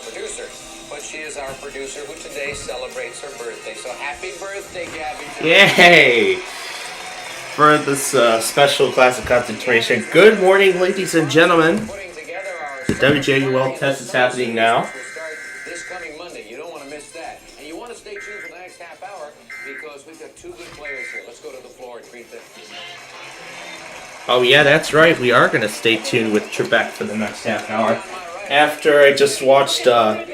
producer, but she is our producer who today celebrates her birthday. So happy birthday, Gabby. Yay! For this special class of concentration, good morning, ladies and gentlemen. The WJUL test is happening now. This coming Monday, you don't want to miss that. And you want to stay tuned for the next half hour because we've got two good players here. Let's go to the floor and greet them. Oh yeah, that's right. We are going to stay tuned with Trebek for the next half hour. After I just watched a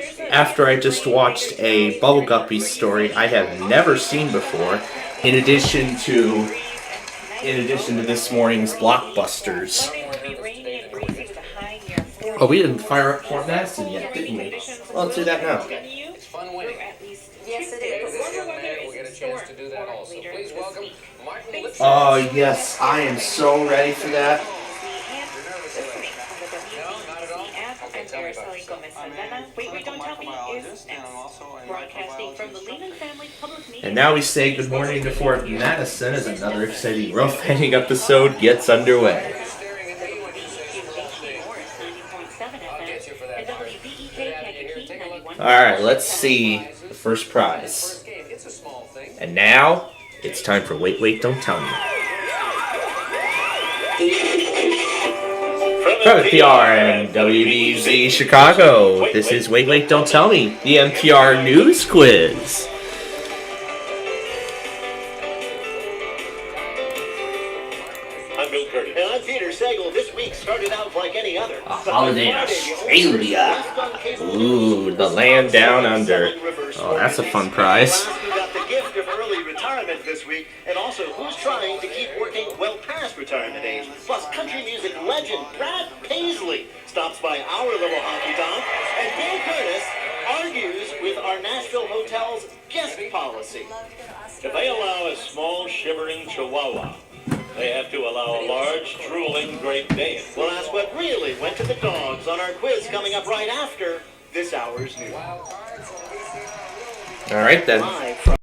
Bubble Guppy story I have never seen before, in addition to this morning's blockbusters. Oh, we didn't fire up Fort Madison yet, didn't we? Well, let's do that now. It's fun winning. Yes, it is. This young man will get a chance to do that also. Please welcome Martin Lipschitz. Oh yes, I am so ready for that. No, not at all. Okay, tell me about yourself. Wait, don't tell me is next. Broadcasting from the Lehman Family Public Meeting. And now we say good morning to Fort Madison as another exciting rough handing episode gets underway. Alright, let's see the first prize. And now, it's time for Wait, Don't Tell Me. From NPR and WBZ Chicago, this is Wait, Don't Tell Me, the NPR News Quiz. I'm Bill Curtis. And I'm Peter Sagal. This week started out like any other. A holiday in Australia. Ooh, the land down under. Oh, that's a fun prize. We got the gift of early retirement this week, and also who's trying to keep working well past retirement age. Plus, country music legend Brad Paisley stops by our little honky tonk, and Bill Curtis argues with our Nashville hotel's guest policy. If they allow a small shivering chihuahua, they have to allow a large, drooling Great Dane. We'll ask what really went to the dogs on our quiz coming up right after this hour's news. All right then. Live from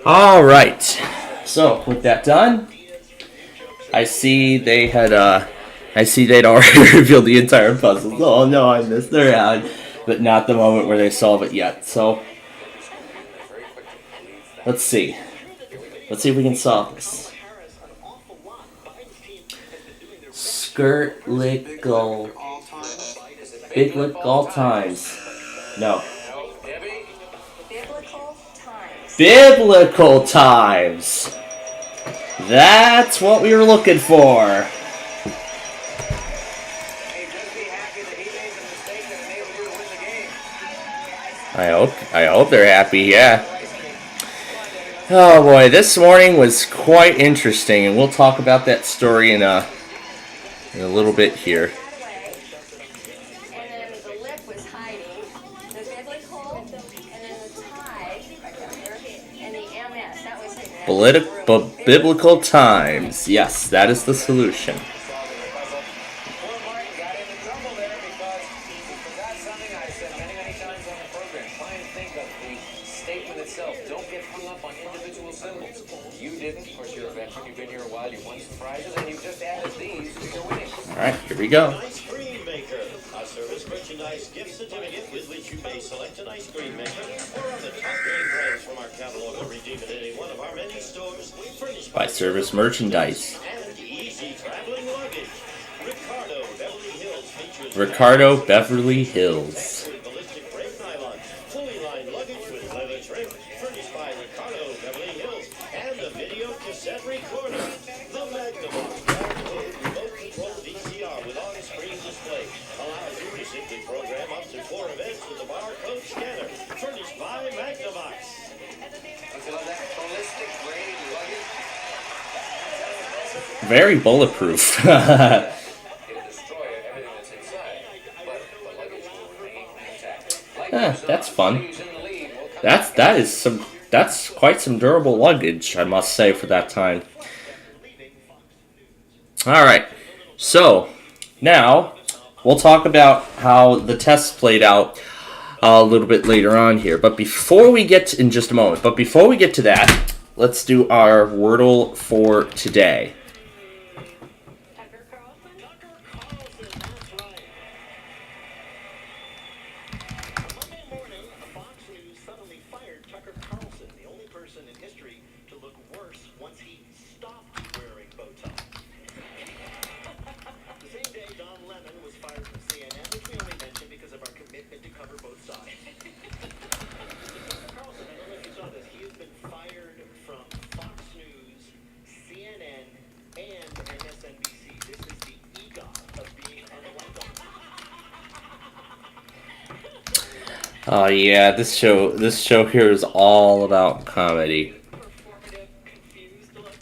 All right. So with that done, I see they had they'd already revealed the entire puzzle. Oh no, I missed their ad, but not the moment where they solve it yet. So let's see. Let's see if we can solve this. Skirt lickle. Big lick all times. No. Biblical times. Biblical times. That's what we were looking for. Hey, just be happy that he made the mistake that enabled you to win the game. I hope they're happy, yeah. Oh boy, this morning was quite interesting, and we'll talk about that story in a little bit here. And then the lip was hiding. The biblical, and then the tie, right down there, and the MS. That was hidden. Biblical times. Yes, that is the solution. Poor Martin got into trouble there because he forgot something I said many times on the program. Try and think of the statement itself. Don't get hung up on individual symbols. You didn't. Of course, you're a veteran. You've been here a while. You've won some prizes, and you've just added these to your winnings. All right, here we go. Ice Cream Maker, a service merchandise gift certificate with which you may select an ice cream maker or other top name brands from our catalog or redeem at any one of our many stores. Furnished By service merchandise. and easy traveling luggage. Ricardo Beverly Hills. Ballistic brake nylon, fully lined luggage with leather trim, furnished by Ricardo Beverly Hills, and a video cassette recorder. The Magnavox download remote control VCR with on-screen display allows you to simply program up to 4 events with the barcode scanner. Furnished by Magnavox. Don't you love that ballistic grade luggage? Very bulletproof. It'll destroy everything that's inside, but the luggage will remain intact. That's fun. That's quite some durable luggage, I must say, for that time. Alright, so now we'll talk about how the tests played out a little bit later on here. But before we get to, in just a moment, but before we get to that, let's do our Wordle for today. Tucker Carlson? That's right. Monday morning, Fox News suddenly fired Tucker Carlson, the only person in history to look worse once he stopped wearing bow tie. The same day, Don Lemon was fired from CNN, which we only mentioned because of our commitment to cover both sides. Tucker Carlson, I don't know if you saw this, he has been fired from Fox News, CNN, and MSNBC. This is the EGOT of being unlikable. Oh yeah, this show here is all about comedy. Performative, confused look.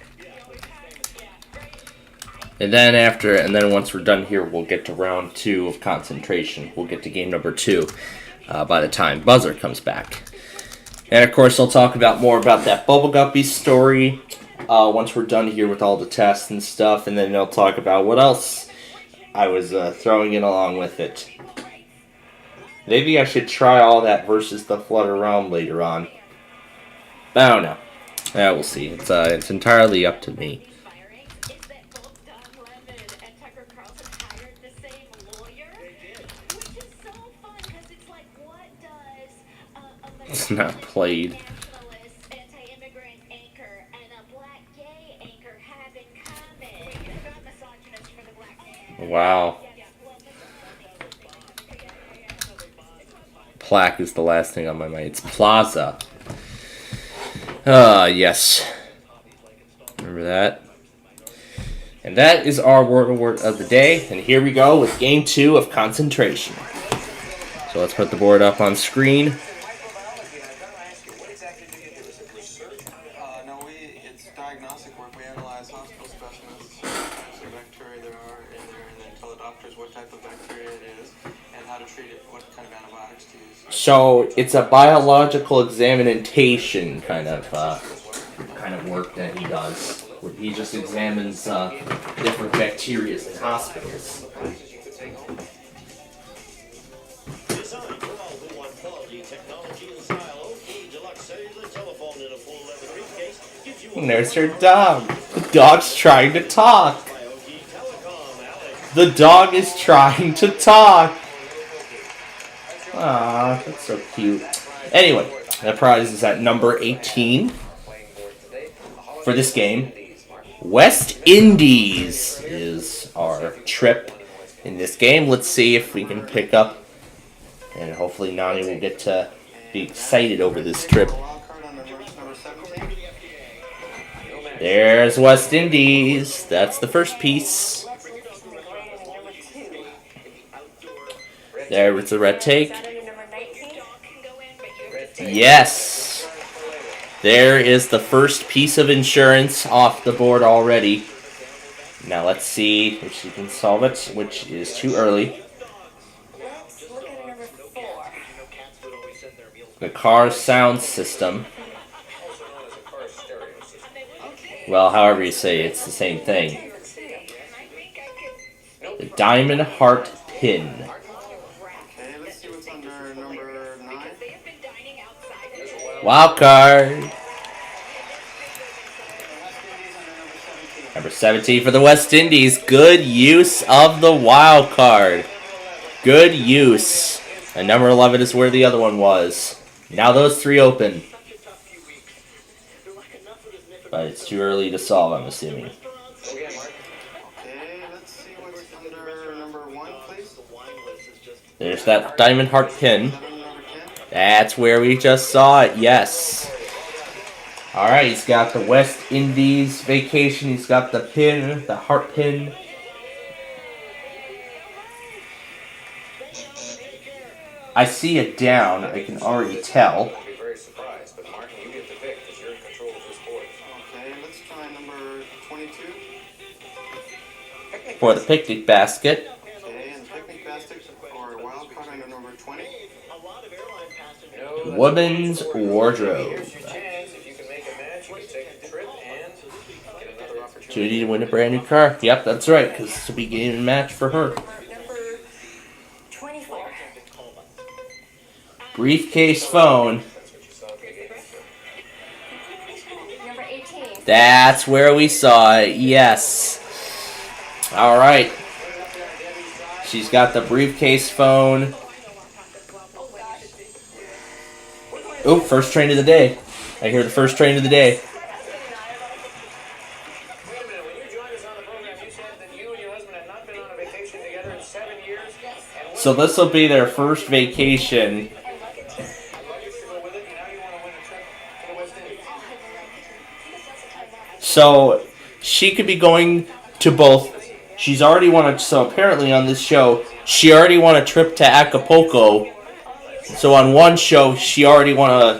And then once we're done here, we'll get to round 2 of concentration. We'll get to game number 2 by the time Buzzer comes back. And of course, I'll talk more about that Bubble Guppy story once we're done here with all the tests and stuff. And then I'll talk about what else I was throwing in along with it. Maybe I should try all that versus the Flutter Realm later on. I don't know. Yeah, we'll see. It's entirely up to me. Firing is that both Don Lemon and Tucker Carlson hired the same lawyer. Which is so fun because it's like, what does a It's not played. nationalist, anti-immigrant anchor and a black gay anchor have in common? They're not misogynist for the black gay. Wow. Plaque is the last thing on my mind. It's Plaza. Yes. Remember that? And that is our word of the day. And here we go with game 2 of concentration. So let's put the board up on screen. Microbiology, I've got to ask you, what exactly do you do? Is it research? No, it's diagnostic work. We analyze hospital specimens, what types of bacteria there are in there, and then tell the doctors what type of bacteria it is and how to treat it, what kind of antibiotics to use. So it's a biological examination kind of work that he does. Where he just examines different bacteria in hospitals. Designed for all who want quality, technology, and style. OK Deluxe cellular telephone in a full leather briefcase. And there's her dog. The dog's trying to talk. The dog is trying to talk. Aw, that's so cute. Anyway, the prize is at number 18 for this game. West Indies is our trip in this game. Let's see if we can pick up, and hopefully Nani will get to be excited over this trip. There's West Indies. That's the first piece. There was the red take. Yes. There is the first piece of insurance off the board already. Now let's see if she can solve it, which is too early. The car sound system. Well, however you say it, it's the same thing. The diamond heart pin. Okay, let's see what's under number 9. Wild card. Number 17 for the West Indies. Good use of the wild card. Good use. And number 11 is where the other one was. Now those three open. But it's too early to solve, I'm assuming. Okay, let's see what's under number 1, please. There's that diamond heart pin. Number 10. That's where we just saw it, yes. Alright, he's got the West Indies vacation. He's got the pin, the heart pin. I see it down, I can already tell. I'll be very surprised, but Martin, you get the pick because you're in control of this board. Okay, let's try number 22. For the picnic basket. Okay, and the picnic basket or wild card under number 20. No, Woman's wardrobe. here's your chance. If you can make a match, you can take a trip and get another opportunity. Judy to win a brand new car. Yep, that's right, because this will be game and match for her. Number 24. Briefcase phone. Number 18. That's where we saw it, yes. Alright. She's got the briefcase phone. Oh, first train of the day. I hear the first train of the day. Wait a minute, when you joined us on the program, you said that you and your husband had not been on a vacation together in 7 years. And So this will be their first vacation. luggage to go with it, and now you want to win a trip to the West Indies. So she could be going to both. She's already won a, so apparently on this show, she already won a trip to Acapulco. So on one show, she already won a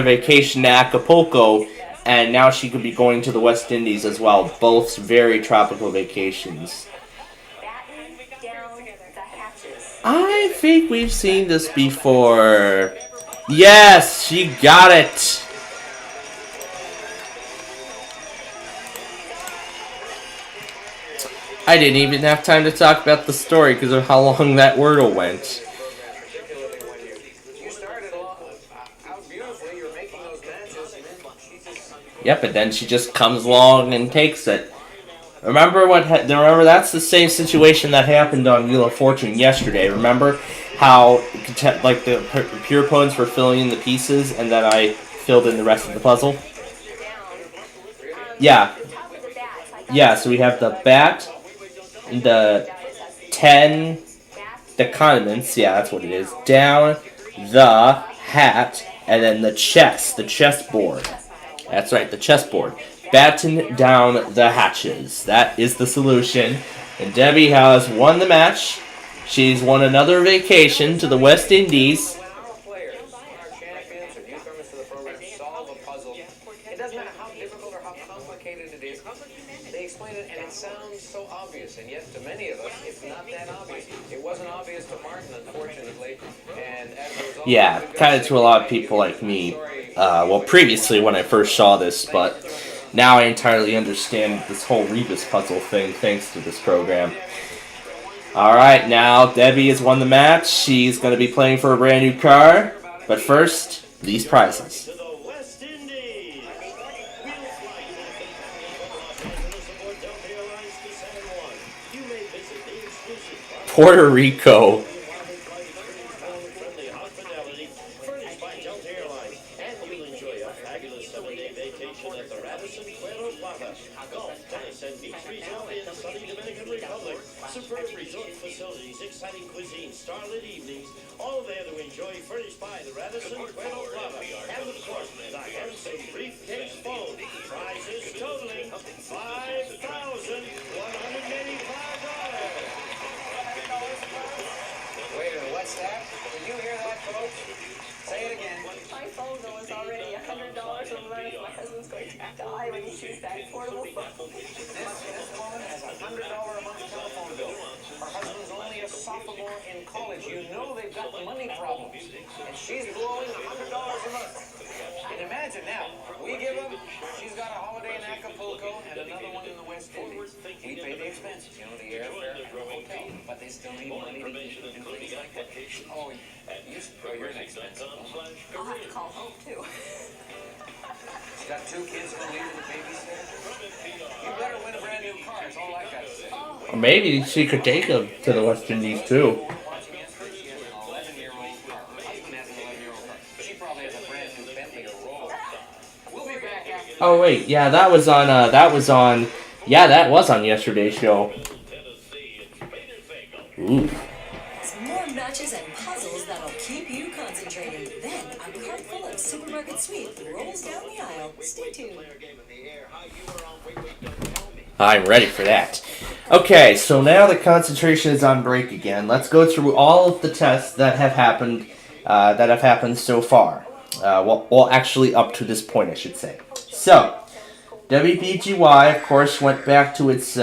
vacation to Acapulco, and now she could be going to the West Indies as well. Both very tropical vacations. Batten down the hatches. I think we've seen this before. Yes, she got it. I didn't even have time to talk about the story because of how long that Wordle went. Particularly when you started out beautifully, you're making those matches, and then she just... Yep, and then she just comes along and takes it. Remember remember that's the same situation that happened on Wheel of Fortune yesterday. Remember how like the pure opponents were filling in the pieces, and then I filled in the rest of the puzzle. Yeah, yeah. So we have the bat, the 10, the condiments. Yeah, that's what it is. Down, the hat, and then the chessboard. That's right, the chessboard. Batten down the hatches. That is the solution. And Debbie has won the match. She's won another vacation to the West Indies. When our players, our champions, or newcomers to the program solve a puzzle, it doesn't matter how difficult or how complicated it is, they explain it and it sounds so obvious, and yet to many of us, it's not that obvious. It wasn't obvious to Martin, unfortunately, and as a result... Yeah, kind of to a lot of people like me. Well, previously when I first saw this, but now I entirely understand this whole Rebus puzzle thing thanks to this program. Alright, now Debbie has won the match. She's going to be playing for a brand new car. But first, these prizes. To the West Indies. Wheel Puerto Rico. Friendly hospitality furnished by Delta Airlines. And you'll enjoy a fabulous 7-day vacation at the Radisson Puerto Plata. Golf, tennis, and beach resort in sunny Dominican Republic. Superb resort facilities, exciting cuisine, starlit evenings. All there to enjoy, furnished by the Radisson Puerto Plata. And of course, the handsome briefcase phone. Prizes totaling $5,185. Wait a minute, what's that? Did you hear that, folks? Say it again. My phone bill is already $100 a month. My husband's going to die when he sees that portable phone. This woman has a $100 a month telephone bill. Her husband's only a sophomore in college. You know they've got money problems. And she's blowing $100 a month. And imagine now, we give them, she's got a holiday in Acapulco and another one in the West Indies. We pay the expenses, you know, the airfare and the hotel. But they still need money to do things like that. Oh, you're an expensive woman. I'll have to call home too. She's got 2 kids who leave with a babysitter. You better win a brand new car, is all I got to say. Or maybe she could take him to the West Indies too. Watching it, she has an 11-year-old car. Her husband has an 11-year-old car. She probably has a brand new Bentley or Roll. We'll be back after. Oh wait, yeah, that was on yesterday's show. Ooh. More matches and puzzles that'll keep you concentrating. Then a cart full of supermarket sweets rolls down the aisle. Stay tuned. I'm ready for that. Okay, so now the concentration is on break again. Let's go through all of the tests that have happened so far. Well, actually up to this point, I should say. So, WBGY, of course, went back to its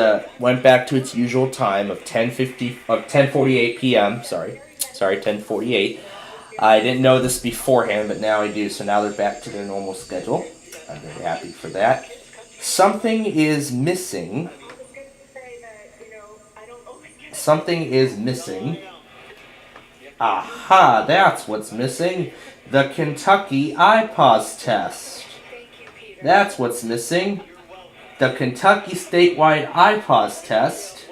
usual time of 10:48 p.m. Sorry, 10:48. I didn't know this beforehand, but now I do. So now they're back to their normal schedule. I'm very happy for that. Something is missing. Something is missing. Aha, that's what's missing. The Kentucky IPAWS test. That's what's missing. The Kentucky statewide IPAWS test.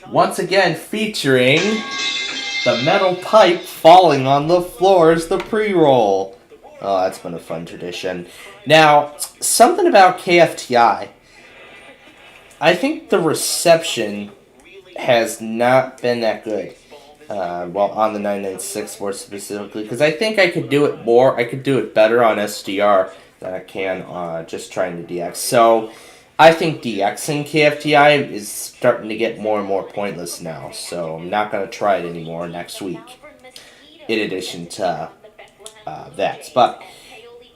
Once again featuring the metal pipe falling on the floor as the pre-roll. Oh, that's been a fun tradition. Now, something about KFTI. I think the reception has not been that good. Well, on the 996 more specifically, because I think I could do it more. I could do it better on SDR than I can just trying to DX. So, I think DXing KFTI is starting to get more and more pointless now. So, I'm not going to try it anymore next week. In addition to that. But,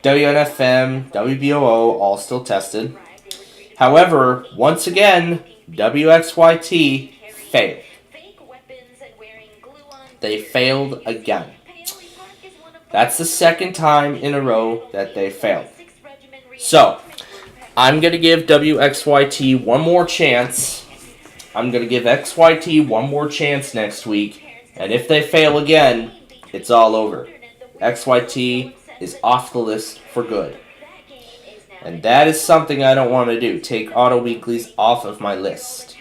WNFM, WBOO, all still tested. However, once again, WXYT failed. They failed again. That's the second time in a row that they failed. So, I'm going to give WXYT one more chance. I'm going to give XYT one more chance next week. And if they fail again, it's all over. XYT is off the list for good. And that is something I don't want to do. Take auto weeklies off of my list.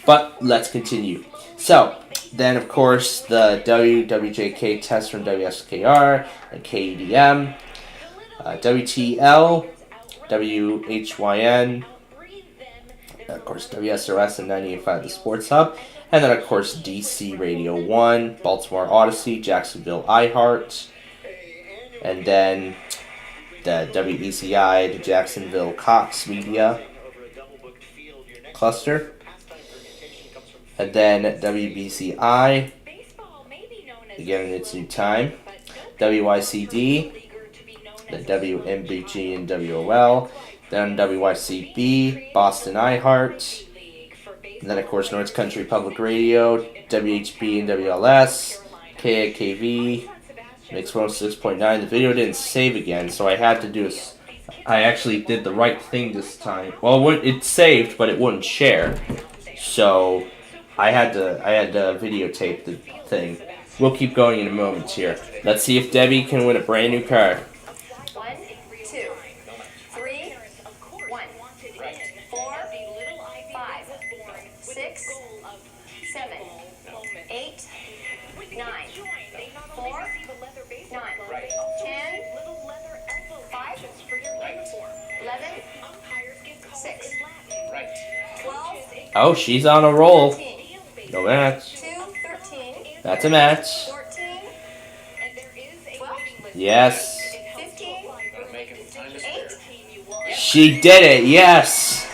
But let's continue. So, then of course the WWJK test from WSKR and KEDM, WTL, WHYN, and of course WSRS and 98.5 The Sports Hub, and then of course DC Radio 1, Baltimore Odyssey, Jacksonville iHeart, and then the WECI, the Jacksonville Cox Media cluster, and then WBCI, again in its new time, WYCD, the WMBG and WOL, then WYCB, Boston iHeart, and then of course North Country Public Radio, WHB and WLS, KAKV, Mix 106.9. The video didn't save again, so I had to do this. I actually did the right thing this time. Well, it saved, but it wouldn't share. So I had to videotape the thing. We'll keep going in a moment here. Let's see if Debbie can win a brand new car. 1, 2, 3, 1, 4, 5, 7, 8, 9, 4, 9, 10, 5, 11, 6, Right. 12, Oh, she's on a roll. 13, No match. 2, 13, That's a match. 14, 12, Yes. 15, Gotta make it time to spare. 8. She did it. Yes.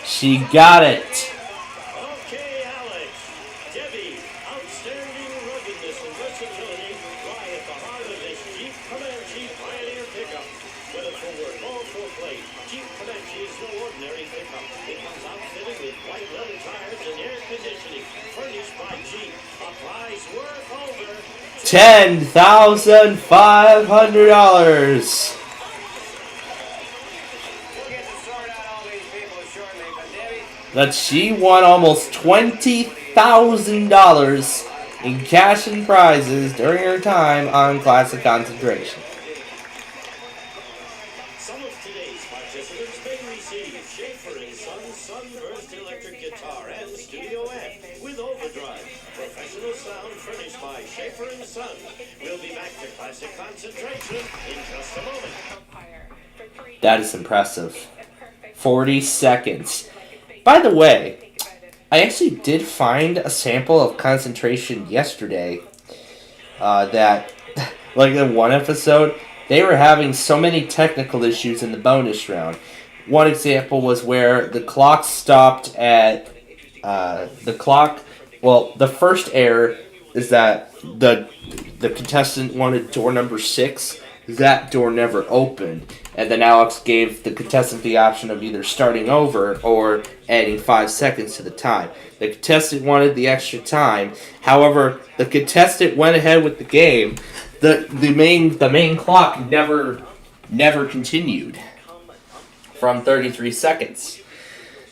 She got it. Okay, Alex. Debbie, outstanding ruggedness and versatility lie at the heart of this Jeep Comanche Pioneer pickup. Whether for work or for play, Jeep Comanche is no ordinary pickup. It comes outfitted with white leather tires and air conditioning, furnished by Jeep. A price worth over $10,500. We'll get to sort out all these people shortly, but Debbie, That she won almost $20,000 in cash and prizes during her time on Classic Concentration. Some of today's participants may receive Schaefer & Sons Sunburst electric guitar and studio amp with overdrive. Professional sound furnished by Schaefer & Sons. We'll be back to Classic Concentration in just a moment. That is impressive. 40 seconds. By the way, I actually did find a sample of Concentration yesterday. That, like in one episode, they were having so many technical issues in the bonus round. One example was where the clock stopped at the first error is that the contestant wanted door number 6. That door never opened. And then Alex gave the contestant the option of either starting over or adding 5 seconds to the time. The contestant wanted the extra time. However, the contestant went ahead with the game. The main clock never continued from 33 seconds.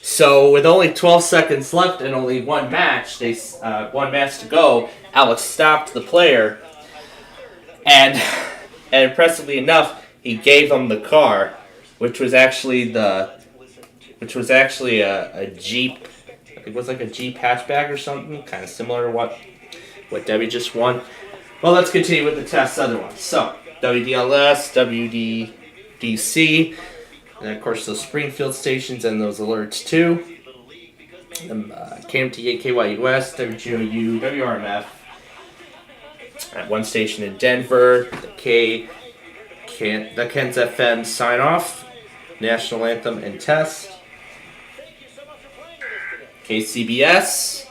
So with only 12 seconds left and only one match to go, Alex stopped the player, and impressively enough, he gave him the car, which was actually a Jeep. It was like a Jeep hatchback or something, kind of similar to what Debbie just won. Well, let's continue with the test other ones. So WDLS, WDDC. And of course those Springfield stations and those alerts too. KMTA, KYUS, WGOU, WRMF. At one station in Denver, the Ken's FM sign off, National Anthem and test. KCBS.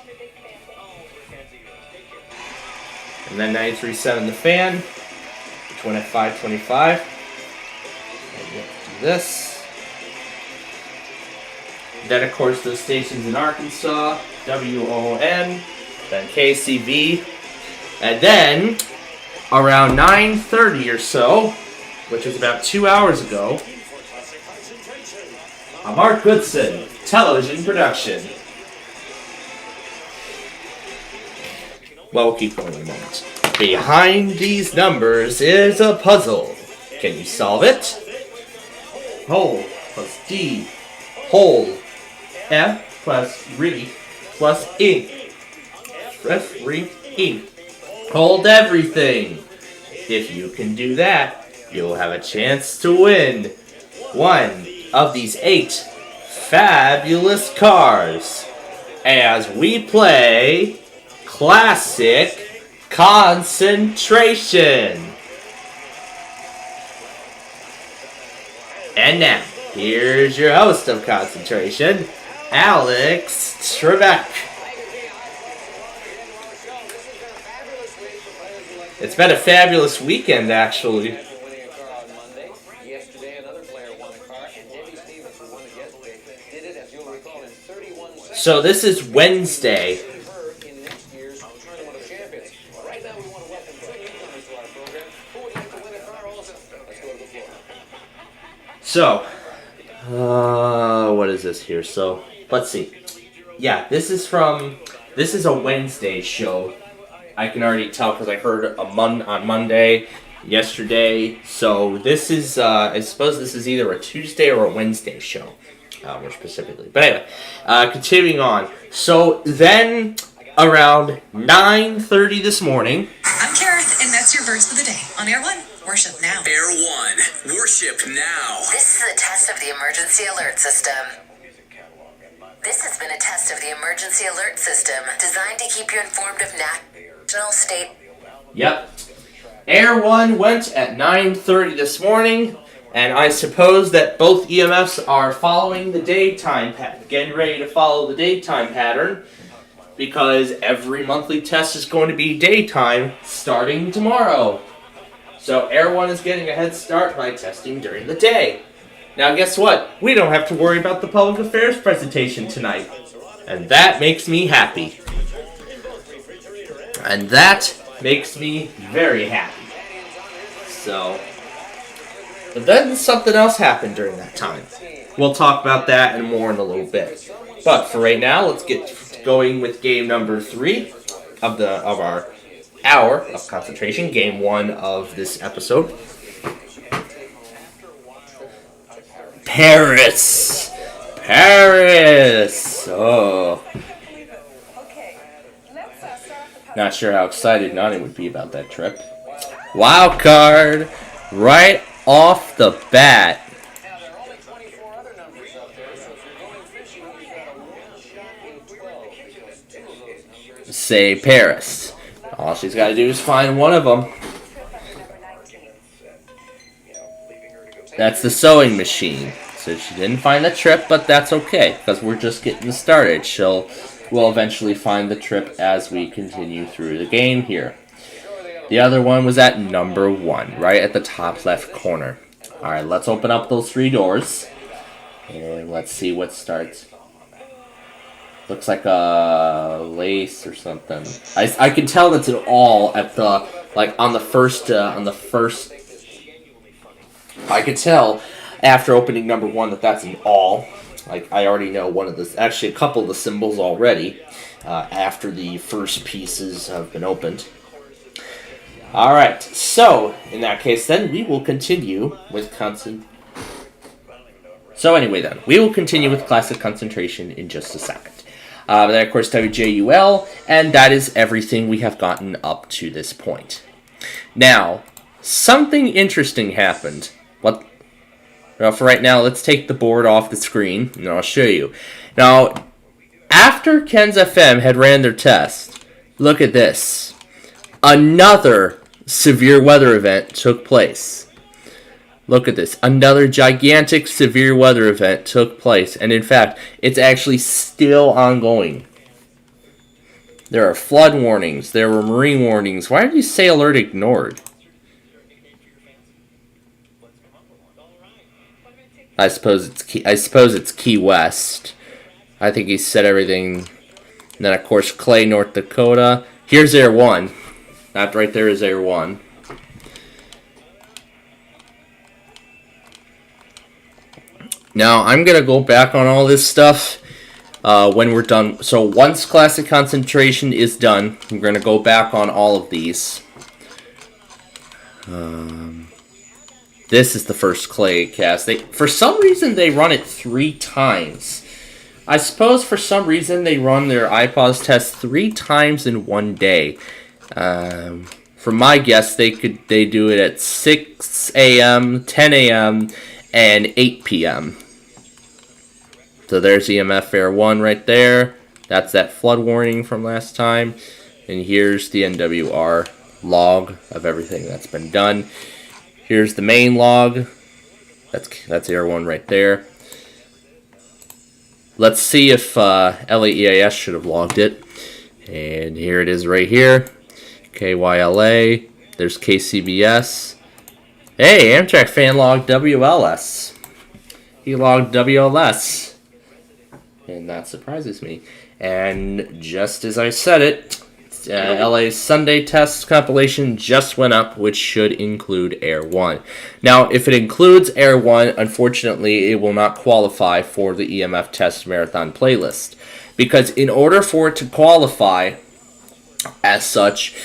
And then 93.7 The Fan, which went at 5:25. And we have to do this. Then, of course, those stations in Arkansas, WON, then KCV, and then around 9:30 or so, which was about 2 hours ago, a Mark Goodson television production. Well, we'll keep going in a moment. Behind these numbers is a puzzle. Can you solve it? Whole plus D, whole. F plus re plus ink. Referee ink. Hold everything. If you can do that, you'll have a chance to win one of these 8 fabulous cars as we play Classic Concentration. And now, here's your host of Concentration, Alex Trebek. It's been a fabulous weekend, actually. winning a car on Monday. Yesterday, another player won a car, and Debbie Stevens, who won it yesterday, did it, as you'll recall, in 31 seconds. So this is Wednesday. Her in next year's Tournament of Champions. Right now, we want to welcome 2 newcomers to our program. Who would like to win a car also? Let's go to the floor. So, what is this here? So, let's see. Yeah, this is a Wednesday show. I can already tell because I heard on Monday yesterday. So this is, I suppose this is either a Tuesday or a Wednesday show, more specifically. But anyway, continuing on. So then, around 9:30 this morning. I'm Kareth, and that's your verse for the day. On Air 1, worship now. Air 1, worship now. This is a test of the emergency alert system. This has been a test of the emergency alert system designed to keep you informed of national, state. Yep. Air 1 went at 9:30 this morning, and I suppose that both EMFs are following the daytime pattern, getting ready to follow the daytime pattern, because every monthly test is going to be daytime starting tomorrow. So Air 1 is getting a head start by testing during the day. Now guess what? We don't have to worry about the public affairs presentation tonight. And that makes me happy. And that makes me very happy. So, but then something else happened during that time. We'll talk about that and more in a little bit. But for right now, let's get going with game number 3 of our hour of concentration. Game 1 of this episode. Paris! Oh. Not sure how excited Nani would be about that trip. Wild card! Right off the bat. Say Paris. All she's got to do is find one of them. That's the sewing machine. So she didn't find the trip, but that's okay, because we're just getting started. We'll eventually find the trip as we continue through the game here. The other one was at number 1, right at the top left corner. Alright, let's open up those 3 doors. And let's see what starts. Looks like a lace or something. I can tell that's an all at the, like, on the first, I could tell after opening number 1 that that's an all. Like, I already know one of the, actually a couple of the symbols already, after the first pieces have been opened. Alright, so, in that case then, we will continue with we will continue with classic concentration in just a second. Then, of course, WJUL, and that is everything we have gotten up to this point. Now, something interesting happened. What? Well, for right now, let's take the board off the screen, and I'll show you. Now, after Ken's FM had ran their test, look at this. Another severe weather event took place. Look at this. Another gigantic severe weather event took place. And in fact, it's actually still ongoing. There are flood warnings. There were marine warnings. Why did you say alert ignored? I suppose it's Key West. I think he said everything. And then, of course, Clay, North Dakota. Here's Air 1. That right there is Air 1. Now, I'm going to go back on all this stuff when we're done. So, once Classic Concentration is done, I'm going to go back on all of these. This is the first Clay cast. For some reason, they run it 3 times. I suppose for some reason, they run their iPause test 3 times in one day. For my guess, they do it at 6 a.m., 10 a.m., and 8 p.m. So there's EMF Air 1 right there. That's that flood warning from last time. And here's the NWR log of everything that's been done. Here's the main log. That's Air 1 right there. Let's see if LA EAS should have logged it. And here it is right here. KYLA. There's KCBS. Hey, Amtrak fan logged WLS. He logged WLS. And that surprises me. And just as I said it, LA's Sunday test compilation just went up, which should include Air 1. Now, if it includes Air 1, unfortunately, it will not qualify for the EMF Test Marathon playlist. Because in order for it to qualify as such,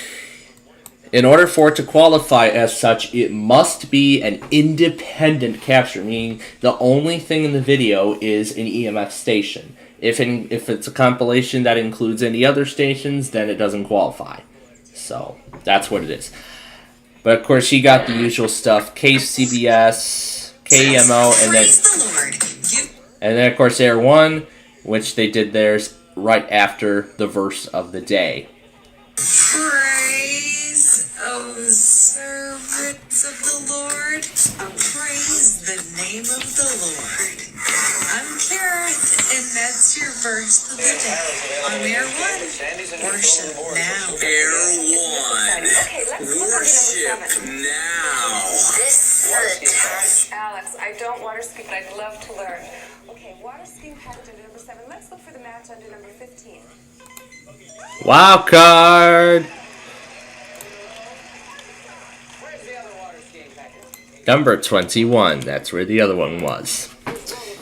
In order for it to qualify as such, it must be an independent capture, meaning the only thing in the video is an EMF station. If it's a compilation that includes any other stations, then it doesn't qualify. So, that's what it is. But of course, she got the usual stuff, KCBS, KMO, and then of course Air 1, which they did theirs right after the verse of the day. Praise, O servants of the Lord. Praise the name of the Lord. I'm Karen, and that's your verse of the day. On Air 1, worship now. Air 1, worship now. This is a test. Alex, I don't water ski, but I'd love to learn. Okay, water skiing package under number 7. Let's look for the match under number 15. Wild card! Where's the other water skiing package? Number 21. That's where the other one was.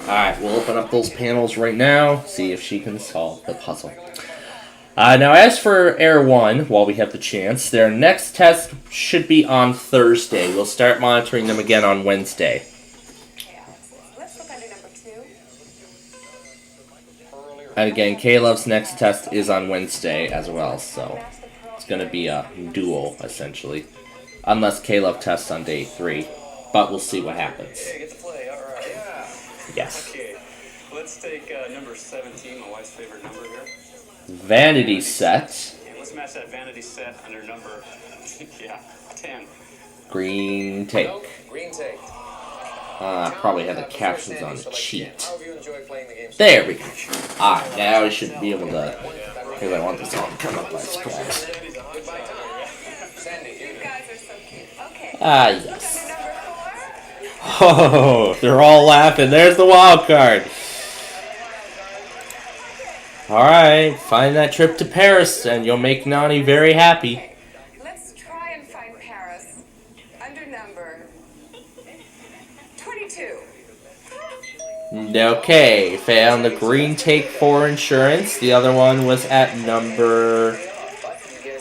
Alright, we'll open up those panels right now, see if she can solve the puzzle. Now, as for Air 1, while we have the chance, their next test should be on Thursday. We'll start monitoring them again on Wednesday. Okay, Alex, let's look under number 2. And again, Caleb's next test is on Wednesday as well, so it's going to be a duel, essentially. Unless Caleb tests on day 3, but we'll see what happens. Yeah, get to play. All right. Yeah. Yes. Okay. Let's take number 17, my wife's favorite number here. Vanity set. Okay, let's match that vanity set under number 10. Green tape. Nope, green tape. Probably have the captions on the cheat. How have you enjoyed playing the game? There we go. Alright, now we should be able to... Because I want this all to come up by surprise. Goodbye, Tom. Sandy, You guys are so cute. Okay. Ah, Look yes. under number 4. Oh, they're all laughing. There's the wild card. Alright, find that trip to Paris and you'll make Nani very happy. Okay, let's try and find Paris under number 22. Okay, found the green tape for insurance. The other one was at number...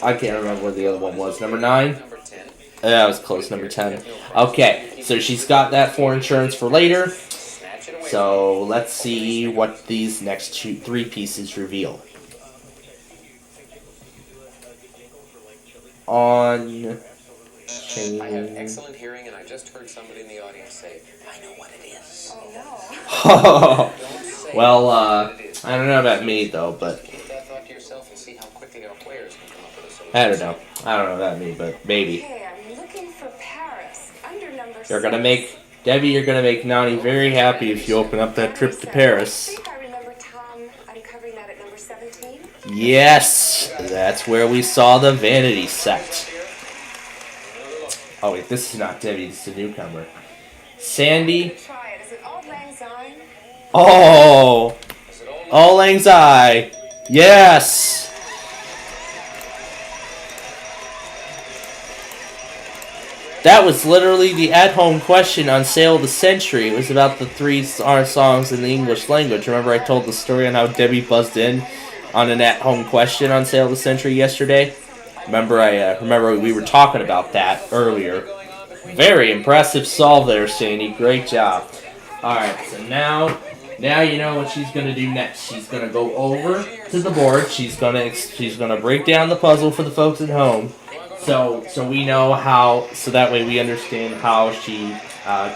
I can't remember what the other one was. Number 9? number 10. That was close, number 10. Okay, so she's got that for insurance for later. Snatch it away. So let's see what these next 3 pieces reveal. On... I have excellent hearing, and I just heard somebody in the audience say, I know what it is. Oh, no. Don't say Well, what it is. I don't know about me though, but Keep that thought to yourself and see how quickly our players can come up with a solution. I don't know. I don't know about me, but maybe. Okay, I'm looking for Paris under number 6. You're gonna make... Debbie, you're gonna make Nani very happy if you open up that trip to I Paris. think I remember Tom uncovering that at number 17. Yes! That's where we saw the vanity set. Oh wait, this is not Debbie, this is a newcomer. Sandy. Try it. Is it Auld Lang Syne? Oh! Auld Lang Syne. Yes! That was literally the at-home question on Sale of the Century. It was about the 3 songs in the English language. Remember I told the story on how Debbie buzzed in on an at-home question on Sale of the Century yesterday? Remember we were talking about that earlier. Very impressive solve there, Sandy. Great job. Alright, so now you know what she's gonna do next. She's gonna go over to the board. She's gonna break down the puzzle for the folks at home. So we know how, so that way we understand how she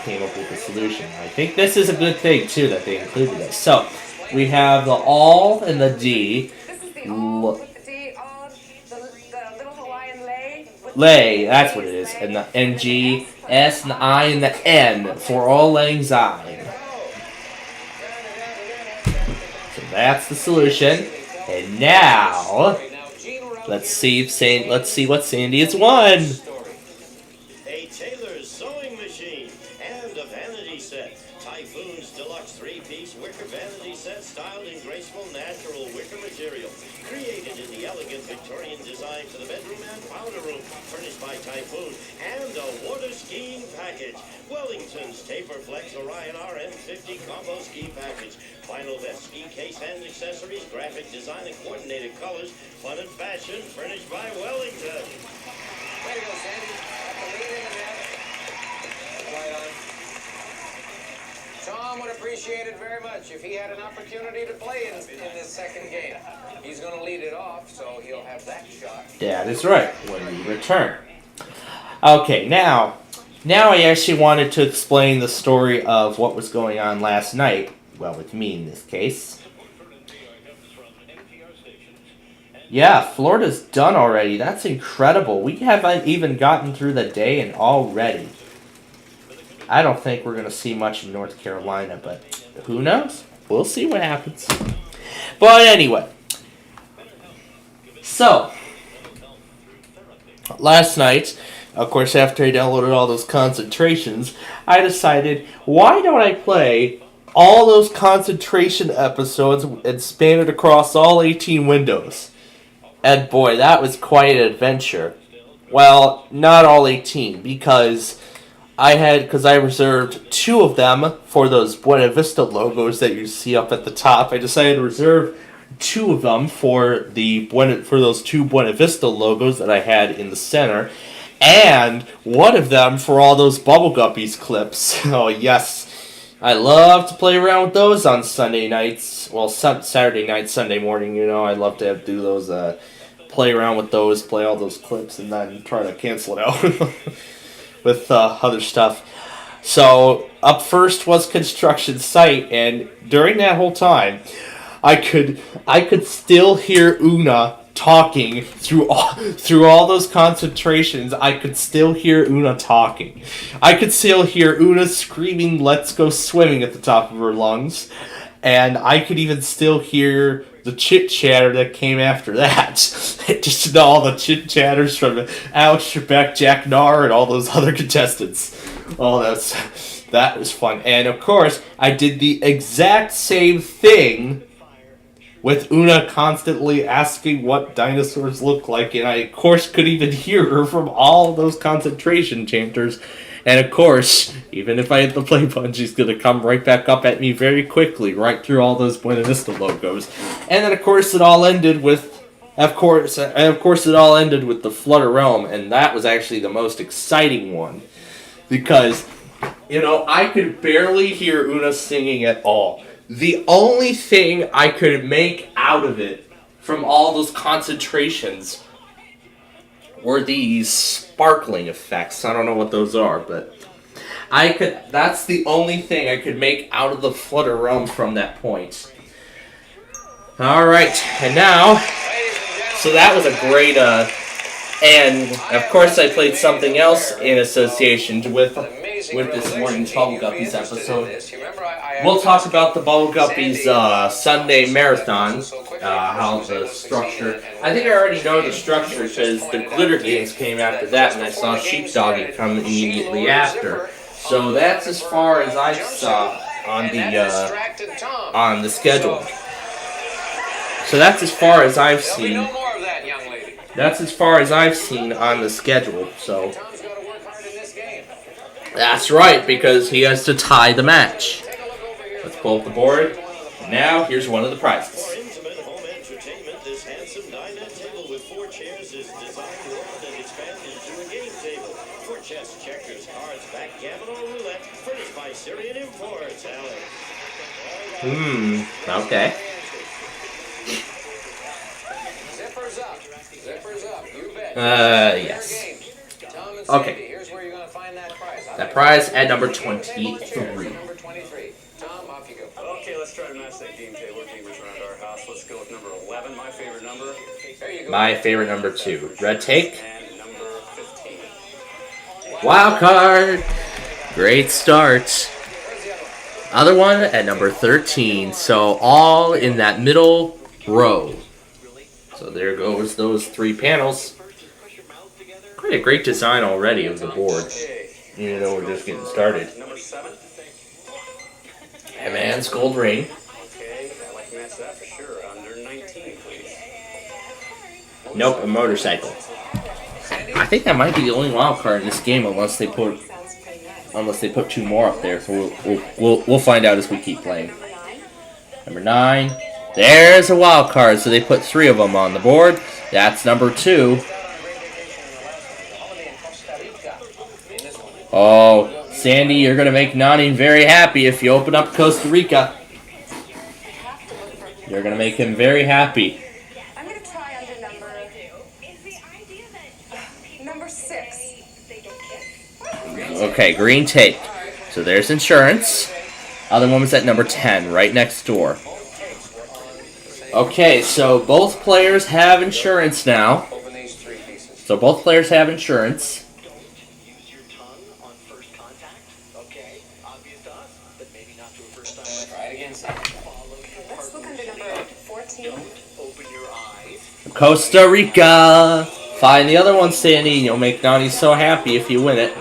came up with the solution. I think this is a good thing too that they included this. So we have the all and the D. This is the all with the D, all, the little Hawaiian lay. Lay, that's what it is. And the NG, S, and the I, and the N for Auld Lang Syne. So that's the solution. And now, let's see what Sandy has won. A tailor's sewing machine and a vanity set. Typhoon's deluxe 3-piece wicker vanity set styled in graceful natural wicker material. Created in the elegant Victorian design for the bedroom and powder room. Furnished by Typhoon. And a water skiing package. Wellington's Taperflex Orion RM50 combo ski package. Final vest, ski case and accessories. Graphic design and coordinated colors. Fun and fashion furnished by Wellington. Way to go, Sandy. Got the lead in the net. Right on. Tom would appreciate it very much if he had an opportunity to play in this second game. He's going to lead it off, so he'll have that shot. That is right, when we return. Okay, now I actually wanted to explain the story of what was going on last night. Well, with me in this case. Yeah, Florida's done already. That's incredible. We haven't even gotten through the day and already. I don't think we're going to see much in North Carolina, but who knows? We'll see what happens. But anyway. So, last night, of course, after I downloaded all those concentrations, I decided, why don't I play all those concentration episodes and span it across all 18 windows? And boy, that was quite an adventure. Well, not all 18, because I reserved 2 of them for those Buena Vista logos that you see up at the top. I decided to reserve 2 of them for those 2 Buena Vista logos that I had in the center, and 1 of them for all those Bubble Guppies clips. Oh yes, I love to play around with those on Sunday nights. Well, Saturday night, Sunday morning. You know, I love to do those. Play around with those, play all those clips, and then try to cancel it out with other stuff. So up first was construction site, and during that whole time, I could still hear Una talking through all those concentrations. I could still hear Una talking. I could still hear Una screaming, "Let's go swimming" at the top of her lungs, and I could even still hear the chit-chatter that came after that. Just all the chit-chatters from Alex Trebek, Jack Narr, and all those other contestants. Oh, that was fun. And, of course, I did the exact same thing with Una constantly asking what dinosaurs look like, and I, of course, could even hear her from all those concentration chanters. And of course, even if I hit the play button, she's going to come right back up at me very quickly, right through all those Buena Vista logos. And then, of course, it all ended with the Flutter Realm, and that was actually the most exciting one. Because, you know, I could barely hear Una singing at all. The only thing I could make out of it from all those concentrations were these sparkling effects. I don't know what those are, but that's the only thing I could make out of the Flutter Realm from that point. Alright, and now, so that was a great, and of course I played something else in association with this morning's Bubble Guppies episode. We'll talk about the Bubble Guppies Sunday Marathon, how the structure. I think I already know the structure because the glitter games came after that, and I saw Sheepdogging come immediately after. So that's as far as I saw on the schedule. So that's as far as I've seen. That's as far as I've seen on the schedule. So that's right, because he has to tie the match. Let's pull up the board. Now, here's one of the prizes. For intimate home entertainment, this handsome dinette table with 4 chairs is designed, rolled, and expanded into a game table. For chess, checkers, cards, backgammon, or roulette, furnished by Cerri Imports, Alex. Okay. Zippers up. Zippers up. You bet. Yes. Okay. Here's where you're going to find that prize. That prize at number 23. Number 23. Tom, off you go. Okay, let's try to match that game table gamers around our house. Let's go with number 11, my favorite number. There you go. My favorite number 2. Red take. And number 15. Wild card. Great start. Other one at number 13. So all in that middle row. So there goes those 3 panels. Quite a great design already of the board. Even though we're just getting started. Number 7. Hey man's gold ring. Okay, I'd like to match that for sure. Under 19, please. Nope, a motorcycle. I think that might be the only wild card in this game, unless they put 2 more up there. So we'll find out as we keep playing. Number 9. There's a wild card. So they put 3 of them on the board. That's number 2. Oh, Sandy, you're going to make Nani very happy if you open up Costa Rica. You're going to make him very happy. I'm going to try under number 6. Okay, green tape. So there's insurance. Other one was at number 10, right next door. Okay, so both players have insurance now. So both players have insurance. Use your tongue on first contact. Okay, obvious to us, but maybe not to a first time. Try it again, Sam. Let's look under number 14. Open your eyes. Costa Rica. Find the other one, Sandy, and you'll make Nani so happy if you win it.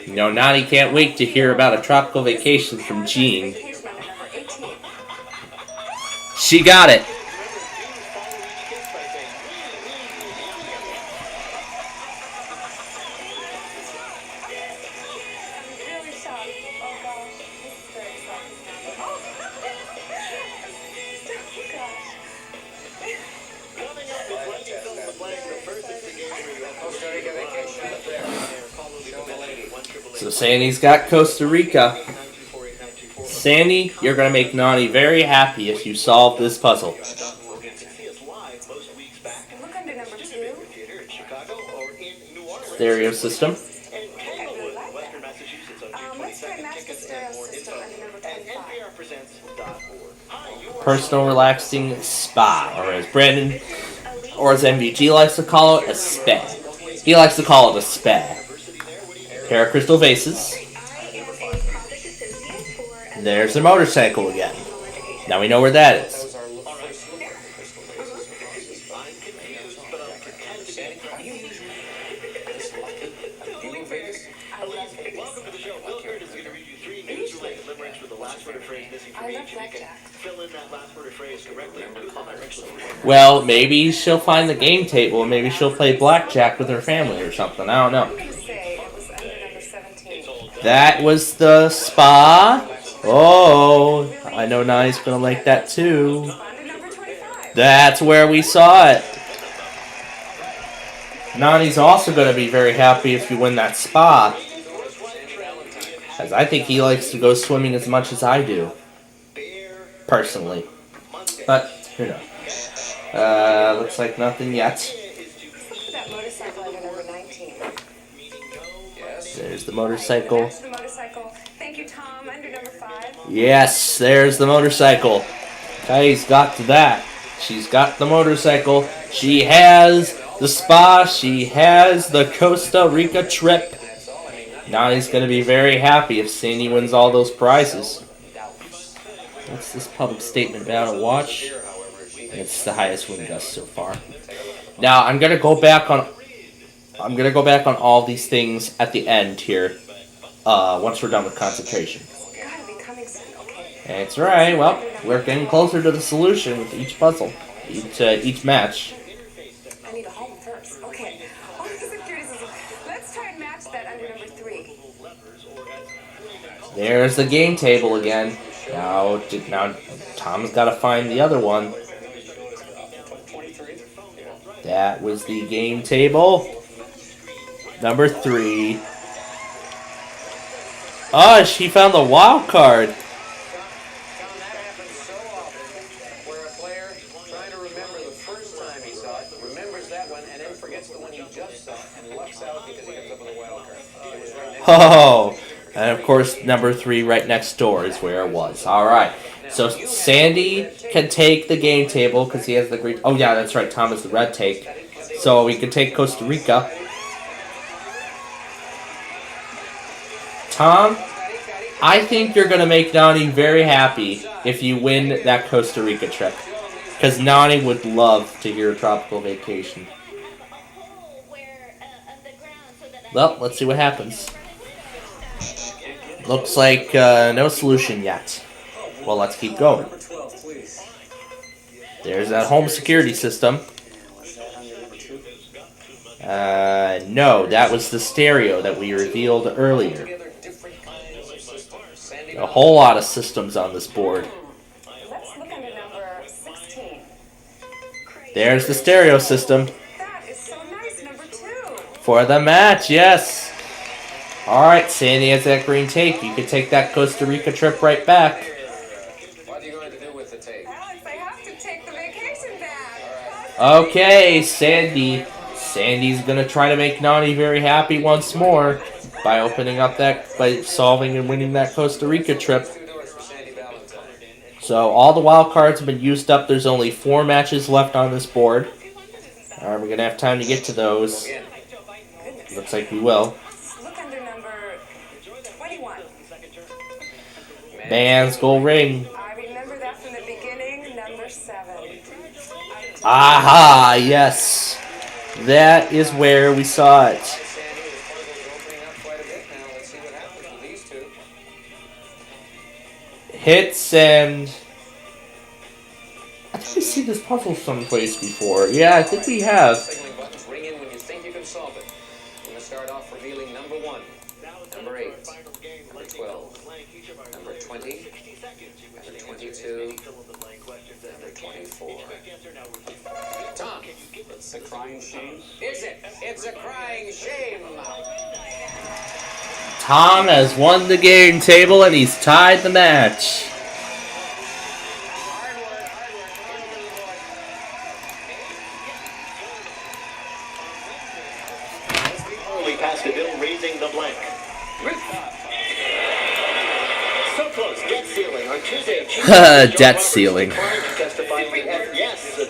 You know, Nani can't wait to hear about a tropical vacation from Jean. She got it. Really shocked. Oh gosh, this is very exciting. Oh gosh. So Sandy's got Costa Rica. Sandy, you're going to make Nani very happy if you solve this puzzle. Look under number 2. Stereo system. Let's try match the stereo system under number 25. Personal relaxing spa, or as Brandon, or as MVG likes to call it, a spa. He likes to call it a spa. Pair of crystal vases. There's the motorcycle again. Now we know where that is. Welcome to the show. Will Curtis is going to read you 3 news-related limericks with the last word of phrase missing from each. If you can fill in that last word of phrase correctly, Well, maybe she'll find the game table, and maybe she'll play blackjack with her family or something. I don't know. I'm going to say it was under number 17. That was the spa. Oh, I know Nani's going to like that too. Under number 25. That's where we saw it. Nani's also going to be very happy if you win that spa. As I think he likes to go swimming as much as I do. Personally. But, who knows. Looks like nothing yet. Let's look for that motorcycle under number 19. There's the motorcycle. Match the motorcycle. Thank you, Tom. Under number 5. Yes, there's the motorcycle. Kai's got to that. She's got the motorcycle. She has the spa. She has the Costa Rica trip. Nani's going to be very happy if Sandy wins all those prizes. What's this public statement about? A watch? It's the highest win gust so far. Now I'm going to go back on all these things at the end here. Once we're done with concentration. Gotta be coming soon. Okay. It's alright, well, we're getting closer to the solution with each puzzle, each match. I need a home first. Okay. Oh, the security system. Let's try and match that under number 3. There's the game table again. Now Tom's got to find the other one. That was the game table. Number 3. Oh, she found the wild card. That happens so often, where a player trying to remember the first time he saw it, remembers that one, and then forgets the one he just saw, and lucks out because he comes up with a wild card. It was right next to Oh, and of course, number 3 right next door is where it was. All right. So Sandy can take the game table because he has the green. Oh yeah, that's right. Tom has the red take. So we can take Costa Rica. Tom, I think you're going to make Nani very happy if you win that Costa Rica trip. Because Nani would love to hear a tropical vacation. Well, let's see what happens. Looks like no solution yet. Well, let's keep going. There's that home security system. No, that was the stereo that we revealed earlier. A whole lot of systems on this board. Let's look under number 16. There's the stereo system. That is so nice. Number 2. For the match, yes. Alright, Sandy has that green tape. You can take that Costa Rica trip right back. What are you going to do with the tape? Alex, I have to take the vacation back. Okay, Sandy. Sandy's gonna try to make Nani very happy once more by opening up that, by solving and winning that Costa Rica trip. So all the wild cards have been used up. There's only 4 matches left on this board. Alright, we're gonna have time to get to those. Looks like we will. Look under number 21. Man's gold ring. I remember that from the beginning, number 7. Aha, yes. That is where we saw it. Hits and... I think we've seen this puzzle someplace before. Yeah, I think we have. Signaling buttons ring in when you think you can solve it. I'm going to start off revealing number 1, number 8, number 12, number 20, number 22, number 24. Tom, It's a crying shame. is it? It's a crying shame. Tom has won the game table and he's tied the match. Early past the bill, raising the blank. So close, debt ceiling on Tuesday. Debt ceiling. Yes.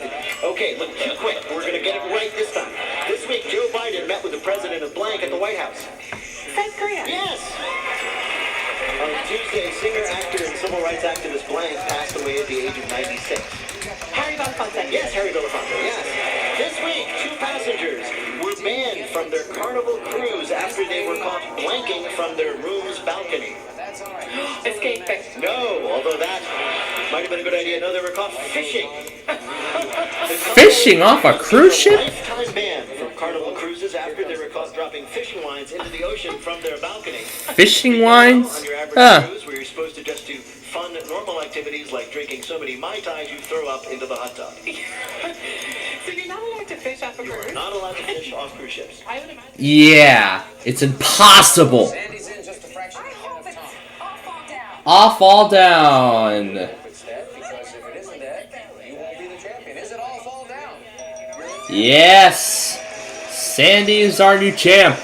Okay, look, too quick. We're going to get it right this time. This week, Joe Biden met with the president of blank at the White House. South Korea. Yes. On Tuesday, singer, actor, and civil rights activist blank passed away at the age of 96. Harry Belafonte. Yes, Harry Belafonte. Yes. This week, 2 passengers were banned from their Carnival cruise after they were caught blanking from their room's balcony. That's all right. Escaping. No, although that might have been a good idea. No, they were caught fishing. Fishing off a cruise ship? Lifetime ban from Carnival cruises after they were caught dropping fishing lines into the ocean from their balcony. Fishing lines? On your average Huh. cruise, where you're supposed to just do fun, normal activities like drinking so many Mai Tais you throw up into the hot tub. So you're not allowed to fish off a You are cruise? not allowed to fish off cruise ships. I would imagine. Yeah, it's impossible. Sandy's in just a fraction I of hope time. it's all fall down. All fall down. If it's that, because if it isn't that, you won't be the champion. Is it all fall down? Yes. Sandy is our new champ.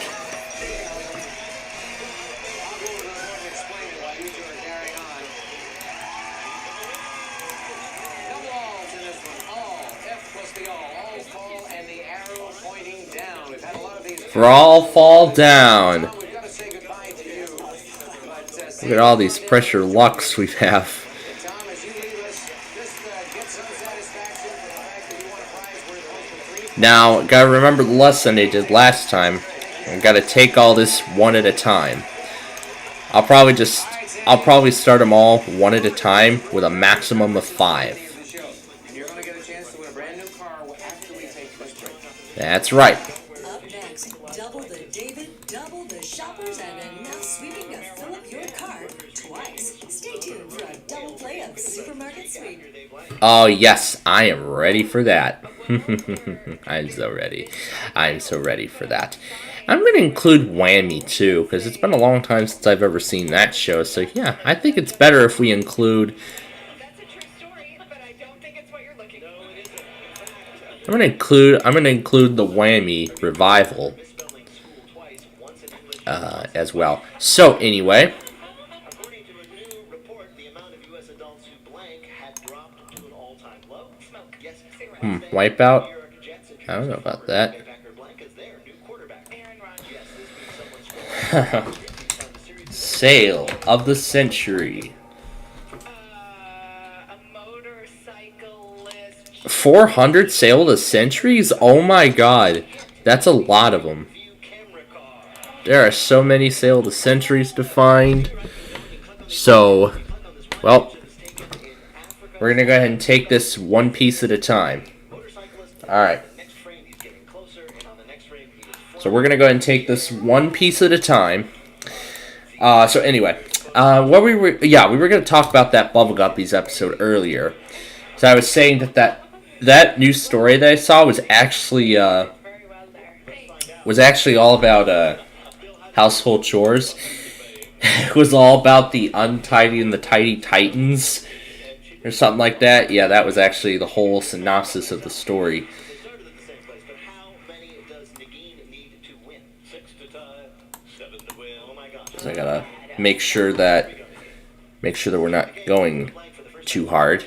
Double alls in this one. All. F plus the all. All fall and the arrow pointing down. We've had a lot of these. For all fall down. We've got to say goodbye to you. But, Look at all these pressure lucks we have. Tom, as you leave us, just get some satisfaction for the fact that you won a prize worth close to $3. Now, gotta remember the lesson they did last time. I gotta take all this one at a time. I'll probably start them all one at a time with a maximum of 5. And you're going to get a chance to win a brand new car after we take this break. That's right. Up next, double the David, double the shoppers, and enough sweeping to fill up your cart twice. Stay tuned for a double play of Supermarket Sweep. Oh, yes, I am ready for that. I'm so ready. I'm so ready for that. I'm going to include Whammy, too, because it's been a long time since I've ever seen that show. So, yeah, I think it's better if we include... That's a true story, but I don't think it's what you're looking for. I'm going to include the Whammy revival as well. So, anyway... According to a new report, the amount of U.S. adults who blank had dropped to an all-time low. Yes, Wipeout? I don't know about that. Sale of the century. A motorcyclist. 400 sale of the centuries? Oh my god. That's a lot of them. There are so many sale of the centuries to find. So, well, we're going to go ahead and take this one piece at a time. Alright. So we're going to go ahead and take this one piece at a time. So anyway, we were going to talk about that Bubble Guppies episode earlier. So I was saying that news story that I saw was actually was actually all about household chores. It was all about the untidy and the tidy titans, or something like that. Yeah, that was actually the whole synopsis of the story. So I gotta make sure that we're not going too hard.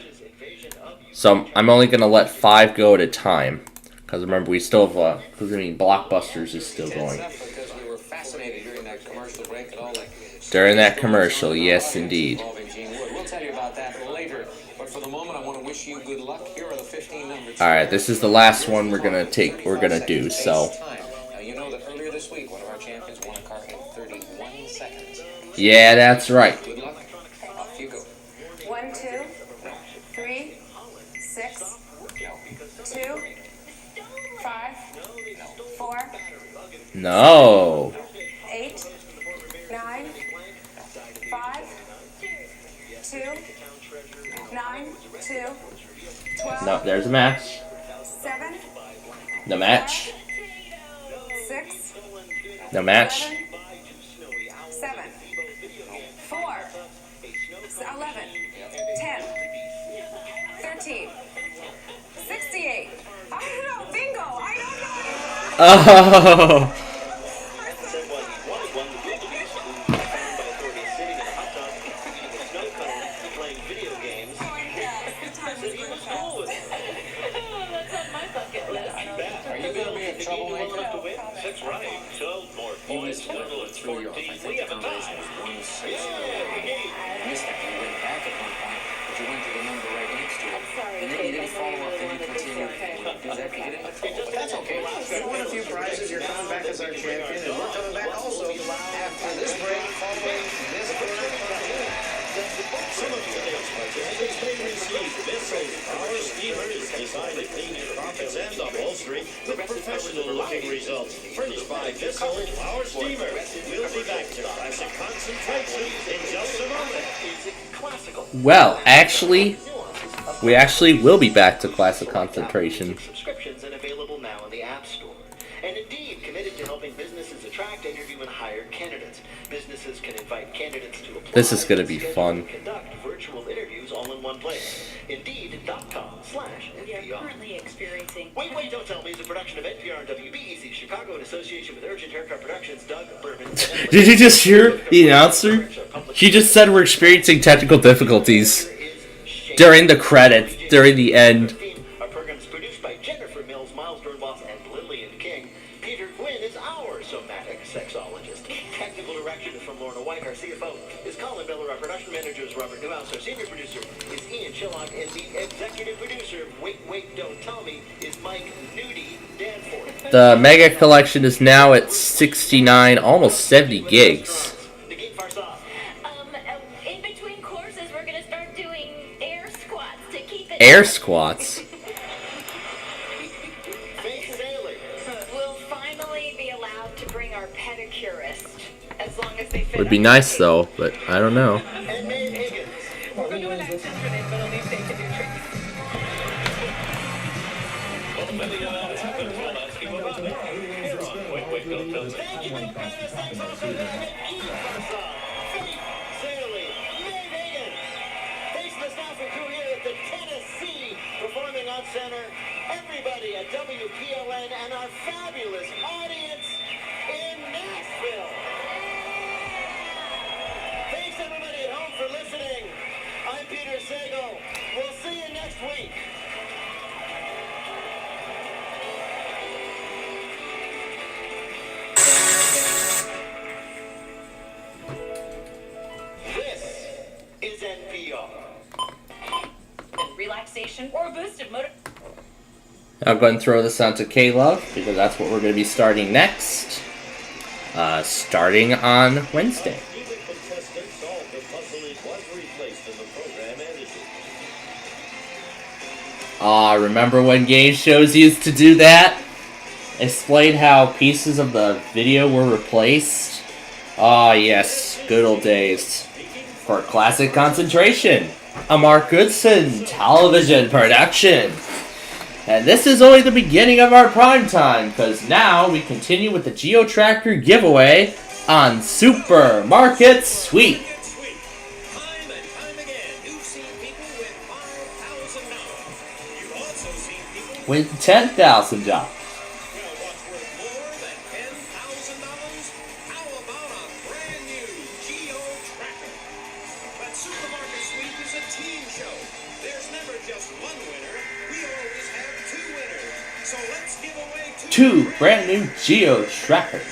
So I'm only gonna let 5 go at a time, because remember we still have Blockbusters is still going. During that commercial, yes indeed. We'll tell you about that later. But for the moment, I want to wish you good luck. Here are the 15 numbers. All right, this is the last one we're gonna do. So. Now you know that earlier this week, one of our champions won a car in 31 seconds. Yeah, that's right. Good luck. Off you go. 1, 2, 3, 6, 2, 5, 4, No. 8, 9, 5, 2, 9, 2, 12. No, there's a match. 7. No match. 6. No match. 7. 4. 11. 10. 13. 68. I don't know. Bingo. I don't know. Oh. That's okay. You won a few prizes. You're coming back as our champion, and we're coming back also after this break, following this Some of today's participants may receive missiles, power steamers, designed to clean your carpets and upholstery with professional-looking results. Furnished by Bissell Power Steamer. We'll be back to classic concentration in just a moment. Well, actually, we actually will be back to classic concentration. Subscriptions and available now in the App Store. And Indeed committed to helping businesses attract, interview, and hire candidates. Businesses can invite candidates to apply. This is gonna be fun. Conduct virtual interviews all in one place. Indeed.com/NPR. We are currently experiencing. Wait, don't tell me. It's a production of NPR and WBEZ Chicago in association with Urgent Haircut Productions. Doug Bourbon. Did you just hear the announcer? He just said we're experiencing technical difficulties during the credits, during the end. Our program is produced by Jennifer Mills, Miles Burnboss, and Lillian King. Peter Gwynn is our somatic sexologist. Technical direction is from Lorna White. Our CFO is Colin Miller. Our production manager is Robert Newhouse. Our senior producer is Ian Chillock. And the executive producer, wait, don't tell me, is Mike Nudie Danforth. The Mega Collection is now at 69, almost 70 gigs. In between courses, we're going to start doing air squats to keep it. Air squats. We'll finally be allowed to bring our pedicurist, as long as they fit. Would be nice though, but I don't know. Center, everybody at WPLN, and our fabulous audience in Nashville. Thanks everybody at home for listening. I'm Peter Sagal. We'll see you next week. This is NPR. Relaxation or boosted motor. I'll go ahead and throw this on to K-Love, because that's what we're going to be starting next. Starting on Wednesday. Remember when game shows used to do that? Explain how pieces of the video were replaced? Yes, good old days. For classic concentration, a Mark Goodson television production. And this is only the beginning of our prime time, because now we continue with the Geo Tracker giveaway on Supermarket Sweep. With $10,000. Two brand new Geo Trackers.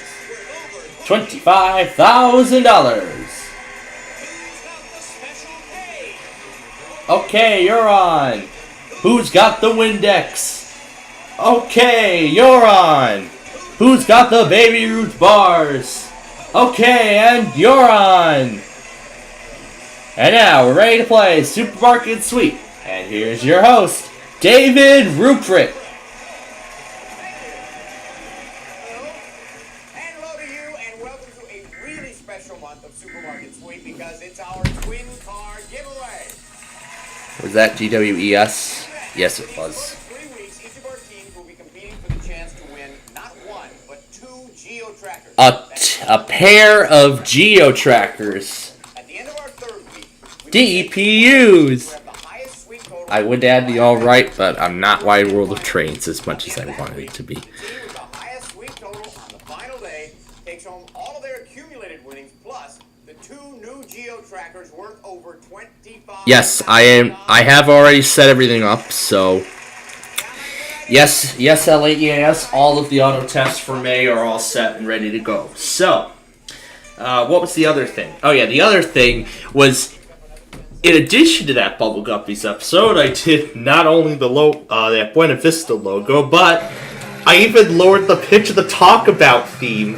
$25,000. Okay, you're on. Who's got the Windex? Okay, you're on. Who's got the Baby Ruth bars? Okay, and you're on. And now we're ready to play Supermarket Sweep. And here's your host, David Ruprecht. Hello to you, and welcome to a really special month of Supermarket Sweep because it's our twin car giveaway. Was that GWES? Yes, it was. For 3 weeks, each of our teams will be competing for the chance to win not one, but 2 Geo Trackers. A pair of Geo Trackers. At the end of our 3rd week, DPUs. I would add the all right, but I'm not Wide World of Trains as much as I wanted it to be. the team with the highest sweep total on the final day takes home all of their accumulated winnings plus the 2 new Geo Trackers worth over $25,000. Yes, I have already set everything up, so yes, LAEAS, all of the auto tests for May are all set and ready to go. So, what was the other thing? Oh yeah, the other thing was, in addition to that Bubble Guppies episode, I did not only the that Buena Vista logo, but I even lowered the pitch of the Talk About theme.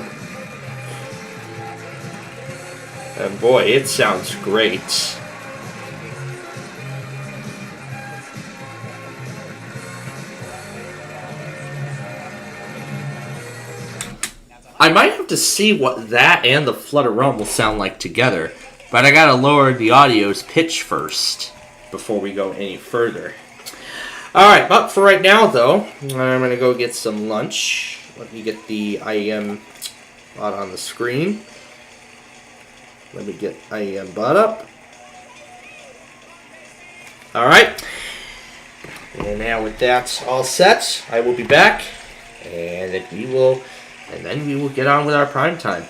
And boy, it sounds great. I might have to see what that and the Flutter Realm will sound like together, but I gotta lower the audio's pitch first before we go any further. Alright, but for right now though, I'm gonna go get some lunch. Let me get the IEM bot on the screen. Let me get IEM bot up. Alright. And now with that all set, I will be back, and then we will get on with our prime time.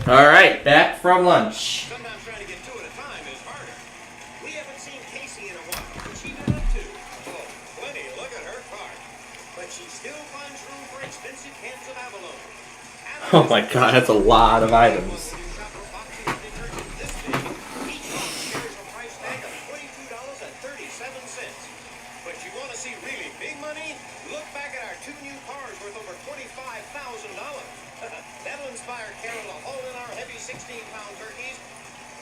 All right, back from lunch. Sometimes trying to get two at a time is harder. We haven't seen Casey in a while. What's she been up to? Oh, plenty. Look at her car. But she still finds room for expensive cans of abalone. Oh my God, that's a lot of items. But you want to see really big money? Look back at our two new cars worth over $25,000. That'll inspire Carol to haul in our heavy 16-pound turkeys.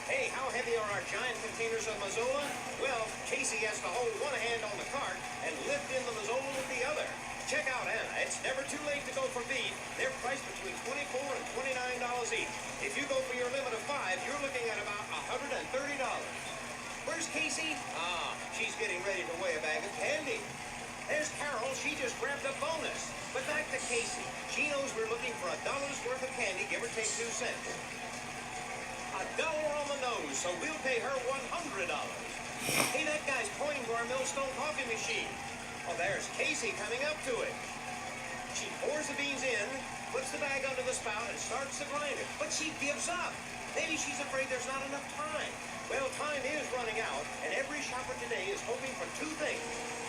Hey, how heavy are our giant containers of Mazola? Well, Casey has to hold one hand on the cart and lift in the Mazola with the other. Check out Anna. It's never too late to go for beef. They're priced between $24 and $29 each. If you go for your limit of 5, you're looking at about $130. Where's Casey? Ah, she's getting ready to weigh a bag of candy. There's Carol. She just grabbed a bonus. But back to Casey. She knows we're looking for $1 worth of candy, give or take 2 cents. $1 on the nose, so we'll pay her $100. Hey, that guy's pointing to our Millstone coffee machine. Oh, there's Casey coming up to it. She pours the beans in, puts the bag under the spout, and starts the grinder. But she gives up. Maybe she's afraid there's not enough time. Well, time is running out, and every shopper today is hoping for 2 things.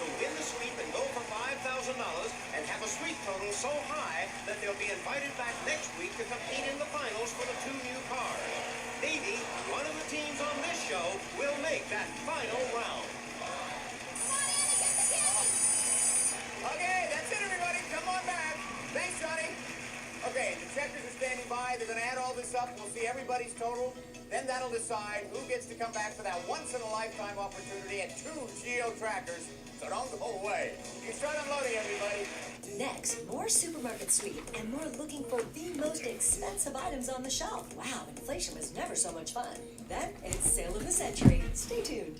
To win the sweep and go for $5,000 and have a sweep total so high that they'll be invited back next week to compete in the finals for the 2 new cars. Maybe one of the teams on this show will make that final round. Okay, that's it, everybody. Come on back. Thanks, Johnny. Okay, the checkers are standing by. They're going to add all this up. We'll see everybody's total. Then that'll decide who gets to come back for that once-in-a-lifetime opportunity and 2 Geo trackers. So don't go away. You can start unloading, everybody. Next, more supermarket sweep and more looking for the most expensive items on the shelf. Wow, inflation was never so much fun. Then it's Sale of the Century. Stay tuned.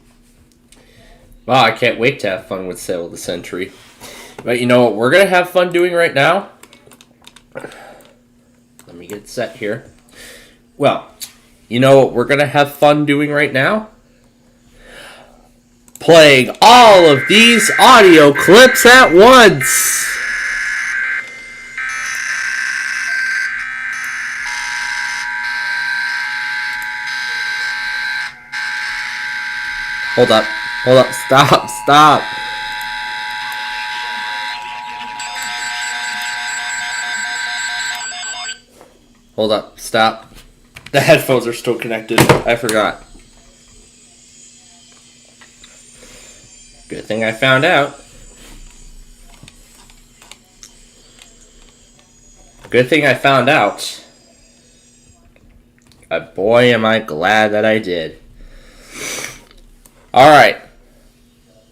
Wow, I can't wait to have fun with Sale of the Century. But you know what we're going to have fun doing right now? Let me get set here. Well, you know what we're going to have fun doing right now? Playing all of these audio clips at once. Hold up, stop. Hold up, stop. The headphones are still connected. I forgot. Good thing I found out. But boy, am I glad that I did. Alright.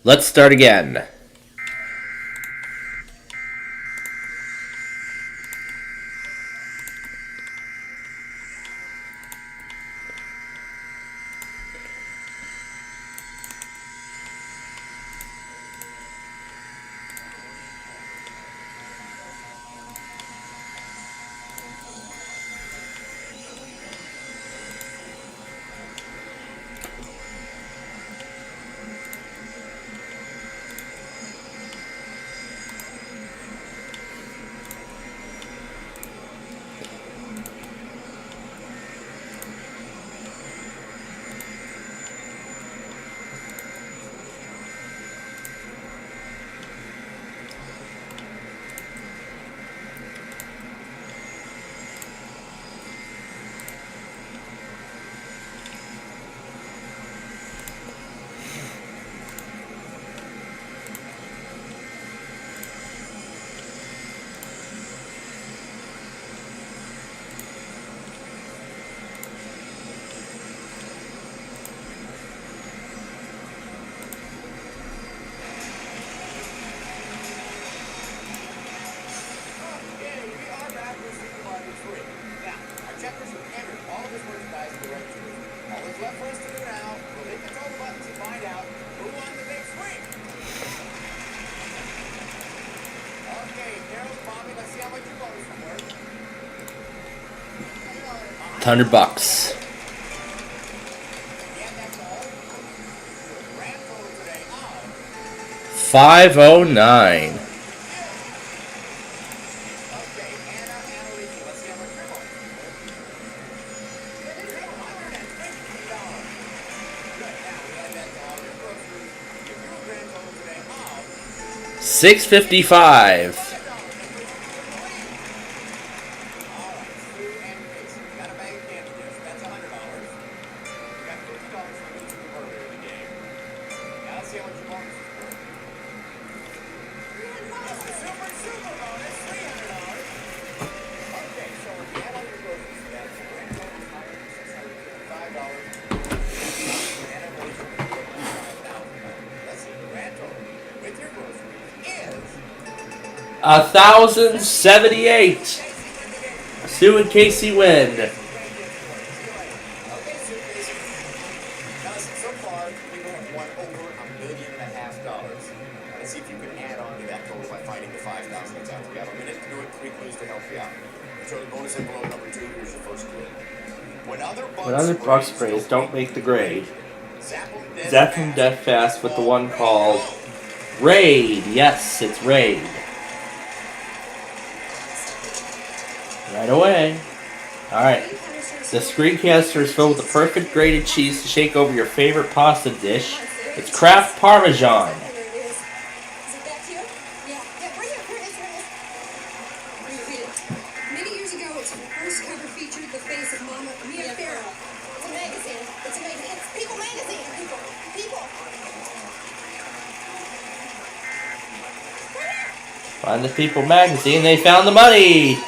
Let's start again. $100. 509. $6.55. $1,078. Sue and Casey win. So far, people have won over $1.5 million. Let's see if you can add on to that total by finding the 5,000 that's out. We have a minute to do it. 3 clues to help you out. So the bonus envelope number 2, here's your first clue. When other bug sprays don't make the grade, zap them death fast with the one called Raid. Yes, it's Raid. Right away. Alright. The screencaster is filled with the perfect grated cheese to shake over your favorite pasta dish. It's Kraft Parmesan. Many years ago, its first cover featured the face of Mama Mia Farrow. It's a magazine. It's amazing. It's People Magazine. People. Find the People magazine. They found the money.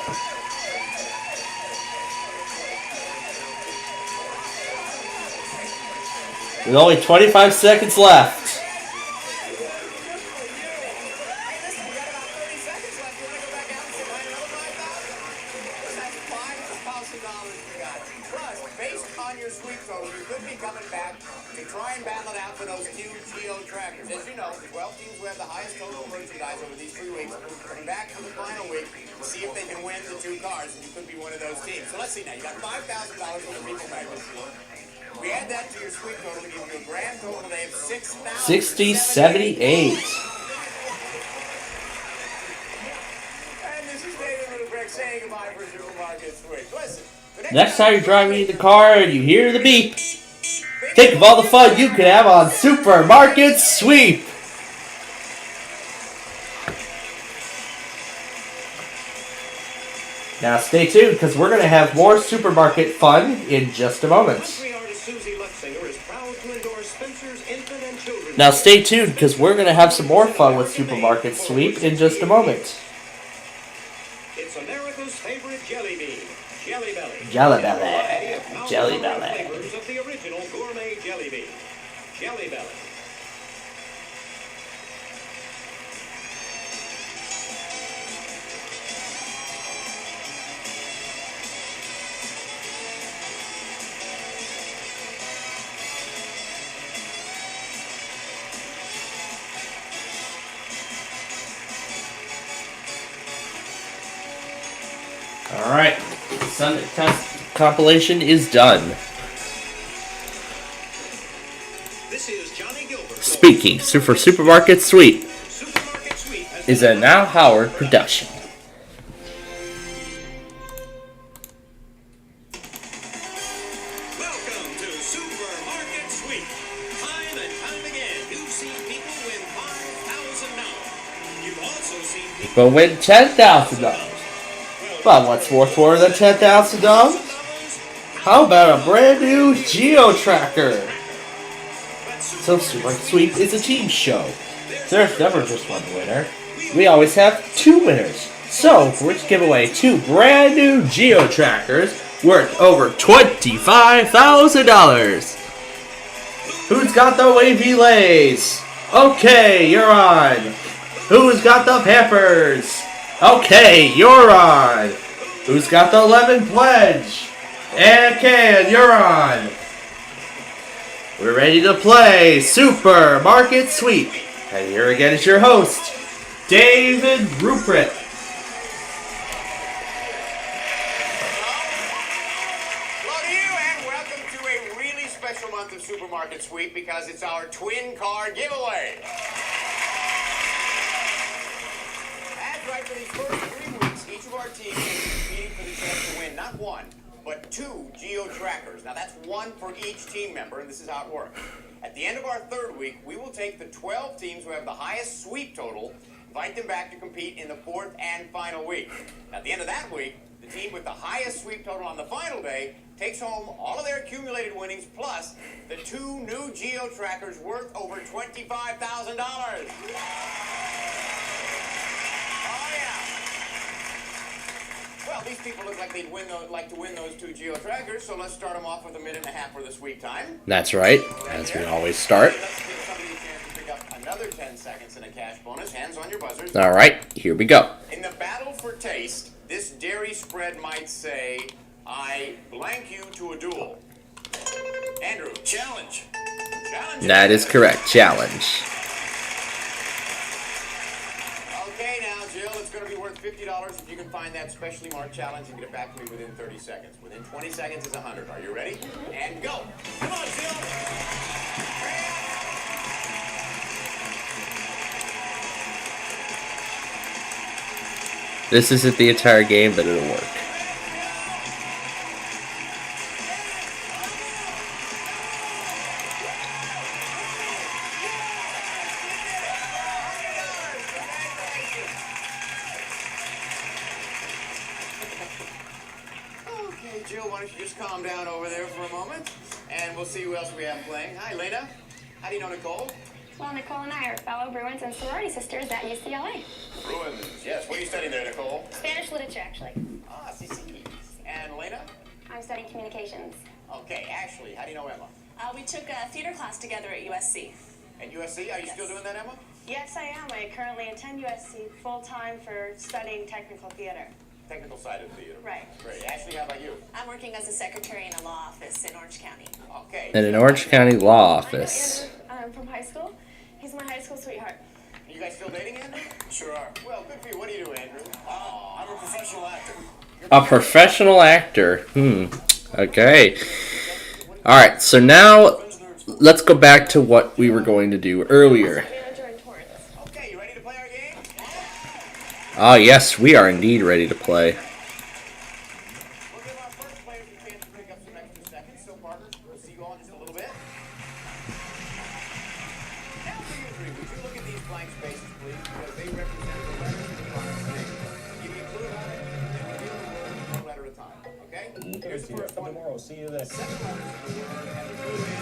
With only 25 seconds left. Based on your sweep total, you could be coming back to try and battle it out for those two Geo trackers. As you know, the 12 teams who have the highest total merchandise over these 3 weeks coming back for the final week to see if they can win the 2 cars, and you could be one of those teams. So let's see now. You got $5,000 on the People magazine. We add that to your sweep total to give you a grand total today of $6,078. $60.78. And this is David Littlebrick saying goodbye for Supermarket Sweep. Listen. Next time you're driving in the car and you hear the beep, think of all the fun you could have on Supermarket Sweep. Now stay tuned because we're going to have more supermarket fun in just a moment. Now stay tuned because we're going to have some more fun with Supermarket Sweep in just a moment. It's America's favorite jelly bean. Jelly Belly. Jelly Belly. Jelly Belly. Flavors of the original gourmet jelly bean. Jelly Belly. Alright, Sunday test compilation is done. This is Johnny Gilbert. Speaking for Supermarket Sweep is a Now Howard production. Welcome to Supermarket Sweep. Time and time again, you've seen people win $5,000. You've also seen people But win $10,000. But what's worth more than $10,000? How about a brand new Geo Tracker? So Supermarket Sweep is a team show. There's never just one winner. We always have 2 winners. So we're to give away 2 brand new Geo Trackers worth over $25,000. Who's got the wavy lays? Okay, you're on. Who's got the Pampers? Okay, you're on. Who's got the lemon pledge? And Ken, you're on. We're ready to play Supermarket Sweep. And here again is your host, David Ruprecht. Hello to you, and welcome to a really special month of Supermarket Sweep because it's our twin car giveaway. That's right, for these first 3 weeks, each of our teams will be competing for the chance to win not 1, but 2 Geo Trackers. Now that's 1 for each team member, and this is how it works. At the end of our 3rd week, we will take the 12 teams who have the highest sweep total invite them back to compete in the 4th and final week. At the end of that week, the team with the highest sweep total on the final day takes home all of their accumulated winnings plus the 2 new geo trackers worth over $25,000. Well, these people look like they'd like to win those 2 geo trackers, so let's start them off with a minute and a half worth of sweep time. That's right, as we always start. Let's give somebody a chance to pick up another 10 seconds and a cash bonus. Hands on your buzzers. All right, here we go. In the battle for taste, this dairy spread might say, I blank you to a duel. Andrew, challenge. Challenge. That is correct, challenge. Okay, now, Jill, it's going to be worth $50 if you can find that specially marked challenge and get it back to me within 30 seconds. Within 20 seconds is 100. Are you ready? And go. Come on, Jill. This isn't the entire game, but it'll work. Okay, Jill, why don't you just calm down over there for a moment, and we'll see who else we have playing. Hi, Lena. How do you know Nicole? Well, Nicole and I are fellow Bruins and sorority sisters at UCLA. Bruins. Yes. What are you studying there, Nicole? Spanish literature, actually. Ah, CC. And Lena? I'm studying communications. Okay, Ashley. How do you know Emma? We took a theater class together at USC. At USC? Are you still doing that, Emma? Yes, I am. I currently attend USC full-time for studying technical theater. Technical side of theater. Right. Great. Ashley, how about you? I'm working as a secretary in a law office in Orange County. Okay. In an Orange County law office. I'm from high school. He's my high school sweetheart. You guys still dating, Andrew? Sure are. Well, good for you. What do you do, Andrew? I'm a professional actor. A professional actor. Okay. Alright, so now let's go back to what we were going to do earlier. Okay, you ready to play our game? Ah, yes, we are indeed ready to play. We'll give our first players a chance to pick up some extra seconds. So, Parker, we'll see you all in just a little bit. Now, for you three, would you look at these blank spaces, please? Because they represent the letters in the product name. Give me a clue on it, then reveal the word one letter at a time. Okay? Here's the first one. Tomorrow, see you then. 7 letters of the word, and the clue is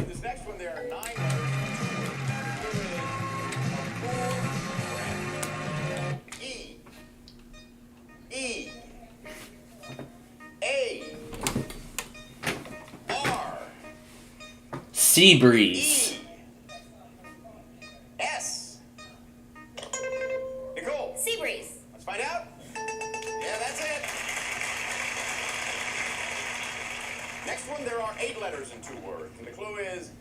this next one, there are 9 letters. E. E. A. R. Sea breeze. S. Nicole. Sea breeze. Let's find out. Yeah, that's it. Next one, there are 8 letters in 2 words, and the clue is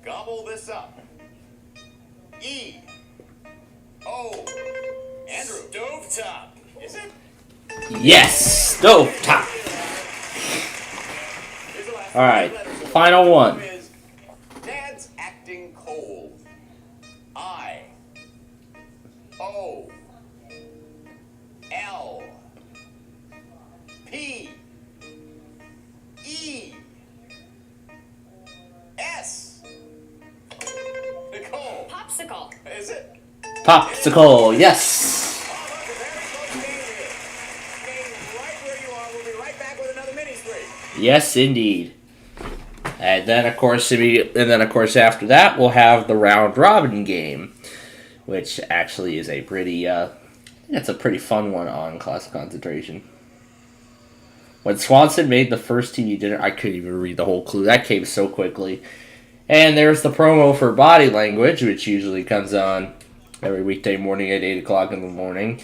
gobble this up. E. O. Andrew. Stovetop. Is it? Yes, stovetop. Here's the last Alright, one. 8 letters. final one. The clue is Dad's acting cold. I. O. L. P. E. S. Nicole. Popsicle. Is it? Popsicle, yes. Oh, look, a very close game here. Stay right where you are. We'll be right back with another mini stream. Yes, indeed. And then, of course, after that, we'll have the round robin game, which actually is a pretty, it's a pretty fun one on class concentration. When Swanson made the first TV dinner, I couldn't even read the whole clue. That came so quickly. And there's the promo for Body Language, which usually comes on every weekday morning at 8 o'clock in the morning.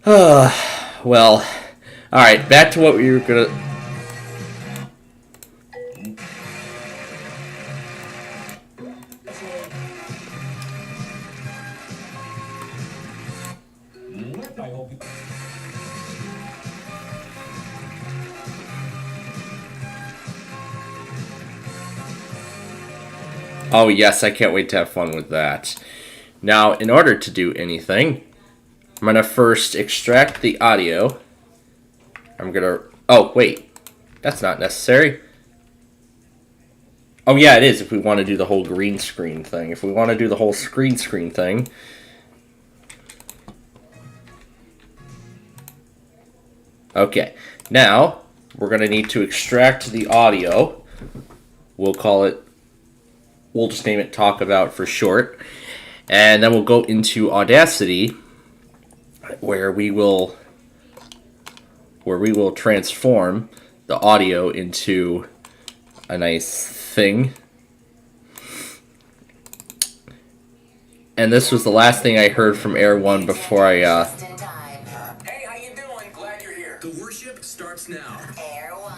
Well, alright, back to what we were going to... I hope you... Oh yes, I can't wait to have fun with that. Now, in order to do anything, I'm going to first extract the audio. I'm going to... Oh, wait. That's not necessary. Oh, yeah, it is if we want to do the whole green screen thing. If we want to do the whole green screen thing... Okay. Now, we're going to need to extract the audio. We'll call it... We'll just name it Talk About for short. And then we'll go into Audacity, where we will transform the audio into a nice thing. And this was the last thing I heard from Air 1 before I Hey, how you doing? Glad you're here. The worship starts now. Air 1.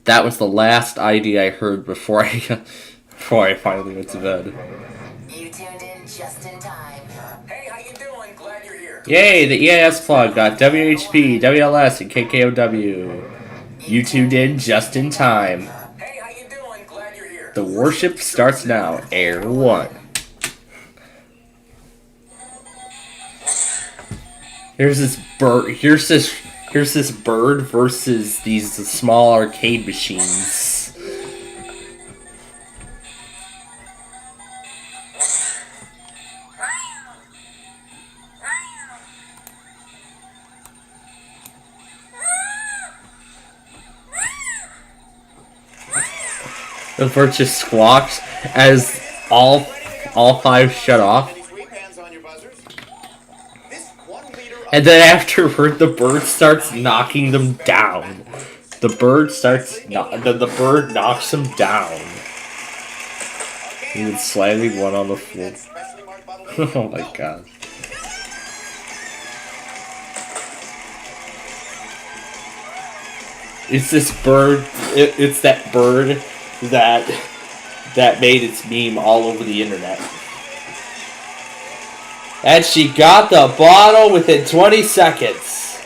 that was the last ID I heard before I finally went to bed. You tuned in just in time. Hey, how you doing? Glad you're here. Yay, the EAS plug got WHP, WLS, and KKOW. You tuned in just in time. Hey, how you doing? Glad you're here. The worship starts now, Air 1. Here's this bird versus these small arcade machines. The bird just squawks as all five shut off. And then afterward, the bird starts knocking them down. The bird knocks them down. Even slamming one on the floor. Oh my god. It's this bird. It's that bird that made its meme all over the internet. And she got the bottle within 20 seconds.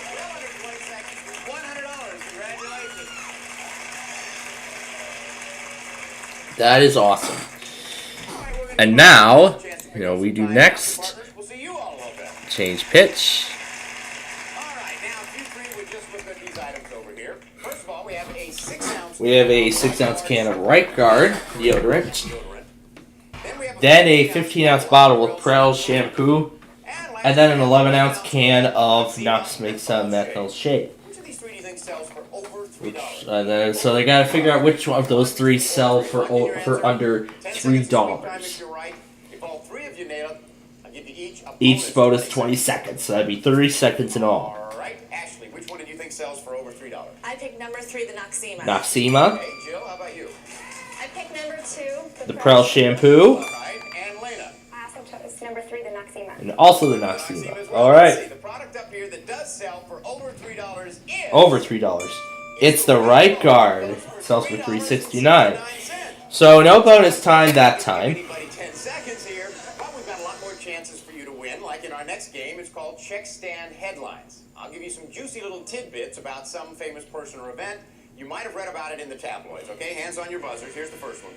That is awesome. And now, we do next. Change pitch. We have a 6-ounce can of Right Guard deodorant. Then a 15-ounce bottle with Prel shampoo. And then an 11-ounce can of Knox Makes a Methyl Shade. So they gotta figure out which one of those three sell for under $3. Each bonus 20 seconds, so that'd be 30 seconds in all. Alright, Ashley, which one do you think sells for over $3? I picked number 3, the Noxema. Noxema. Hey, Jill, how about you? I picked number 2, The Prel shampoo. Alright, and Lena? I also chose number 3, the Noxema. And also the Noxema. Alright. The product up here that does sell for over $3 is... Over $3. It's the Right Guard. It sells for $3.69. So no bonus time that time. 10 seconds here, but we've got a lot more chances for you to win. Like in our next game, it's called Check Stand Headlines. I'll give you some juicy little tidbits about some famous person or event. You might have read about it in the tabloids, okay? Hands on your buzzers. Here's the first one.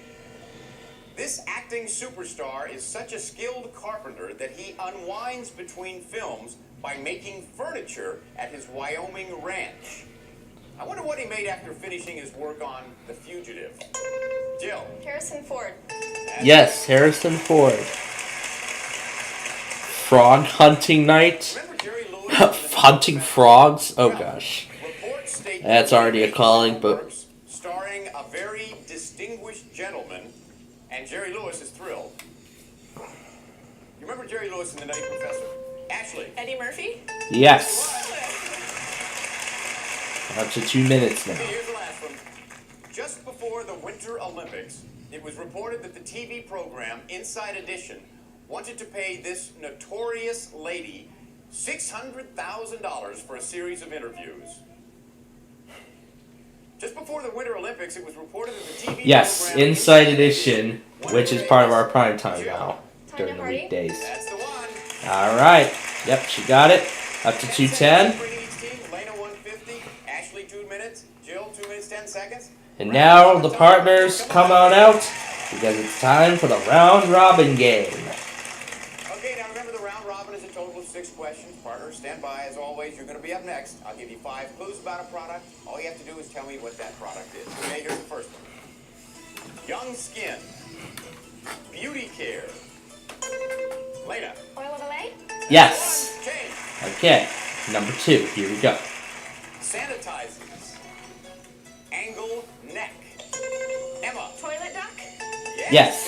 This acting superstar is such a skilled carpenter that he unwinds between films by making furniture at his Wyoming ranch. I wonder what he made after finishing his work on The Fugitive. Jill. Harrison Ford. Yes, Harrison Ford. Frog hunting night. Hunting frogs. Oh gosh, that's already a calling. But starring a very distinguished gentleman, and Jerry Lewis is thrilled. You remember Jerry Lewis in The Nutty Professor? Ashley. Eddie Murphy? Yes. Up to 2 minutes now. Here's the last one. Just before the Winter Olympics, it was reported that the TV program Inside Edition wanted to pay this notorious lady $600,000 for a series of interviews. Just before the Winter Olympics, it was reported that the TV Yes, program Inside Edition, which is part of our prime time now during the weekdays. That's the one. All right. Yep, she got it. Up to 2:10. Lena 150, Ashley 2 minutes, Jill 2 minutes 10 seconds. And now the partners come on out. because it's time for the round robin game. Okay, now remember the round robin is a total of 6 questions. Partners, stand by. As always, you're going to be up next. I'll give you 5 clues about a product. All you have to do is tell me what that product is. Okay, here's the first one. Young skin. Beauty care. Lena. Oil of Olay? Yes. Change. Okay, number 2. Here we go. Sanitizers. Angle neck. Emma. Toilet duck? Yes.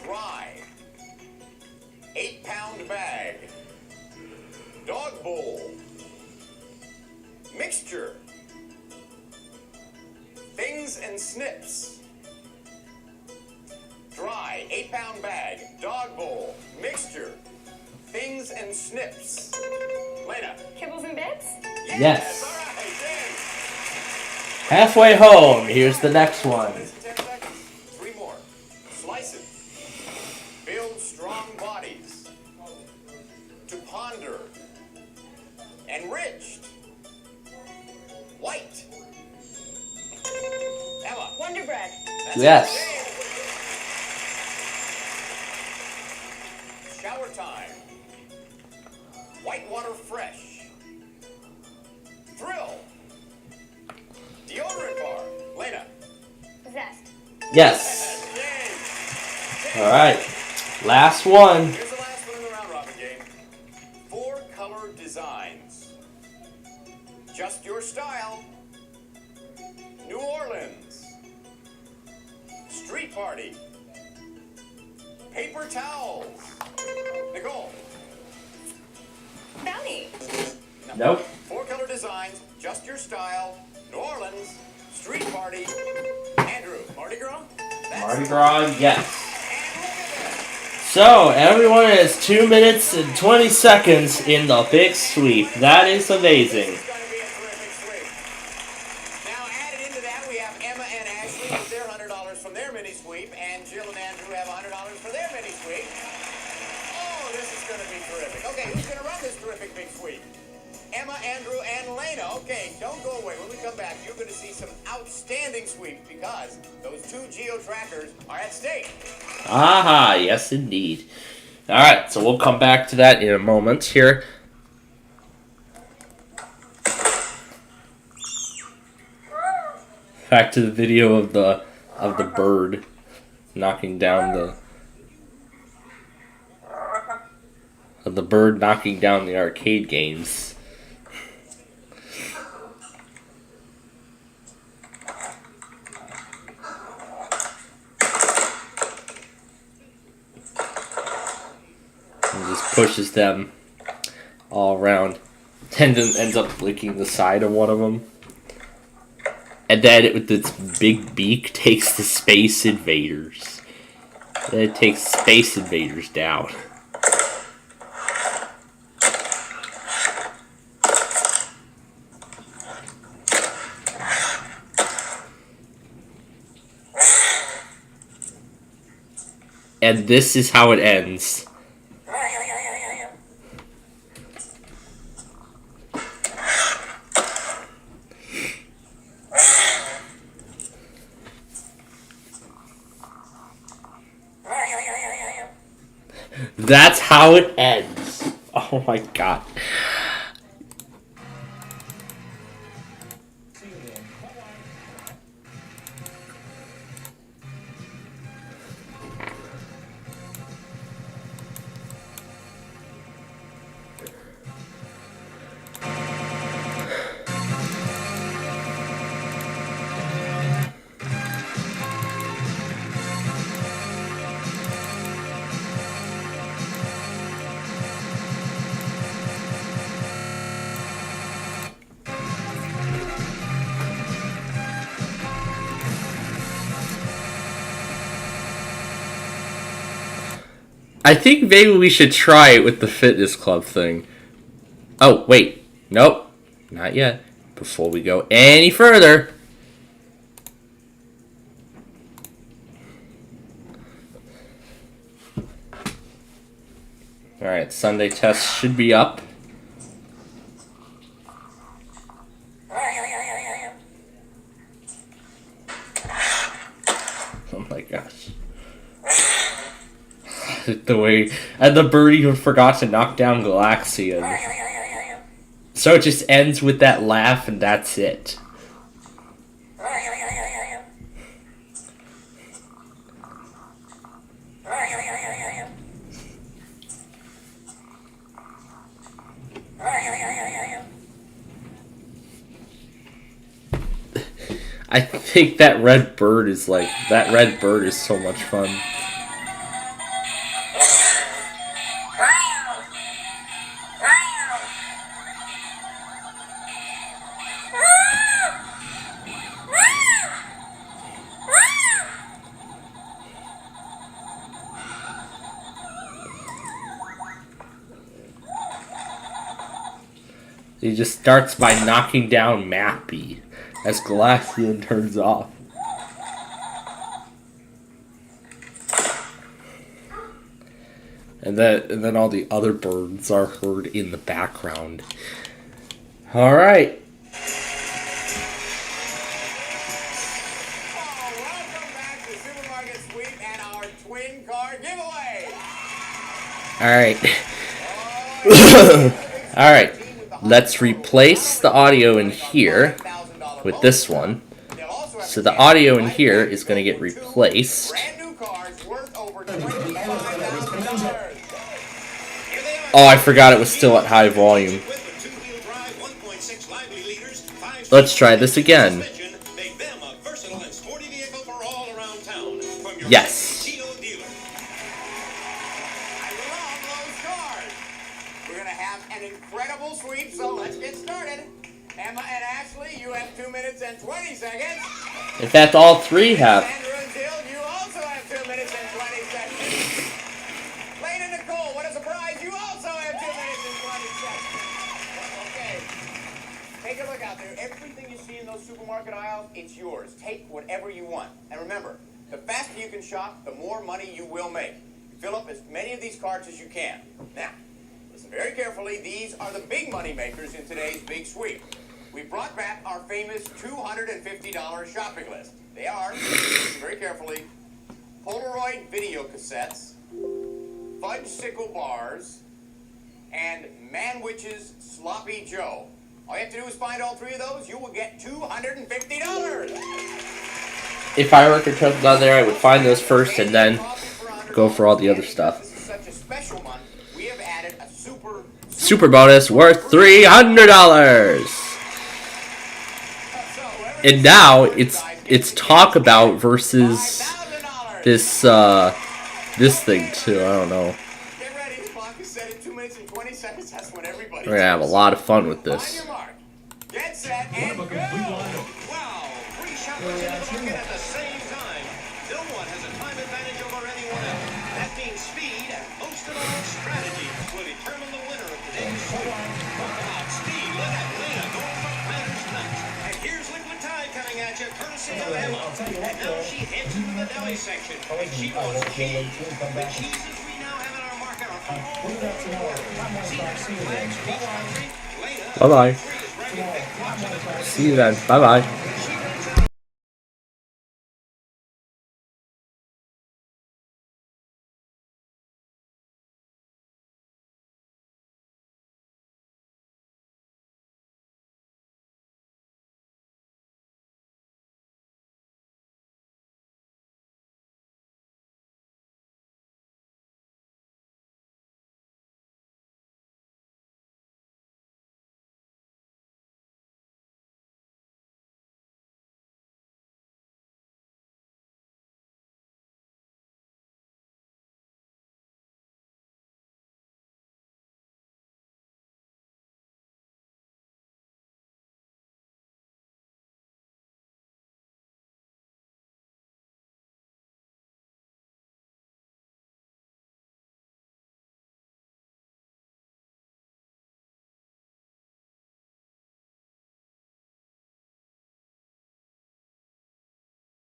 Dry. 8-pound bag. Dog bowl. Mixture. Things and snips. Dry. 8-pound bag. Dog bowl. Mixture. Things and snips. Lena. Kibbles and bits? Yes. All right, Jen. Halfway home. Here's the next one. 10 seconds. 3 more. Slices. Build strong bodies. To ponder. Enriched. White. Emma. Wonder Bread. That's Yes. it. Shower time. Whitewater fresh. Thrill. Deodorant bar. Lena. Zest. Yes. All right. Last one. Here's the last one in the round robin game. 4 color designs. Just your style. New Orleans. Street party. Paper towels. Nicole. Bounty. Nope. 4 color designs. Just your style. New Orleans. Street party. Andrew. Mardi Gras. Mardi Gras, yes. So, everyone has 2 minutes and 20 seconds in the big sweep. That is amazing. It's going to be a terrific sweep. Now, added into that, we have Emma and Ashley with their $100 from their mini sweep, and Jill and Andrew have $100 for their mini sweep. Oh, this is going to be terrific. Okay, who's going to run this terrific big sweep? Emma, Andrew, and Lena. Okay, don't go away. When we come back, you're going to see some outstanding sweeps because those 2 geo-trackers are at stake. Aha, yes indeed. Alright, so we'll come back to that in a moment here. Back to the video of the bird knocking down the bird knocking down the arcade games. And just pushes them all around. And then ends up licking the side of one of them. And then it, with its big beak, takes the Space Invaders. Then it takes Space Invaders down. And this is how it ends. That's how it ends. Oh my god. I think maybe we should try it with the fitness club thing. Oh, wait. Nope. Not yet. Before we go any further. Alright, Sunday test should be up. gosh. The way, and the birdie who forgot to knock down Galaxian. So it just ends with that laugh and that's it. I think that red bird is so much fun. He just starts by knocking down Mappy as Galaxian turns off. And then all the other birds are heard in the background. All right. Welcome back to Supermarket Sweep and our twin card giveaway. All right. All right. Let's replace the audio in here with this one. So the audio in here is going to get replaced. Oh, I forgot it was still at high volume. Let's try this again. Yes. We're going to have an incredible sweep, so let's get started. Emma and Ashley, you have 2 minutes and 20 seconds. In fact, all three have. Sandra and Jill, you also have 2 minutes and 20 seconds. Lane and Nicole, what a surprise, you also have 2 minutes and 20 seconds. Okay, take a look out there. Everything you see in those supermarket aisles, it's yours. Take whatever you want. And remember, the faster you can shop, the more money you will make. Fill up as many of these carts as you can. Now, listen very carefully. These are the big money makers in today's big sweep. We brought back our famous $250 shopping list. They are, listen very carefully, Polaroid video cassettes, Fudge Sickle bars, and Manwich's Sloppy Joe. All you have to do is find all three of those. You will get $250. If I were controlled down there, I would find those first and then go for all the other stuff. This is such a special month. We have added a super bonus worth $300. And now it's talk about versus this thing too. I don't know. Get ready. The clock is set at 2 minutes and 20 seconds. That's when everybody. We're gonna have a lot of fun with this. Get set and go. Wow, 3 shoppers in the market at the same time. No one has a time advantage over anyone else. That means speed and most of all strategy will determine the winner of today's sweep. Talk about speed. Look at Lena going for Planters nuts. And here's Liquid Tide coming at you, courtesy of Emma. And now she heads into the deli section. And she wants cheese. The cheeses we now have in our market are all over the board. See that flags, beach country. Lena, Bye bye. is ready to pick. Watch it. See you then. Bye bye.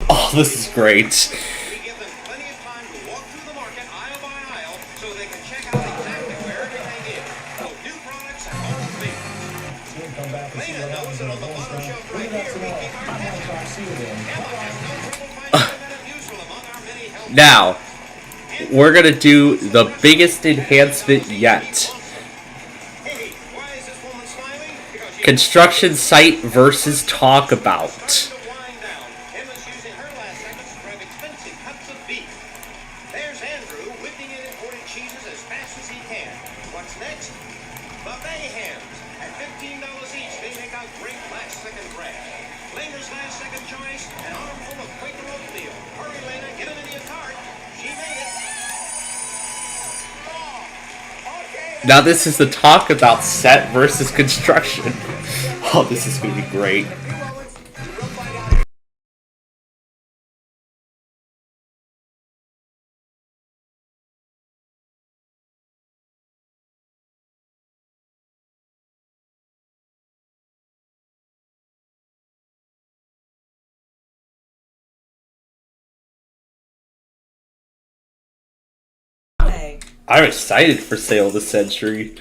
Oh, this is great. We give them plenty of time to walk through the market aisle by aisle so they can check out exactly where everything is. Both new products and old favorites. Lena knows that on the bottom shelf right here we keep our best. Emma has no trouble finding independent use among our many Now, we're going to do the biggest enhancement yet. Construction site versus talk about. There's Andrew whipping in imported cheeses as fast as he can. What's next? Buffet hams. At $15 each, they make a great last-second grab. Lena's last-second choice, an armful of Quaker oatmeal. Hurry, Lena, get them into your cart. She made it. Now this is the talk about set versus construction. Oh, this is going to be great. I'm excited for Sale of the Century.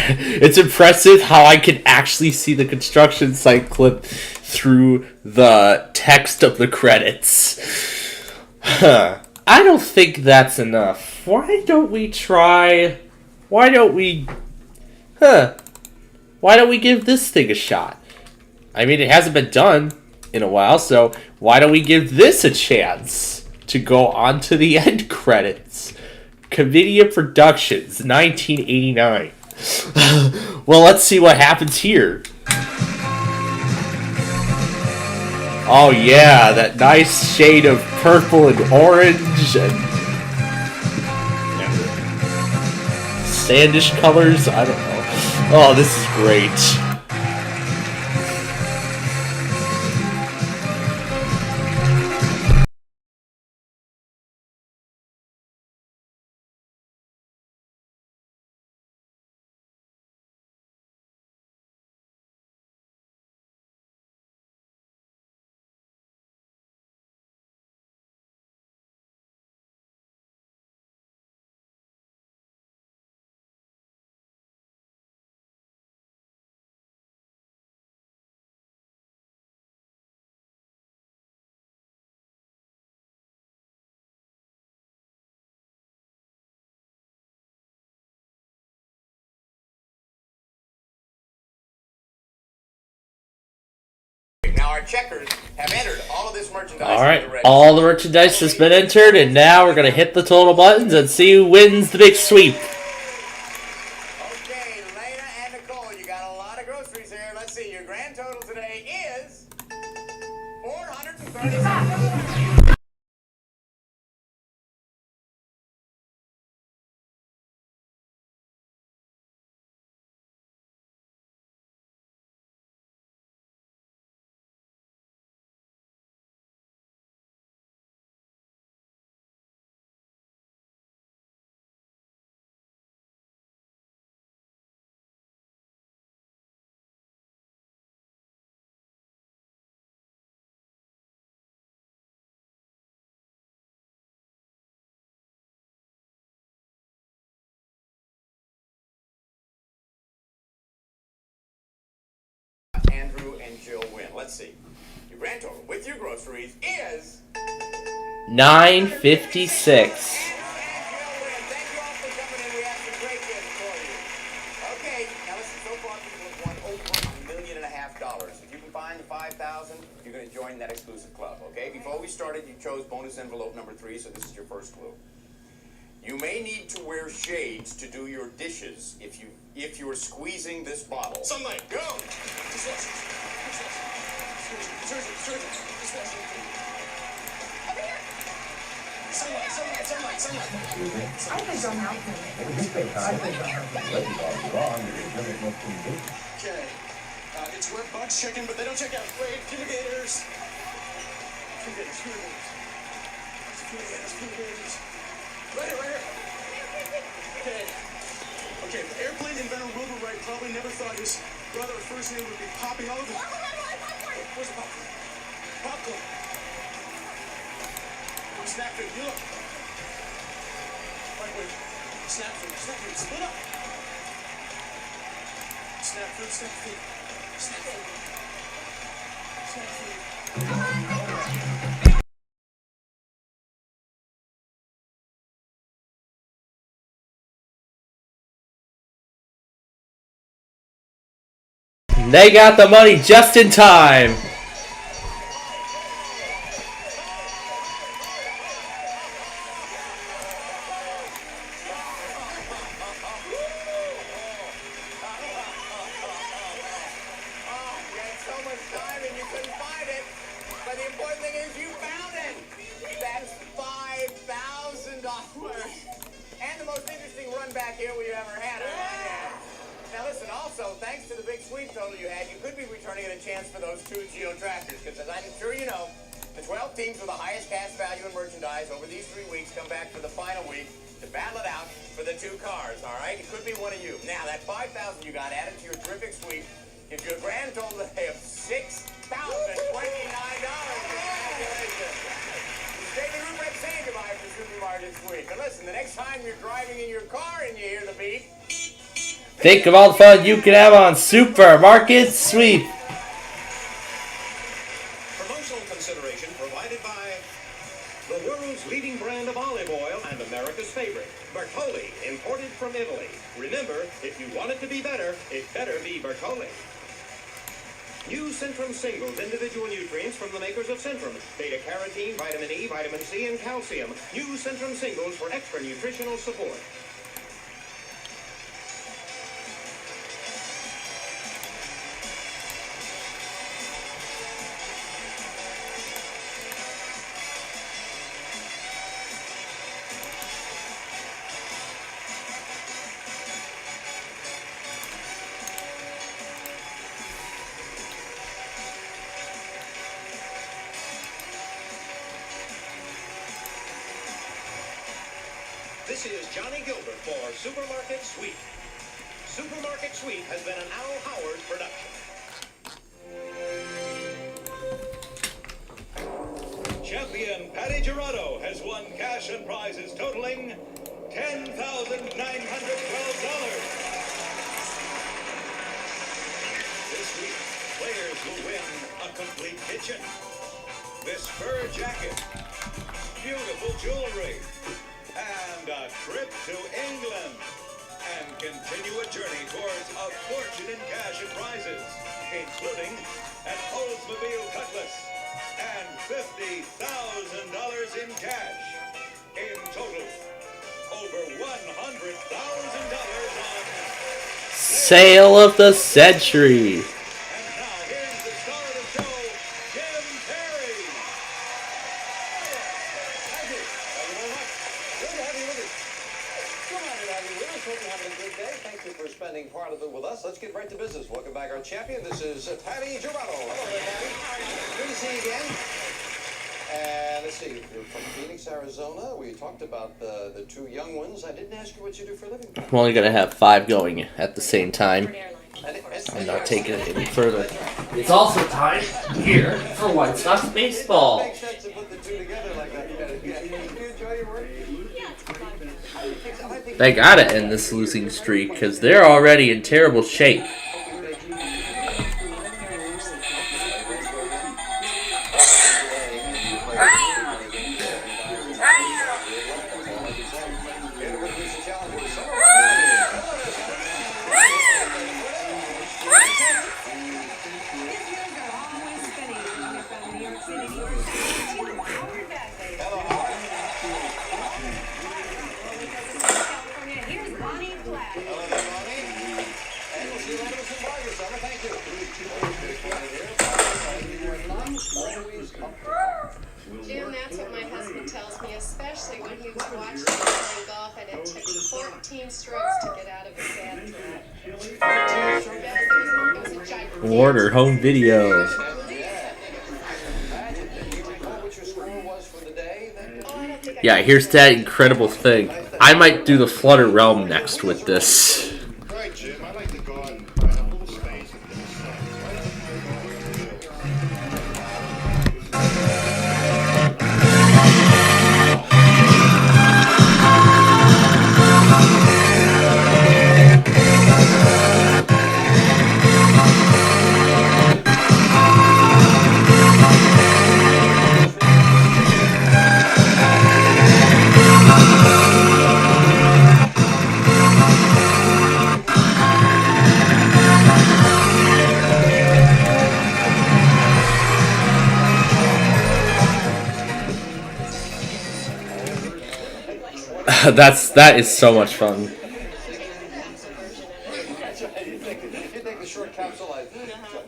It's impressive how I can actually see the construction site clip through the text of the credits. I don't think that's enough. Why don't we give this thing a shot? I mean, it hasn't been done in a while, so why don't we give this a chance to go on to the end credits? Comedia Productions, 1989. Well, let's see what happens here. Oh yeah, that nice shade of purple and orange and sandish colors. I don't know. Oh, this is great. Now our checkers have entered all of this merchandise. Alright, all the merchandise has been entered, and now we're going to hit the total buttons and see who wins the big sweep. Okay, Lena and Nicole, you got a lot of groceries here. Let's see, your grand total today is $437. let's see. Your grand total with your groceries is $9.56. Okay, now listen, so far people have won over $1.5 million. If you can find the 5,000, you're going to join that exclusive club, okay? Before we started, you chose bonus envelope number 3, so this is your first clue. You may need to wear shades to do your dishes if you're squeezing this bottle. Sunlight, go! Okay. It's where bugs chicken, but they don't check out. Wait, fumigators. Fumigators. Right here. Okay, the airplane inventor Wilbur Wright probably never thought his brother or first name would be popping all over. Where's the popcorn? Popcorn. Snap food, you look. Wait. Snap food, split up. Snap food. They got the money just in time. Think of all the fun you can have on Supermarket Sweep. Promotional consideration provided by the world's leading brand of olive oil and America's favorite, Bertolli, imported from Italy. Remember, if you want it to be better, it better be Bertolli. New Centrum Singles, individual nutrients from the makers of Centrum. Beta-carotene, vitamin E, vitamin C, and calcium. New Centrum Singles for extra nutritional support. This is Johnny Gilbert for Supermarket Sweep. Supermarket Sweep has been an Al Howard production. Champion Patty Gerardo has won cash and prizes totaling $10,912. This week, players will win a complete kitchen, this fur jacket, beautiful jewelry, and a trip to England, and continue a journey towards a fortune in cash and prizes, including an Oldsmobile Cutlass and $50,000 in cash. In total, over $100,000 on Sale of the Century. Part of it with us. Let's get right to business. Welcome back, our champion. This is Patty Gerardo. Hello there, Patty. Good to see you again. And let's see, you're from Phoenix, Arizona. We talked about the two young ones. I didn't ask you what you do for a living. I'm only going to have 5 going at the same time. I'm not taking it any further. It's also time here for White Sox baseball. It makes sense to put the two together like that. Do you enjoy your work? They gotta end this losing streak because they're already in terrible shape. New York City. Howard Bagley. Hello, Howard. California, here's Bonnie Platt. Hello there, Bonnie. And we'll see you later with some more your summer. Thank you. Jim, that's what my husband tells me, especially when he was watching me playing golf and it took 14 strokes to get out of his bad trap. 14 strokes? Yes, it was a gigantic. Order home video. Yeah, here's that incredible thing. I might do the Flutter Realm next with this. Right, Jim. I like the garden. I have a little space. That is so much fun. You take the short capsule.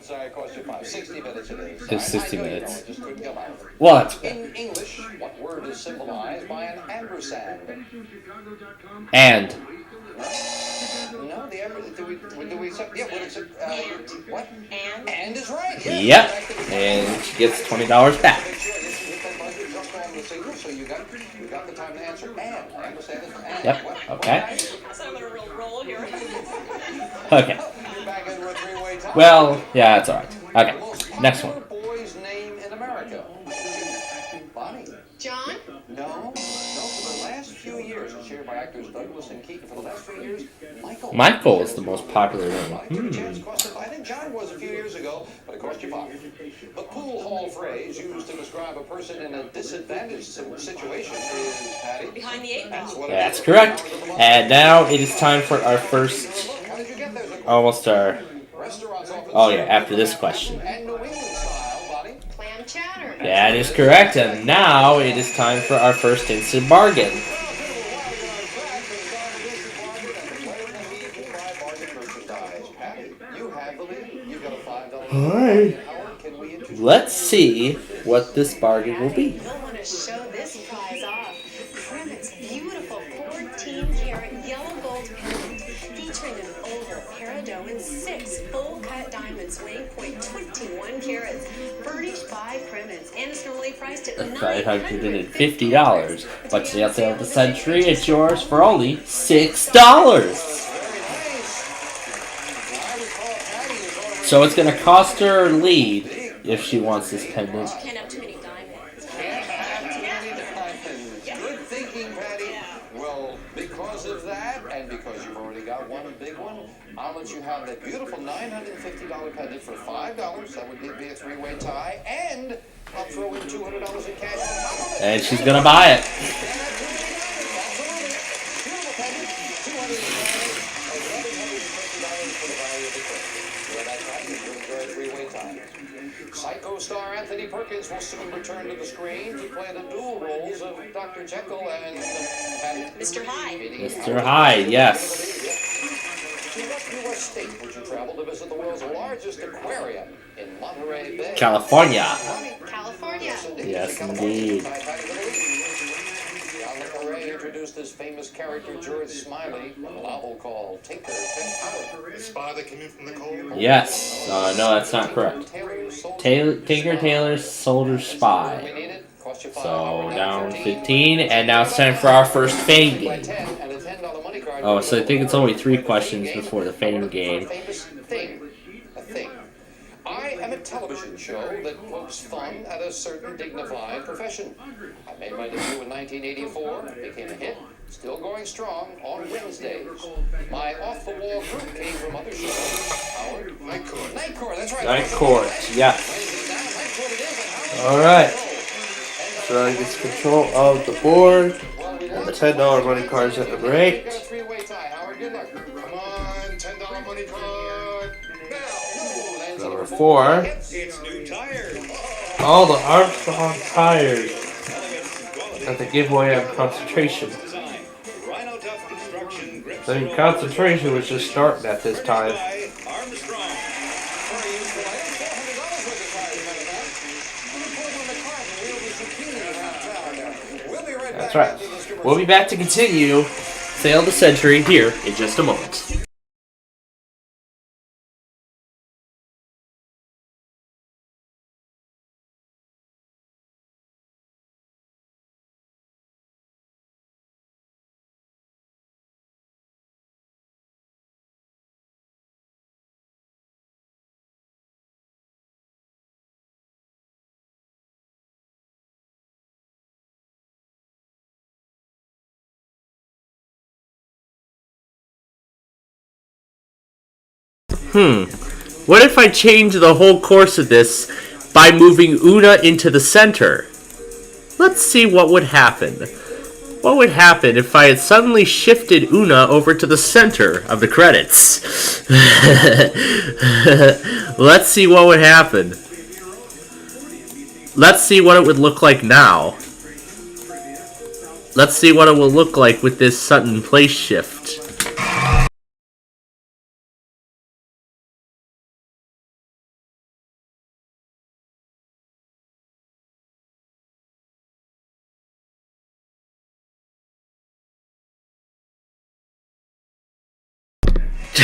Sorry, it cost you 60 minutes it is. It's 60 minutes. Just couldn't come out. What? In English, what word is symbolized by an ampersand? And. No, the ampersand. Do we yeah, what is it? What? And is right. Yes. Yep. And she gets $20 back. So you got the time to answer. And ampersand is and. Yep. Okay. So I'm gonna roll here. Okay. Well, yeah, that's alright. Okay. Next one. Boy's name in America. Bonnie. John? No. For the last few years, it's shared by actors Douglas and Keaton. For the last few years, Michael. Michael is the most popular name. I think John was a few years ago, but it cost you $5. The pool hall phrase used to describe a person in a disadvantaged situation is, Patty? Behind the 8 ball. That's correct. And now it is time for our first, almost our, oh yeah, after this question. Clam chowder. That is correct. And now it is time for our first instant bargain. Alright. Let's see what this bargain will be. You'll want to show this prize off. Primit's beautiful 14-karat yellow gold pendant featuring an oval peridot and 6 full-cut diamonds weighing 0.21 carats, furnished by Primit's, and it's normally priced at $550. But sale of the century, it's yours for only $6. So it's going to cost her lead if she wants this pendant. You can't have too many diamonds. Good thinking, Patty. Well, because of that, and because you've already got one big one, I'll let you have that beautiful $950 pendant for $5. That would give me a 3-way tie, and I'll throw in $200 in cash. And she's going to buy it. Psycho star Anthony Perkins will soon return to the screen to play the dual roles of Dr. Jekyll and Mr. Hyde. Mr. Hyde, yes. To what U.S. state would you travel to visit the world's largest aquarium in Monterey Bay? California. California. Yes, indeed. John Le Carre introduced his famous character George Smiley in a novel called Tinker Tailor. The spy that came in from the cold? Yes. No, that's not correct. Tinker Tailor Soldier Spy. So down 15, and now it's time for our first fame game. Oh, so I think it's only 3 questions before the fame game. I am a television show that pokes fun at a certain dignified profession. I made my debut in 1984, became a hit, still going strong on Wednesdays. My off-the-wall group came from other shows. Howard? Night Court. Night Court, that's right. Night Court, yeah. Alright. So I get control of the board. And the $10 money cards at number 8. Come on, $10 money card. Number 4. It's new tires. All the Armstrong tires that they give away on concentration. The concentration was just starting at this time. That's right. We'll be back to continue Sail the Century here in just a moment. What if I change the whole course of this by moving Una into the center? Let's see what would happen. What would happen if I had suddenly shifted Una over to the center of the credits? Let's see what would happen. Let's see what it would look like now. Let's see what it will look like with this sudden place shift.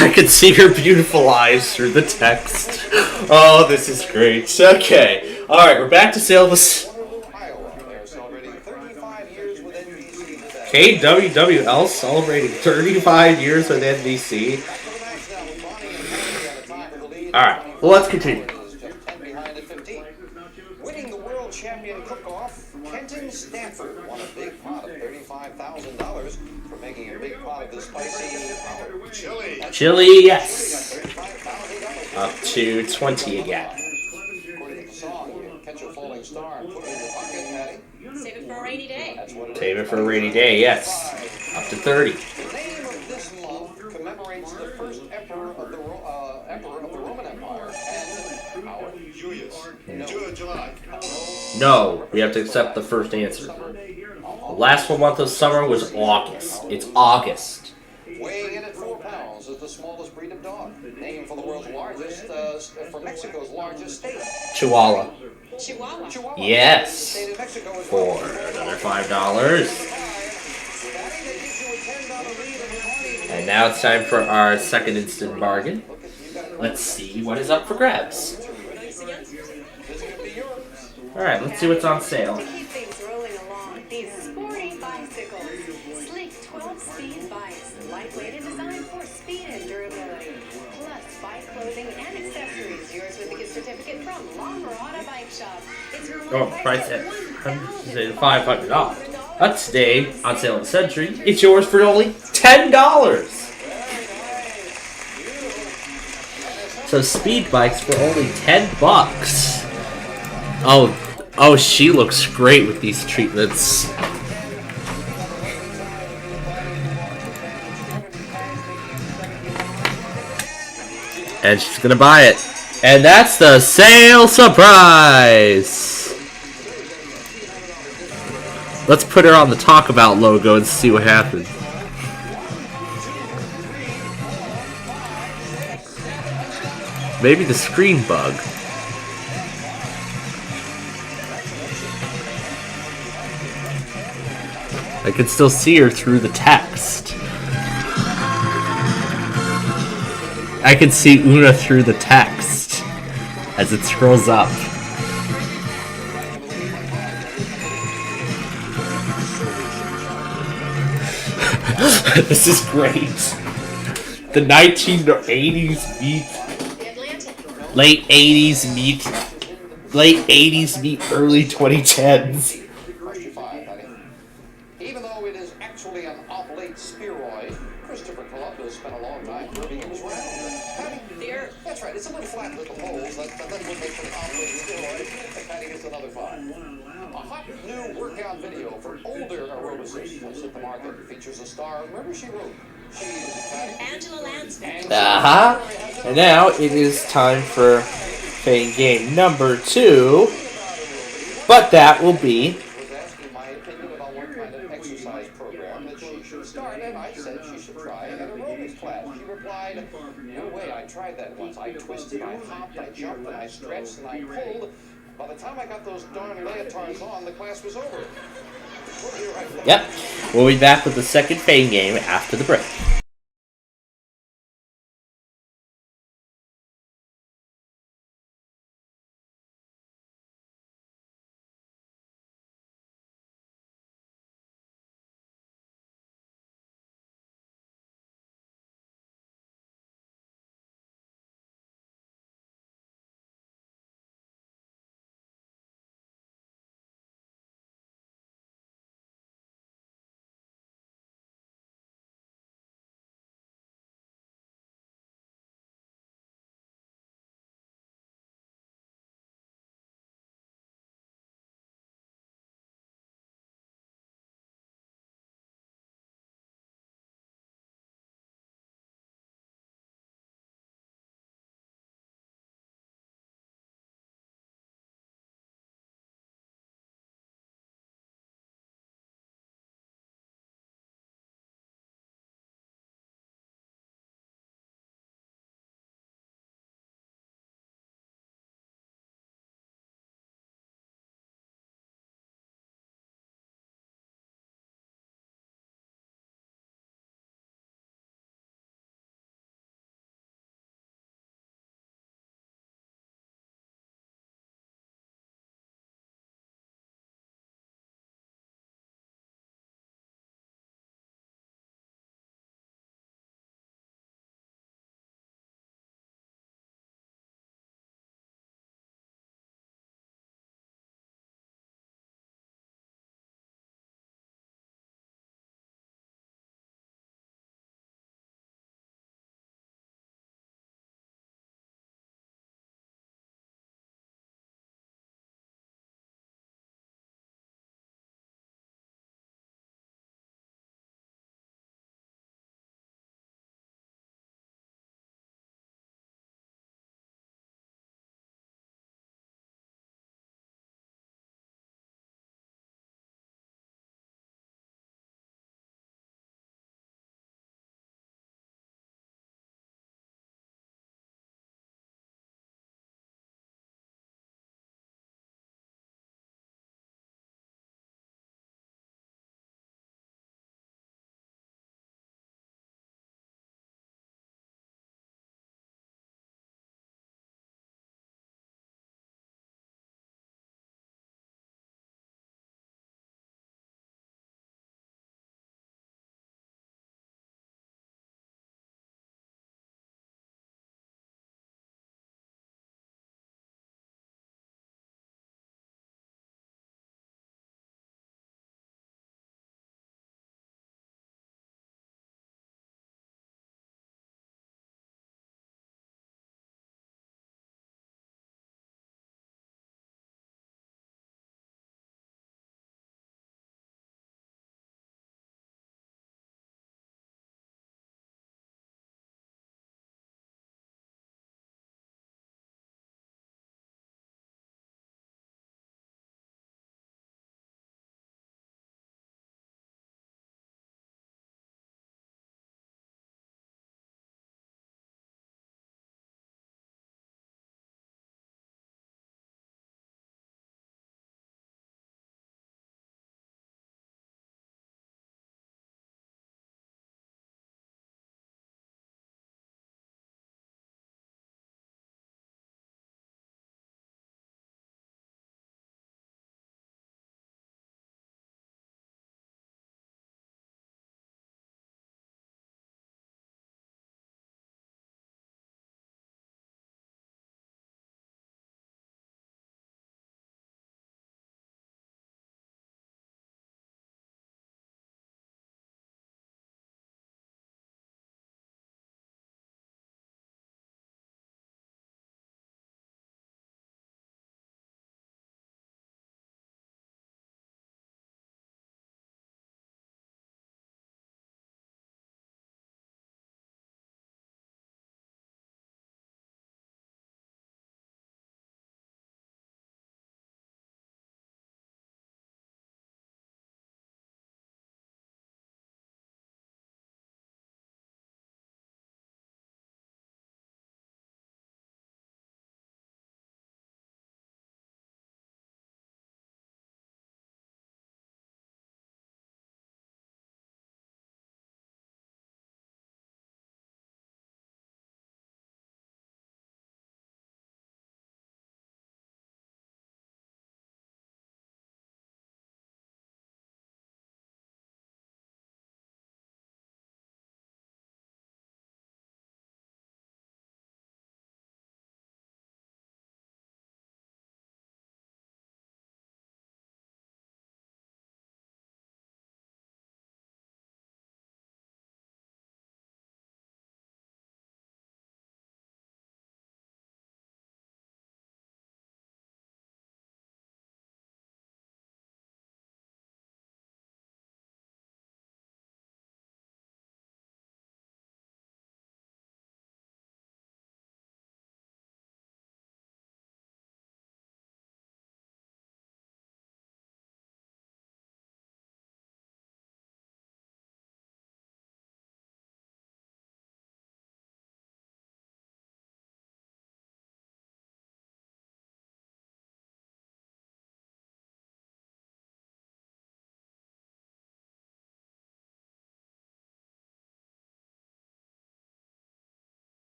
I can see her beautiful eyes through the text. Oh, this is great. Okay. Alright, we're back to Sail the... KWWL celebrating 35 years with NBC. Alright, well, let's continue. Winning the world champion cook-off, Kenton Stanford won a big pot of $35,000 for making a big pot of the spicy chili. Chili, yes. Up to 20 again. According to the song, you catch a falling star and put it in your pocket, Patty. Save it for a rainy day. That's what it is. Save it for a rainy day, yes. Up to 30. The name of this month commemorates the first emperor of the Roman Empire and our Julius. July. No, we have to accept the first answer. The last full month of summer was August. It's August. Weighing in at 4 pounds is the smallest breed of dog. Named for the world's largest, for Mexico's largest state. Chihuahua. Chihuahua. Yes. For another $5. And now it's time for our second instant bargain. Let's see what is up for grabs. Alright, let's see what's on sale. To keep things rolling along, these sporty bicycles. Sleek 12-speed bikes, lightweight and designed for speed and durability. Plus, bike clothing and accessories. Yours with a gift certificate from La Mirada Bike Shop. It's Price at $500. But today, on sale in the Century, it's yours for only $10. So speed bikes for only $10. Oh, she looks great with these treatments. And she's gonna buy it. And that's the sale surprise! Let's put her on the Talk About logo and see what happens. Maybe the screen bug. I can still see her through the text. I can see Una through the text as it scrolls up. This is great. The 1980s meet late 80s meet early 2010s. Even though it is actually an oblate spheroid, Christopher Columbus spent a long time proving it was round. There. That's right. It's a little flat little holes. That's what makes it an oblate spheroid. And Patty gets another $5. A hot new workout video for older aerobicists has hit the market. It features a star. Remember she wrote. She's Angela Lansbury. And now it is time for playing game number 2 But that will be was asking my opinion about what kind of exercise program that she should start, and I said she should try an aerobics class. She replied, "No way, I tried that once. I twisted, I hopped, I jumped, and I stretched, and I pulled. By the time I got those darn leotards on, the class was over." We'll be right back. Yep. We'll be back with the second fade game after the break.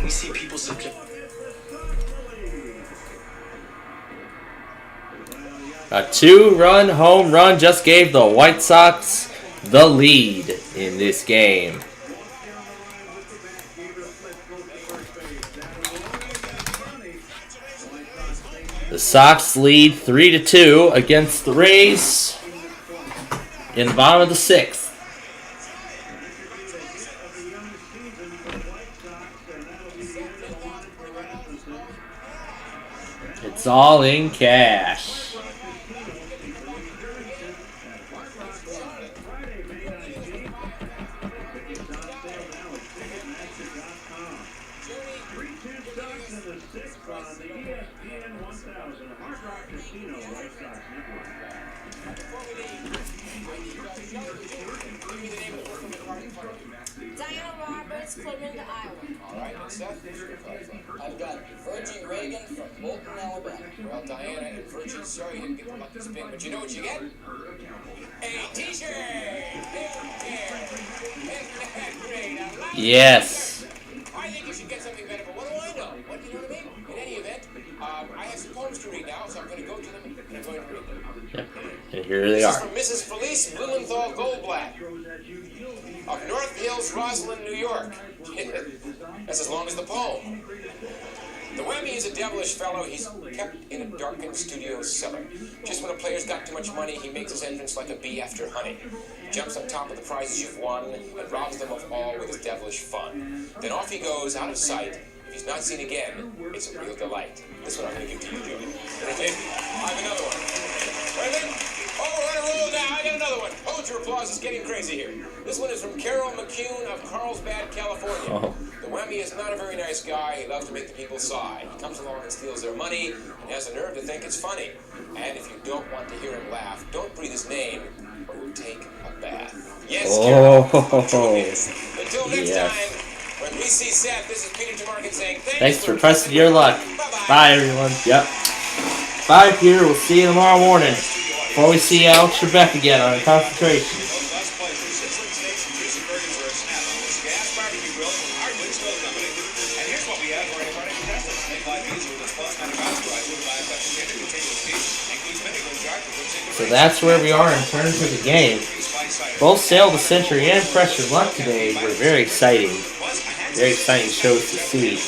we see people subject. A 2-run home run just gave the White Sox the lead in this game. The Sox lead 3-2 against the Rays in the bottom of the 6th. It's all in cash. I've got Virgin Reagan from Bolton, Alabama. Well, Diana and Virgin Cerri didn't get the lucky spin, but you know what you get? A t-shirt! Great, I like Yes. I think you should get something better, but what do I know? What do you know what I mean? In any event, I have some poems to read now, so I'm going to go to them and I'm going to read them. Yep. And here they This are. is from Mrs. Felice Blumenthal Goldblatt of North Hills, Roslyn, New York. That's as long as the poem. The Whammy is a devilish fellow. He's kept in a darkened studio cellar. Just when a player's got too much money, he makes his entrance like a bee after honey. Jumps on top of the prizes you've won and robs them of all with his devilish fun. Then off he goes, out of sight. If he's not seen again, it's a real delight. This one I'm going to give to you, Joey. I have another one. Ready? Oh, we're on a roll now. I got another one. Hold your applause. It's getting crazy here. This one is from Carol McCune of Carlsbad, California. Oh. The Whammy is not a very nice guy. He loves to make the people sigh. He comes along and steals their money and has the nerve to think it's funny. And if you don't want to hear him laugh, don't breathe his name or we'll take a bath. Yes, Carol. Until next time, when we see Seth, this is Peter Tamarkin saying Thanks for pressing your luck. Bye, everyone. Yep. Bye, Peter. We'll see you tomorrow morning. Before we see Alex Trebek again on concentration. So that's where we are in terms of the game. Both Sail the Century and Pressure Luck today were very exciting. Very exciting shows to see.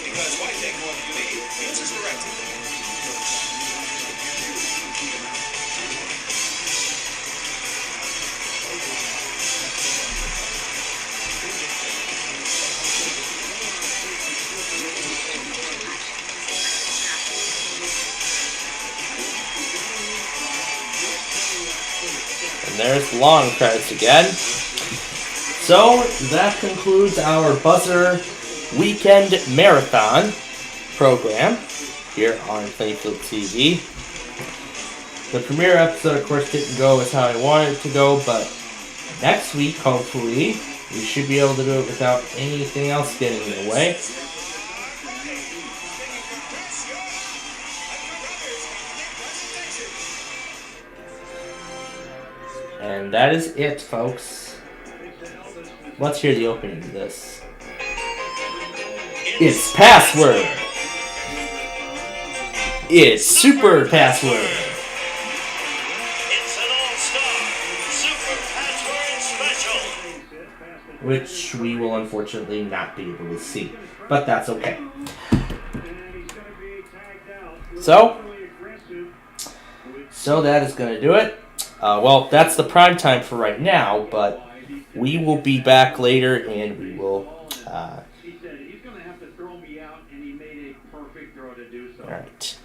Because why take more than you need? Use as directed. And there's the long credits again. So that concludes our Buzzer Weekend Marathon program here on Plainfield TV. The premiere episode, of course, didn't go as how I wanted it to go, but next week, hopefully, we should be able to do it without anything else getting in the way. And that is it, folks. Let's hear the opening of this. It's Password. It's Super Password. It's an all-star Super Password Special. Which we will unfortunately not be able to see. But that's okay. So that is going to do it. Well, that's the prime time for right now, but we will be back later and we will... He said he's going to have to throw me out, and he made a perfect throw to do so. All right.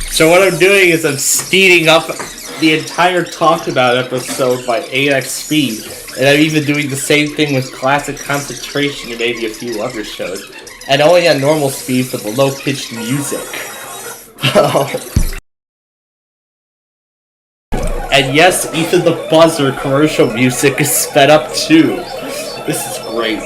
So what I'm doing is I'm speeding up the entire talked about episode by 8x speed And I'm even doing the same thing with classic concentration and maybe a few other shows. And only on normal speeds with low-pitched music. And yes, even the buzzer commercial music is sped up too. This is great.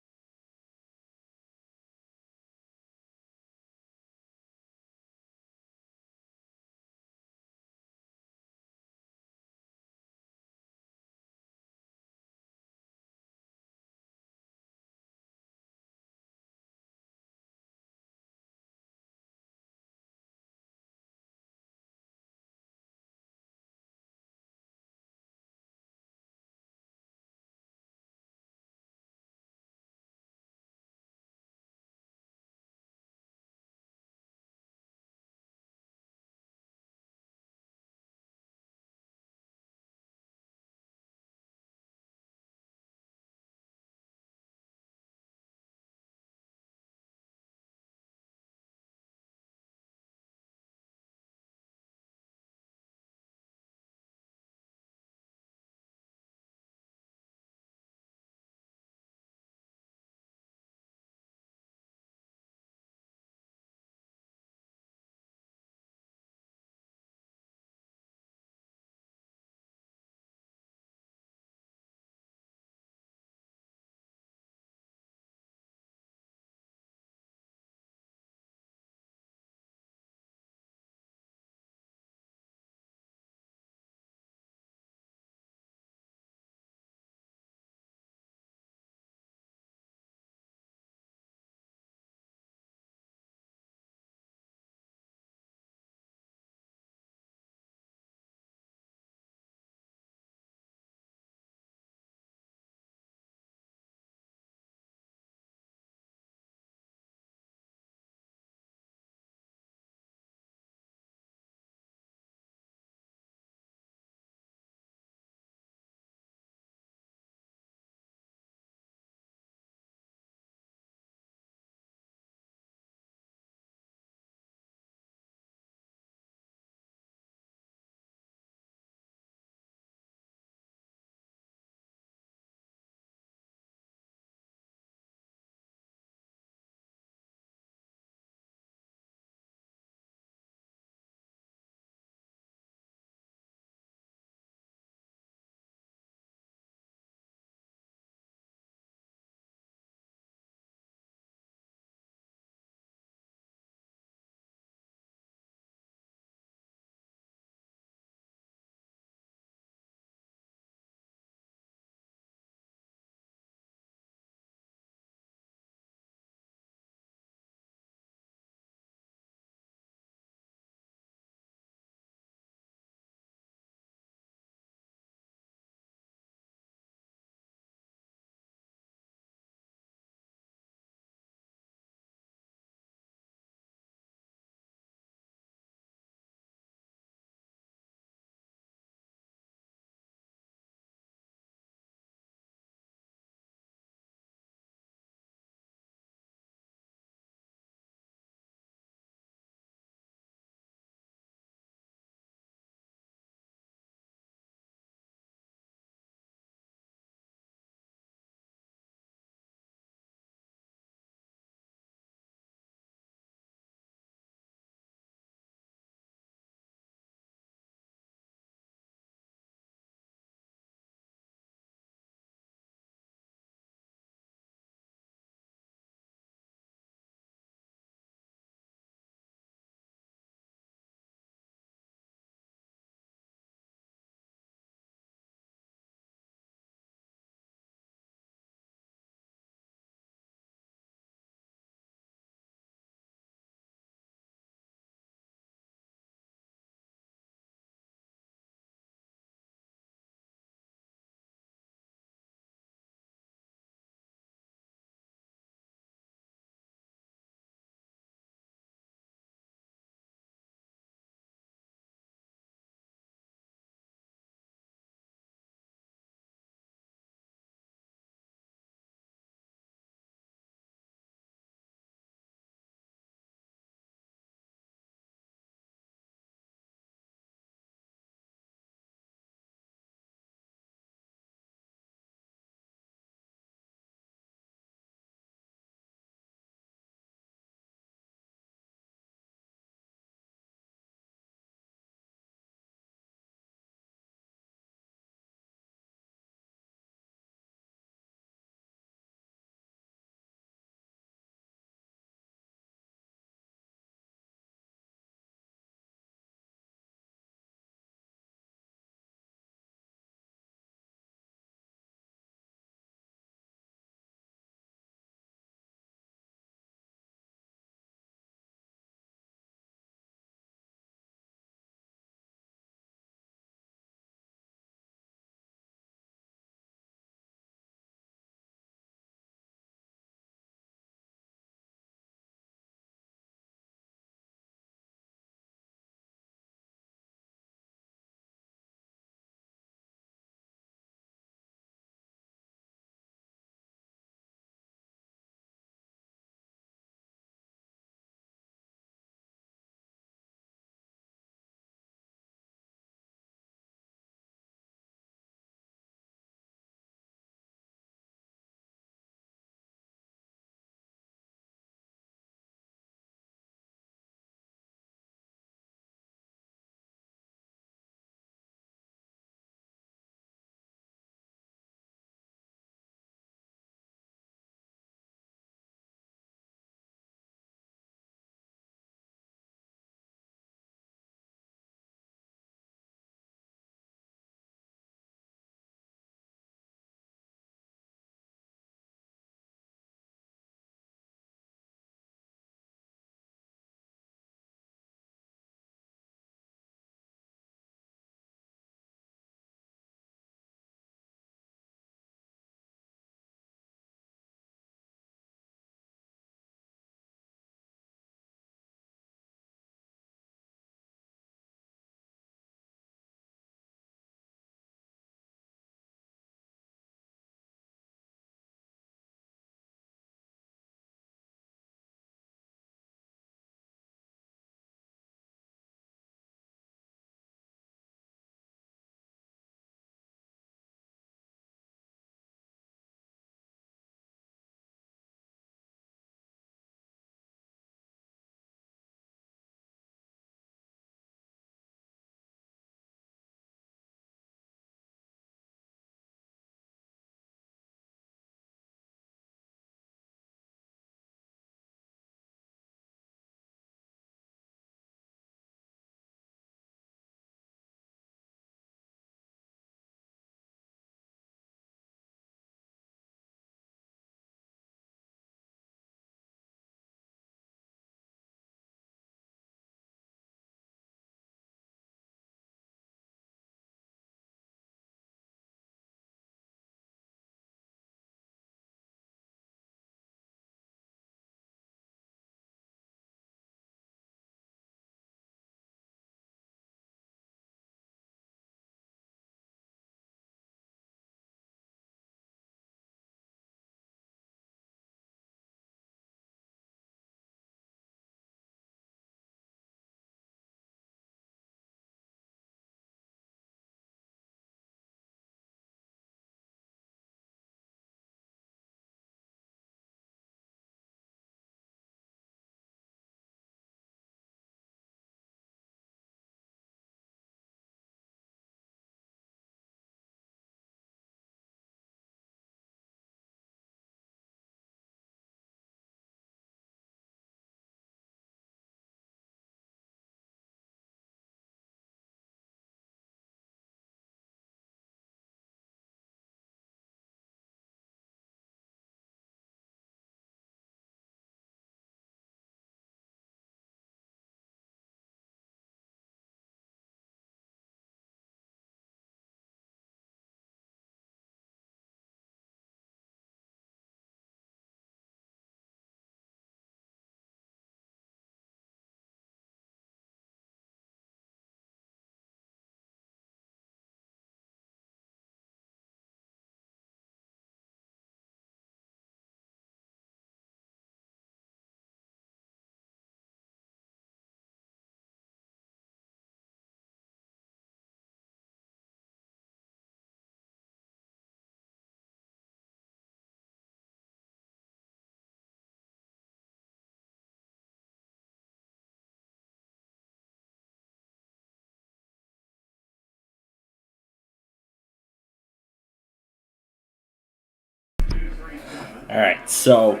Alright, so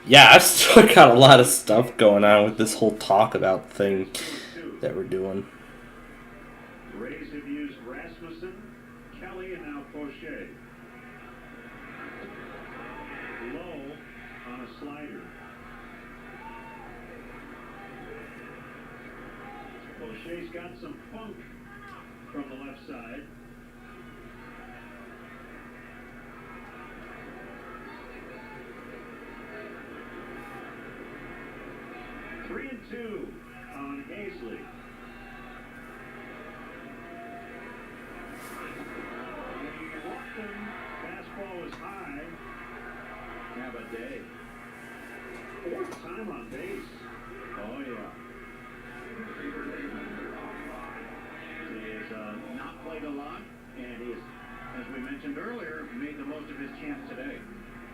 yeah, I've still got a lot of stuff going on with this whole talk about thing that we're doing. Rays have used Rasmussen, Kelly, and now Poche. Low on a slider. Poche's got some funk from the left side. Three and two on Hazley. Fastball is high. Have a day. Fourth time on base. Oh, yeah. He has not played a lot, and he has, as we mentioned earlier, made the most of his chance today.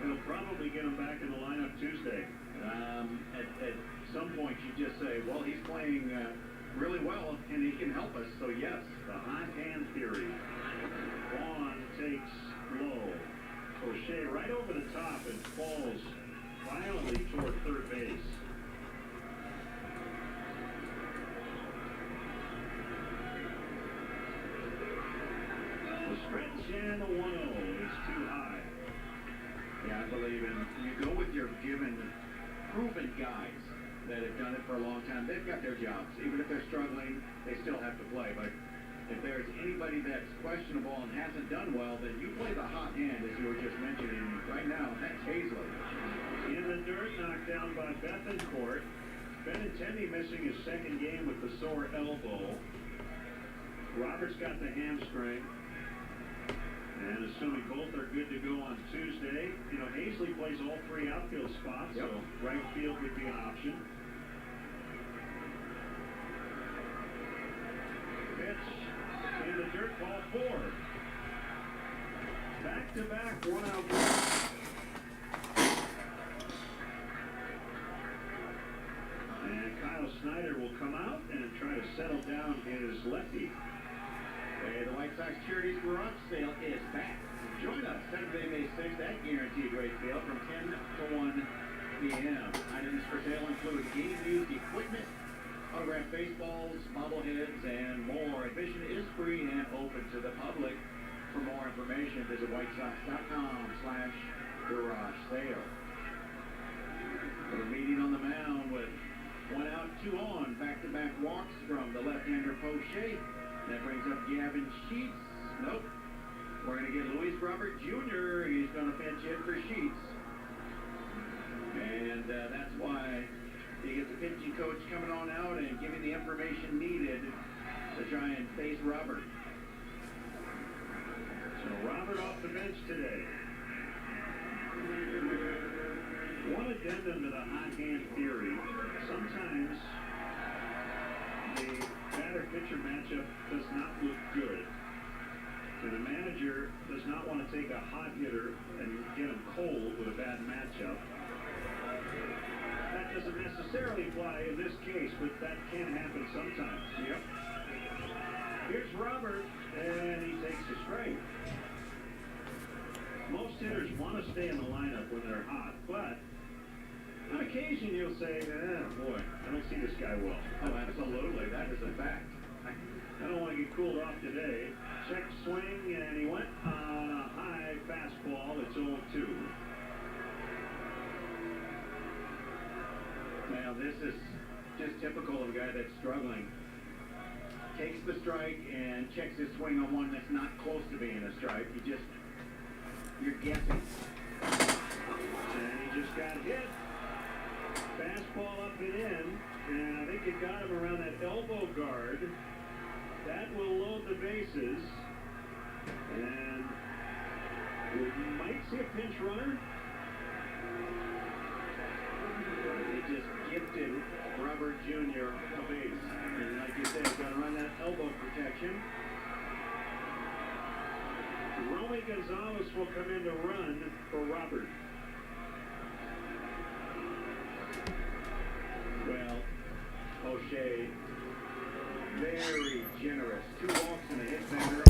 It'll probably get him back in the lineup Tuesday. At some point, you just say, well, he's playing really well, and he can help us. So, yes, the hot hand theory. Vaughn takes low. Poche right over the top and falls violently toward third base. The stretch and the 1-0 is too high. Yeah, I believe in you go with your given proven guys that have done it for a long time. They've got their jobs. Even if they're struggling, they still have to play. But if there's anybody that's questionable and hasn't done well, then you play the hot hand, as you were just mentioning. Right now, that's Hazley. In the dirt, knocked down by Bethencourt. Benintendi missing his second game with the sore elbow. Roberts got the hamstring. And assuming both are good to go on Tuesday, you know, Hazley plays all three outfield spots, so right field would be an option. Pitch in the dirt, ball 4. Back-to-back one-out games. And Kyle Snyder will come out and try to settle down his lefty. Hey, the White Sox Charities Garage Sale is back. Join us Saturday, May 6th at Guaranteed Rate Sale from 10 to 1 p.m. Items for sale include game-used equipment, autographed baseballs, bobbleheads, and more. Admission is free and open to the public. For more information, visit whitesox.com/garage sale. We're meeting on the mound with 1 out, 2 on. Back-to-back walks from the left-hander Poche. That brings up Gavin Sheets. Nope. We're going to get Luis Robert Jr. He's going to pinch hit for Sheets. And that's why you get the pitching coach coming on out and giving the information needed to try and face Robert. So Robert off the bench today. One addendum to the hot hand theory. Sometimes the batter-pitcher matchup does not look good. And the manager does not want to take a hot hitter and get him cold with a bad matchup. That doesn't necessarily apply in this case, but that can happen sometimes. Yep. Here's Robert, and he takes a strike. Most hitters want to stay in the lineup when they're hot, but on occasion you'll say, boy, I don't see this guy well. Oh, absolutely. That is a fact. I don't want to get cooled off today. Check swing, and he went on a high fastball. It's 0-2. Now, this is just typical of a guy that's struggling. Takes the strike and checks his swing on one that's not close to being a strike. You're guessing. And he just got hit. Fastball up and in, and I think it got him around that elbow guard. That will load the bases, and we might see a pinch runner. They just gifted Robert Jr. a base, and like you said, going to run that elbow protection. Romy Gonzalez will come in to run for Robert. Well, O'Shea, very generous. 2 walks and a hit batter.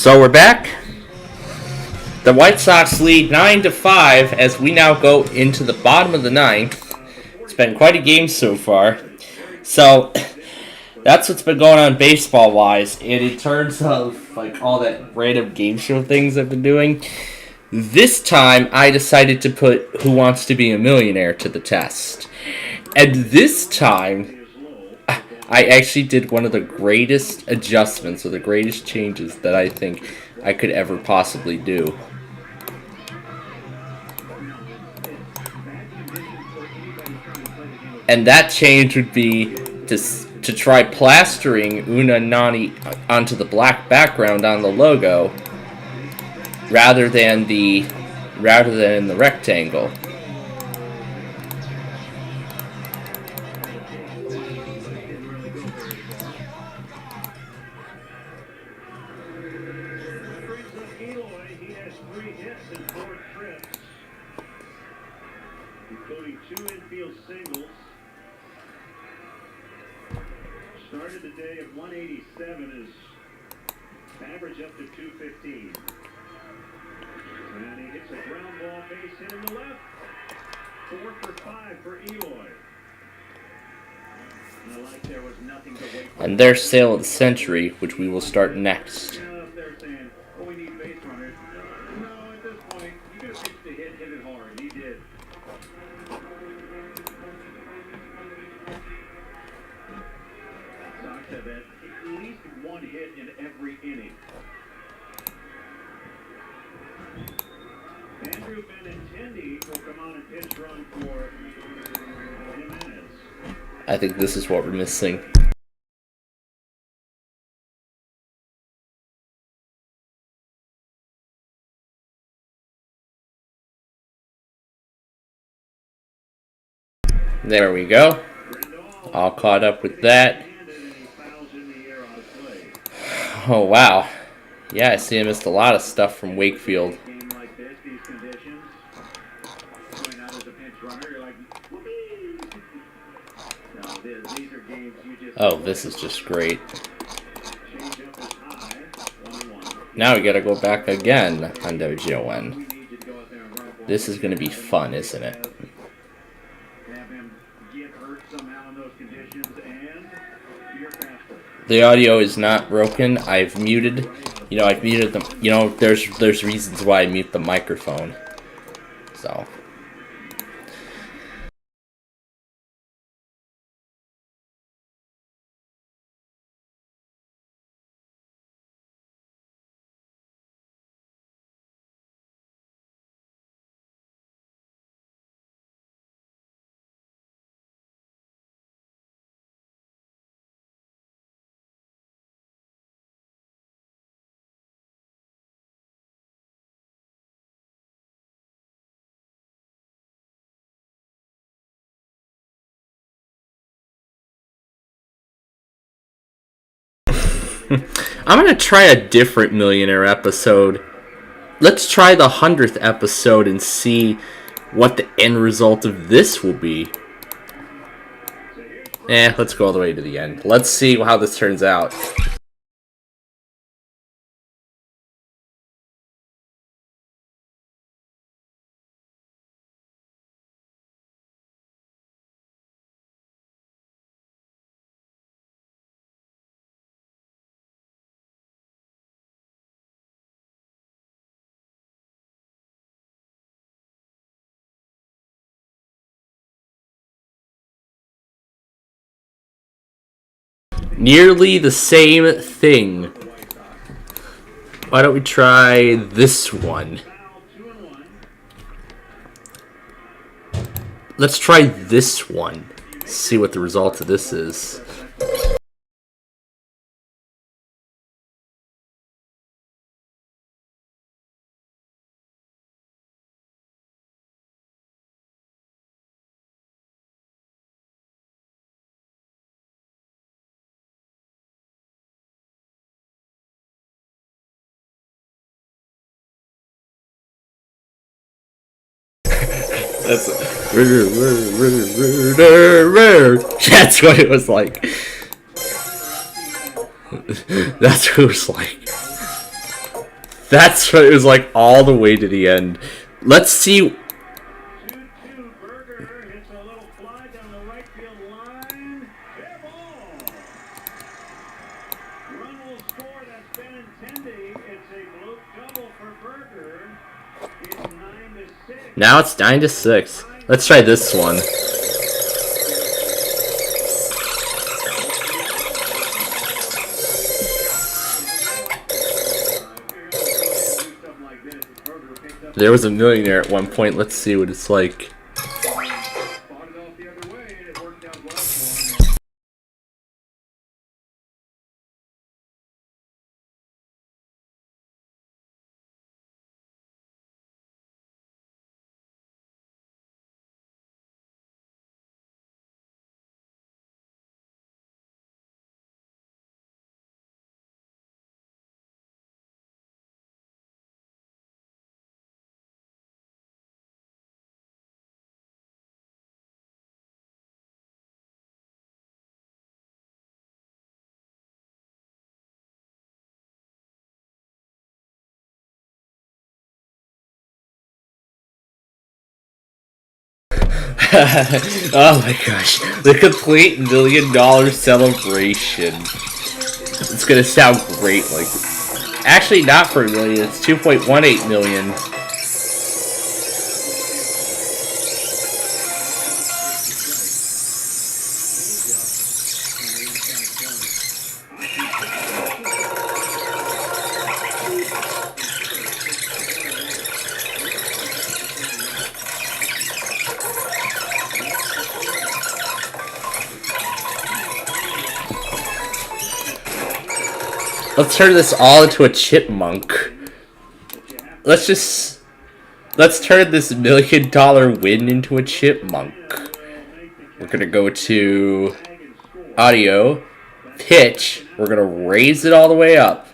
So we're back. The White Sox lead 9-5 as we now go into the bottom of the ninth. It's been quite a game so far. So that's what's been going on baseball-wise. And in terms of like all that random game show things I've been doing, this time I decided to put Who Wants to Be a Millionaire to the test. And this time I actually did one of the greatest adjustments or the greatest changes that I think I could ever possibly do. And that change would be to try plastering Una Nani onto the black background on the logo rather than in the rectangle. Including 2 infield singles. Started the day at 187, is average up to 215. And he hits a ground ball base hit in the left. 4 for 5 for Eloy. And like there was nothing to wait for. And their sale of the century, which we will start next. They're saying, oh, we need base runners. No, at this point, you could have pitched the hit it hard. He did. Sox have had at least 1 hit in every inning. Andrew Benintendi will come on and pitch run for Jimenez. I think this is what we're missing. There we go. All caught up with that. Oh, wow. Yeah, I see I missed a lot of stuff from Wakefield. Oh, this is just great. Now we gotta go back again on WGON. This is gonna be fun, isn't it? The audio is not broken. I've muted, I've muted them. There's reasons why I mute the microphone. So. I'm going to try a different millionaire episode. Let's try the 100th episode and see what the end result of this will be. Let's go all the way to the end. Let's see how this turns out. Nearly the same thing. Why don't we try this one? Let's try this one. See what the result of this is. That's what it was like. That's what it was like. That's what it was like all the way to the end. Let's see. Now it's 9-6. Let's try this one. There was a millionaire at one point. Let's see what it's like. Oh my gosh, the complete $1 million celebration. It's gonna sound great, like, actually not for $1 million, it's 2.18 million. Let's turn this all into a chipmunk. Let's turn this $1 million win into a chipmunk. We're gonna go to audio, pitch. We're gonna raise it all the way up.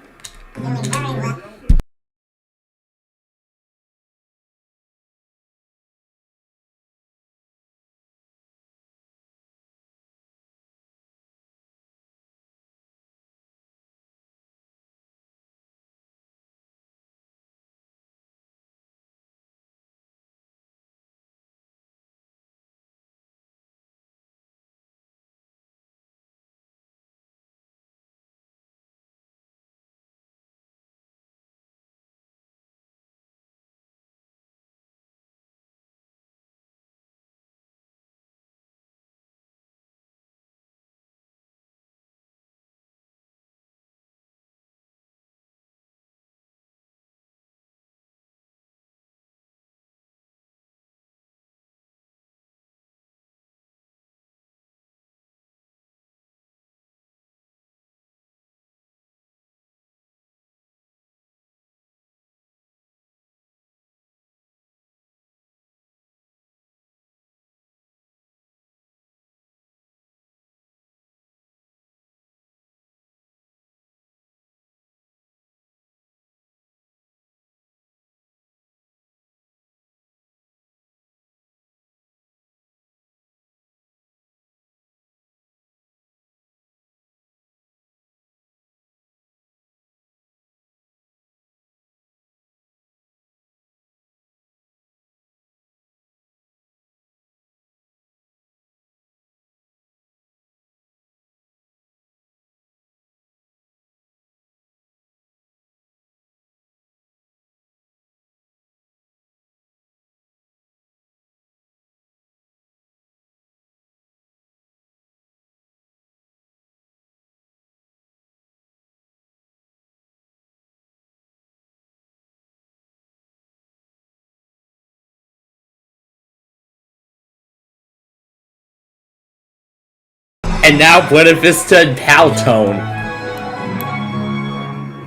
And now Buena Vista in Powtone.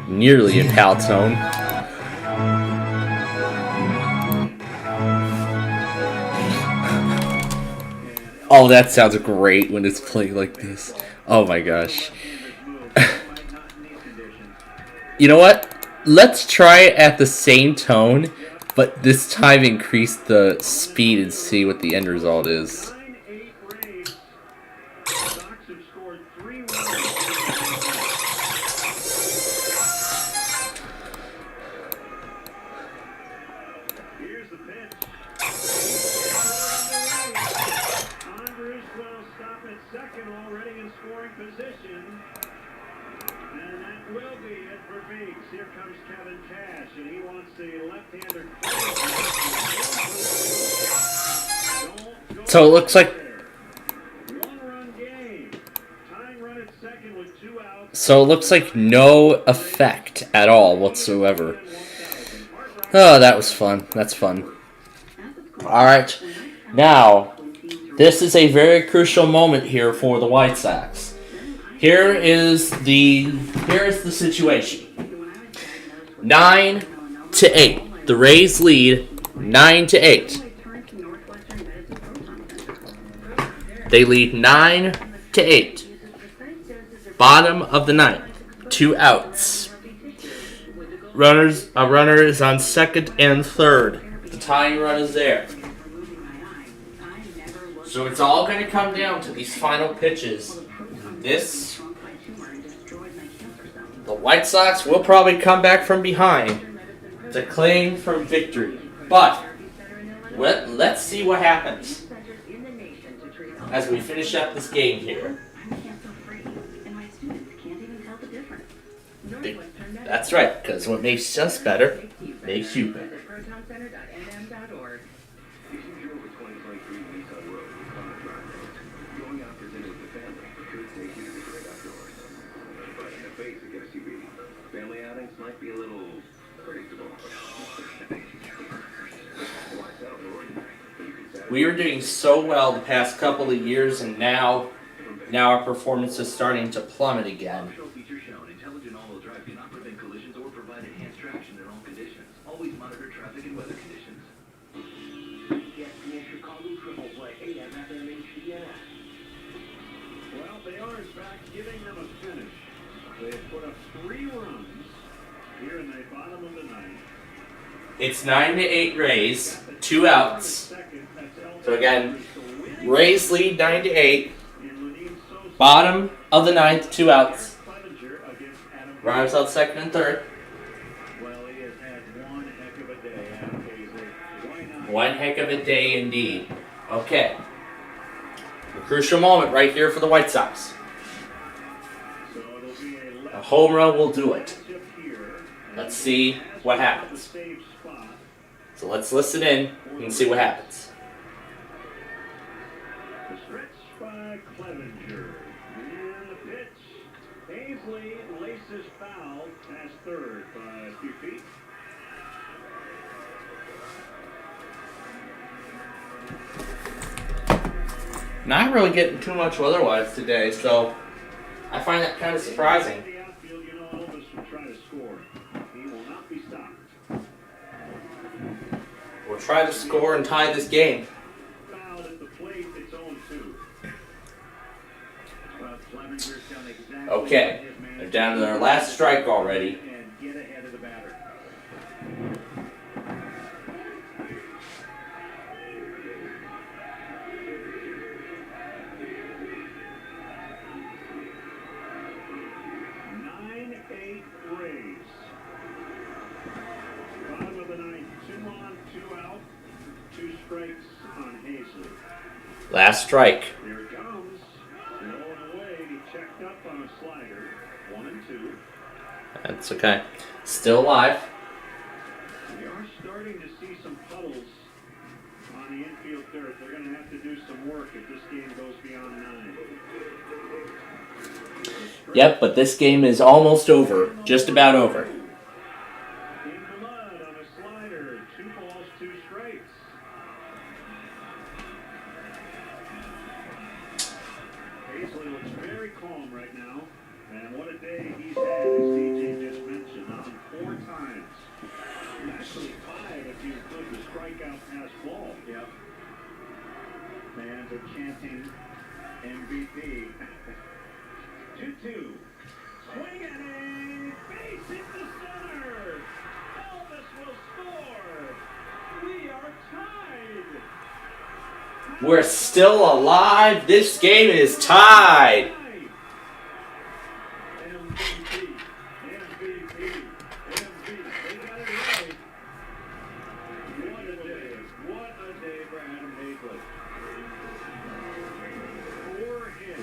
Nearly in Powtone. Oh, that sounds great when it's playing like this. Oh my gosh. You know what? Let's try it at the same tone, but this time increase the speed and see what the end result is. second already in scoring position. And that will be it for Beeks. Here comes Kevin Cash, and he wants the left-hander. So it looks like. One-run game. Tying run at second with 2 outs. So it looks like no effect at all whatsoever. Oh, that was fun. That's fun. All right, now this is a very crucial moment here for the White Sox. Here is the situation. 9-8. The Rays lead 9-8. They lead 9-8. Bottom of the ninth. 2 outs. A runner is on second and third. The tying run is there. So it's all going to come down to these final pitches. The White Sox will probably come back from behind to claim from victory. But let's see what happens as we finish up this game here. That's right, because what makes us better makes you better. Family outings might be a little predictable. We were doing so well the past couple of years, and now our performance is starting to plummet again. Feature shown. Intelligent all-wheel drive cannot prevent collisions or provide enhanced traction in all conditions. Always monitor traffic and weather conditions. Well, they are in fact giving them a finish. They have put up 3 runs here in the bottom of the ninth. It's 9-8 Rays, 2 outs. So again, Rays lead 9-8. Bottom of the ninth, 2 outs. Runners on second and third. Well, he has had one heck of a day, Adam Paisley. Why not? One heck of a day indeed. Okay. A crucial moment right here for the White Sox. A home run will do it. Let's see what happens. So let's listen in and see what happens. The stretch by Clevenger. And the pitch. Paisley laces foul past third by a few feet. Not really getting too much weather-wise today, so I find that kind of surprising. The outfield, you know, Elvis will try to score. He will not be stopped. We'll try to score and tie this game. Foul at the plate, it's 0-2. But Clevenger's done exactly Okay, what his man they're down to their last strike already. and get ahead of the batter. Rays. Bottom of the ninth, 2 on, 2 out, 2 strikes on Hazley. Last strike. Here it comes. Low and away. He checked up on a slider. 1-2. That's okay. Still alive. We are starting to see some puddles on the infield dirt. They're going to have to do some work if this game goes beyond 9. Yep, but this game is almost over. Just about over. In the mud on a slider. 2 balls, 2 strikes. Paisley looks very calm right now. And what a day he's had, as DJ just mentioned, on 4 times. Actually 5 if you include the strikeout pass ball. Yep. Fans are chanting MVP. 2-2. Swing at it. Base hit the center. Elvis will score. We are tied. We're still alive. This game is tied.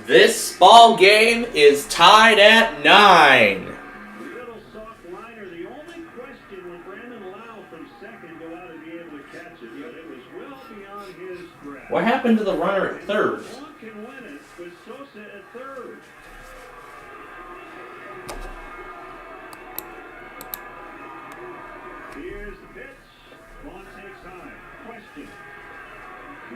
This ball game is tied at 9. Little soft liner. The only question will Brandon Lau from second go out and be able to catch it, but it was well beyond his grasp. What happened to the runner at third? Long can win it with Sosa at third. Here's the pitch. Vaughn takes high. Question.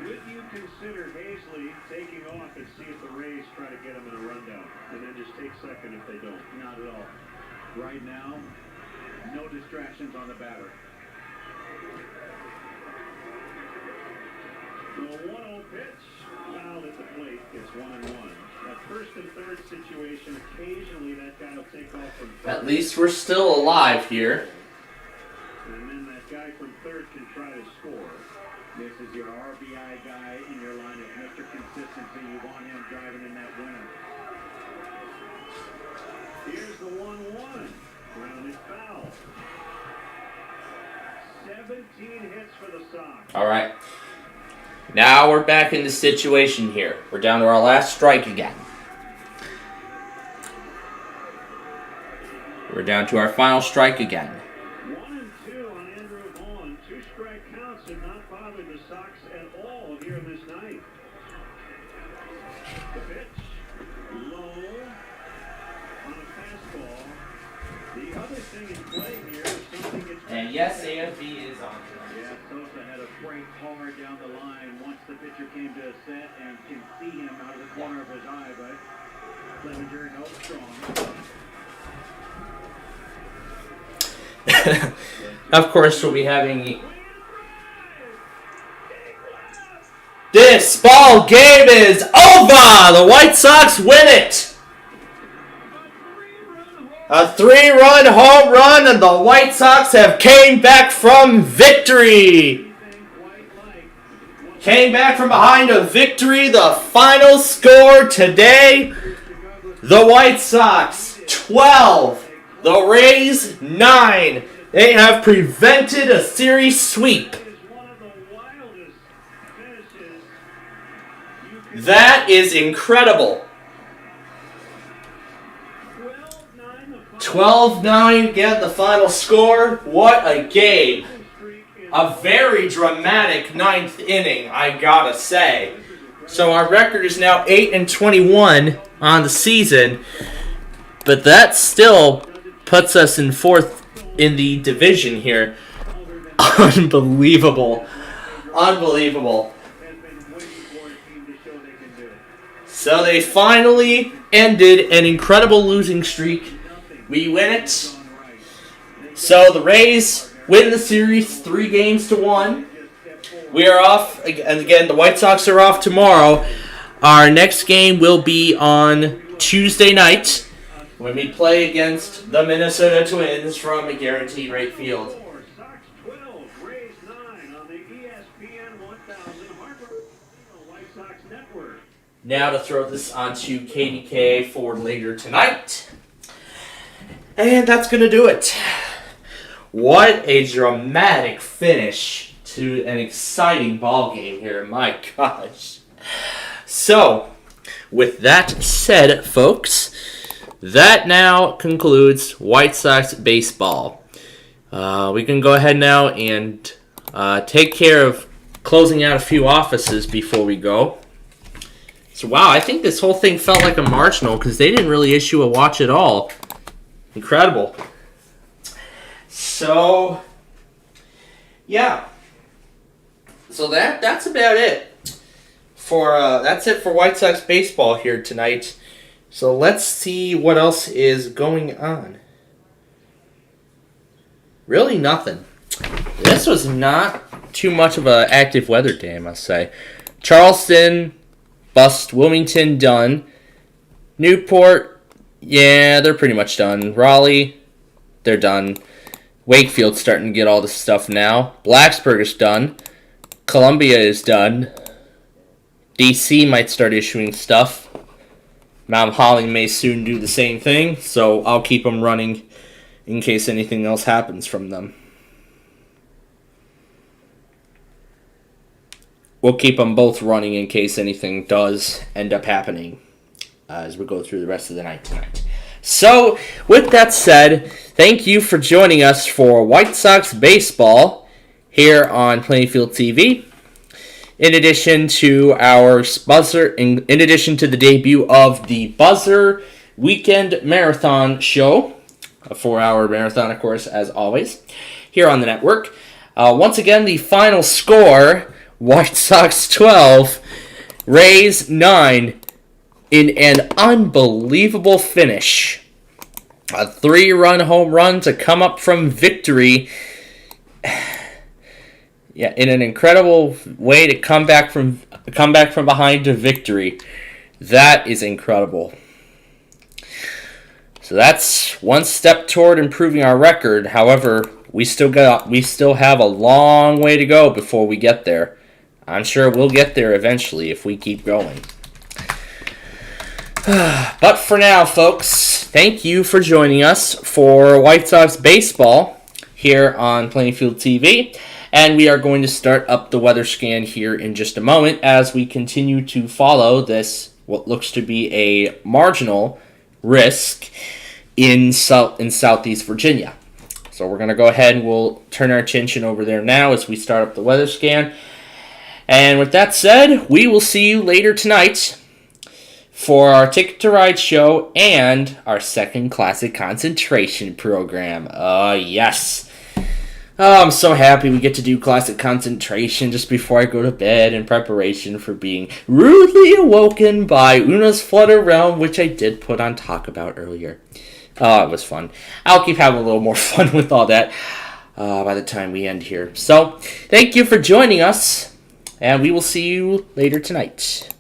Would you consider Hazley taking off and see if the Rays try to get him in a rundown and then just take second if they don't? Not at all. Right now, no distractions on the batter. The 1-0 pitch. Fouled at the plate. It's 1-1. That first and third situation, occasionally that guy will take off from third. At least we're still alive here. And then that guy from third can try to score. This is your RBI guy in your lineup, Mr. Consistency. You want him driving in that winner. Here's the 1-1. Grounded foul. 17 hits for the Sox. All right. Now we're back in the situation here. We're down to our last strike again. We're down to our final strike again. 1-2 on Andrew Vaughn. 2 strike counts have not bothered the Sox at all here in this ninth. The pitch. Low. On a fastball. The other thing in play here is something gets... And yes, AFB is on. Yeah, Sosa had a break hard down the line once the pitcher came to a set and can see him out of the corner of his eye, but Clevenger held strong. Of course, we'll be having... This ball game is over! The White Sox win it! A 3-run home run, and the White Sox have came back from victory! Came back from behind a victory. The final score today, the White Sox 12, the Rays 9. They have prevented a series sweep. That is incredible. 12-9 again, the final score. What a game. A very dramatic 9th inning, I gotta say. So our record is now 8-21 on the season, but that still puts us in 4th in the division here. Unbelievable. Unbelievable. So they finally ended an incredible losing streak. We win it. So the Rays win the series 3-1. We are off, and again, the White Sox are off tomorrow. Our next game will be on Tuesday night when we play against the Minnesota Twins from a guaranteed rate field. Now to throw this onto KDKA for later tonight. And that's going to do it. What a dramatic finish to an exciting ball game here. My gosh. So, with that said, folks, that now concludes White Sox baseball. We can go ahead now and take care of closing out a few offices before we go. So, wow, I think this whole thing felt like a marginal because they didn't really issue a watch at all. Incredible. So, yeah. So that's about it for that's it for White Sox baseball here tonight. So let's see what else is going on. Really nothing. This was not too much of an active weather day, I must say. Charleston, bust. Wilmington, done. Newport, yeah, they're pretty much done. Raleigh, they're done. Wakefield's starting to get all this stuff now. Blacksburg is done. Columbia is done. DC might start issuing stuff. Mount Holly may soon do the same thing, so I'll keep them running in case anything else happens from them. We'll keep them both running in case anything does end up happening. as we go through the rest of the night tonight. So, with that said, thank you for joining us for White Sox baseball here on Plainfield TV. In addition to in addition to the debut of the Buzzer Weekend Marathon Show, a 4-hour marathon, of course, as always, here on the network. Once again, the final score, White Sox 12, Rays 9, in an unbelievable finish. A 3-run home run to come up from victory. Yeah, in an incredible way to come back from behind to victory. That is incredible. So that's one step toward improving our record. However, we still have a long way to go before we get there. I'm sure we'll get there eventually if we keep going. But for now, folks, thank you for joining us for White Sox baseball here on Plainfield TV. And we are going to start up the weather scan here in just a moment as we continue to follow this, what looks to be a marginal risk in Southeast Virginia. So we're going to go ahead and we'll turn our attention over there now as we start up the weather scan. And with that said, we will see you later tonight for our Ticket to Ride show and our second classic concentration program. Yes. Oh, I'm so happy we get to do classic concentration just before I go to bed in preparation for being rudely awoken by Una's Flutter Realm, which I did put on talk about earlier. Oh, it was fun. I'll keep having a little more fun with all that by the time we end here. So, thank you for joining us, and we will see you later tonight.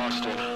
Austin.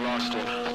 Austin.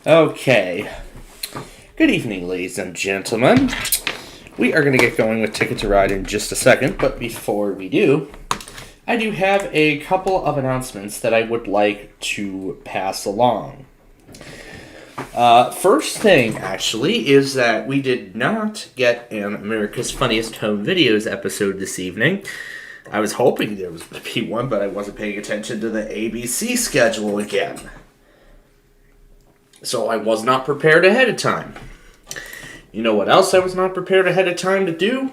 Okay. Good evening, ladies and gentlemen. We are going to get going with Ticket to Ride in just a second, but before we do, I do have a couple of announcements that I would like to pass along. First thing, actually, is that we did not get an America's Funniest Home Videos episode this evening. I was hoping there was going to be one, but I wasn't paying attention to the ABC schedule again. So I was not prepared ahead of time. You know what else I was not prepared ahead of time to do?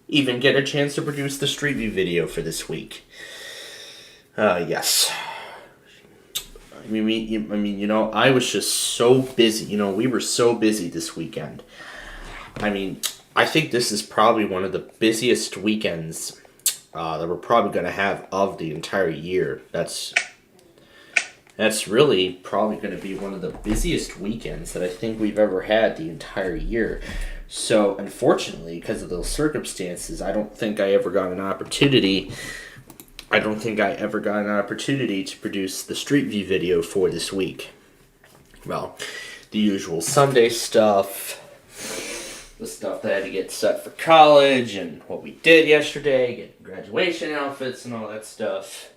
Even get a chance to produce the Street View video for this week. Yes. I mean, I was just so busy. We were so busy this weekend. I mean, I think this is probably one of the busiest weekends that we're probably going to have of the entire year. That's really probably going to be one of the busiest weekends that I think we've ever had the entire year. So, unfortunately, because of those circumstances, I don't think I ever got an opportunity to produce the Street View video for this week. Well, the usual Sunday stuff, the stuff that I had to get set for college, and what we did yesterday, getting graduation outfits and all that stuff.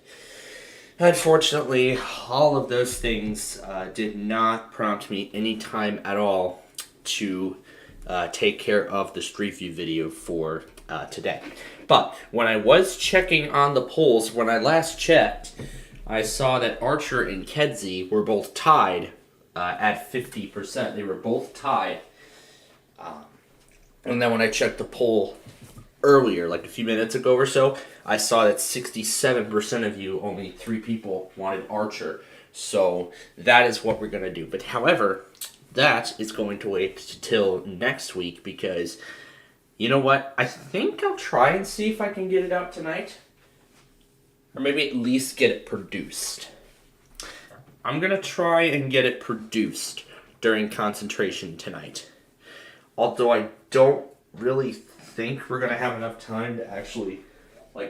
Unfortunately, all of those things did not prompt me any time at all to take care of the Street View video for today. But when I was checking on the polls, when I last checked, I saw that Archer and Kedzie were both tied at 50%. They were both tied. And then when I checked the poll earlier, like a few minutes ago or so, I saw that 67% of you, only 3 people, wanted Archer. So that is what we're going to do. But however, that is going to wait till next week because, you know what? I think I'll try and see if I can get it out tonight. Or maybe at least get it produced. I'm going to try and get it produced during concentration tonight. Although I don't really think we're going to have enough time to actually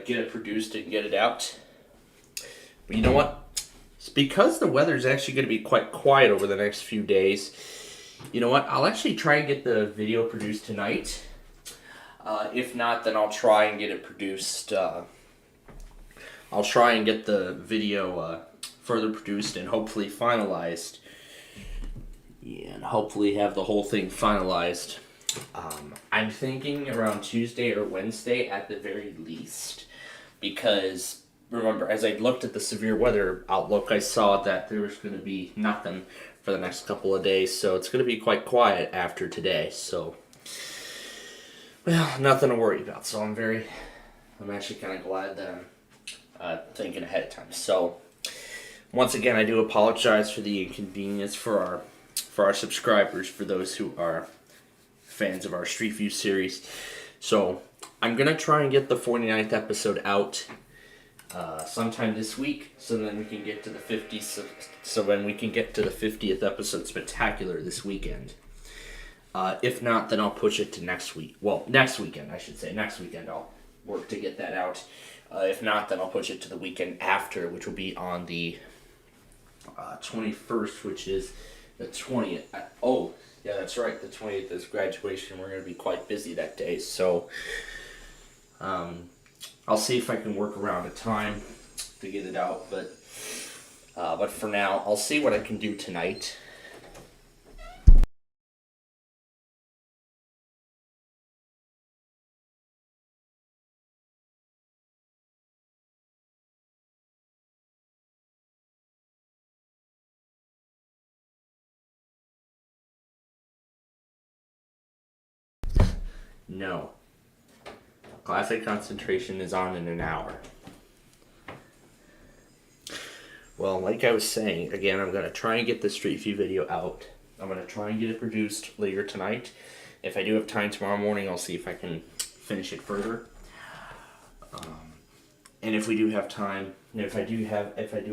get it produced and get it out. But you know what? It's because the weather's actually going to be quite quiet over the next few days. You know what? I'll actually try and get the video produced tonight. If not, then I'll try and get it produced. I'll try and get the video further produced and hopefully finalized. Yeah, and hopefully have the whole thing finalized. I'm thinking around Tuesday or Wednesday at the very least. Because, remember, as I looked at the severe weather outlook, I saw that there was going to be nothing for the next couple of days. So it's going to be quite quiet after today. So, well, nothing to worry about. So I'm actually kind of glad that I'm thinking ahead of time. So, once again, I do apologize for the inconvenience for our subscribers, for those who are fans of our Street View series. So, I'm going to try and get the 49th episode out sometime this week, so then we can get to the 50th. So when we can get to the 50th episode spectacular this weekend. If not, then I'll push it to next week. Well, next weekend, I should say. Next weekend I'll work to get that out. If not, then I'll push it to the weekend after, which will be on the 21st, which is the 20th. Oh, yeah, that's right. The 20th is graduation. We're going to be quite busy that day. So, I'll see if I can work around a time to get it out. But for now, I'll see what I can do tonight. No. Classic concentration is on in an hour. Well, like I was saying, again, I'm going to try and get the Street View video out. I'm going to try and get it produced later tonight. If I do have time tomorrow morning, I'll see if I can finish it further. And if we do have time, and if I do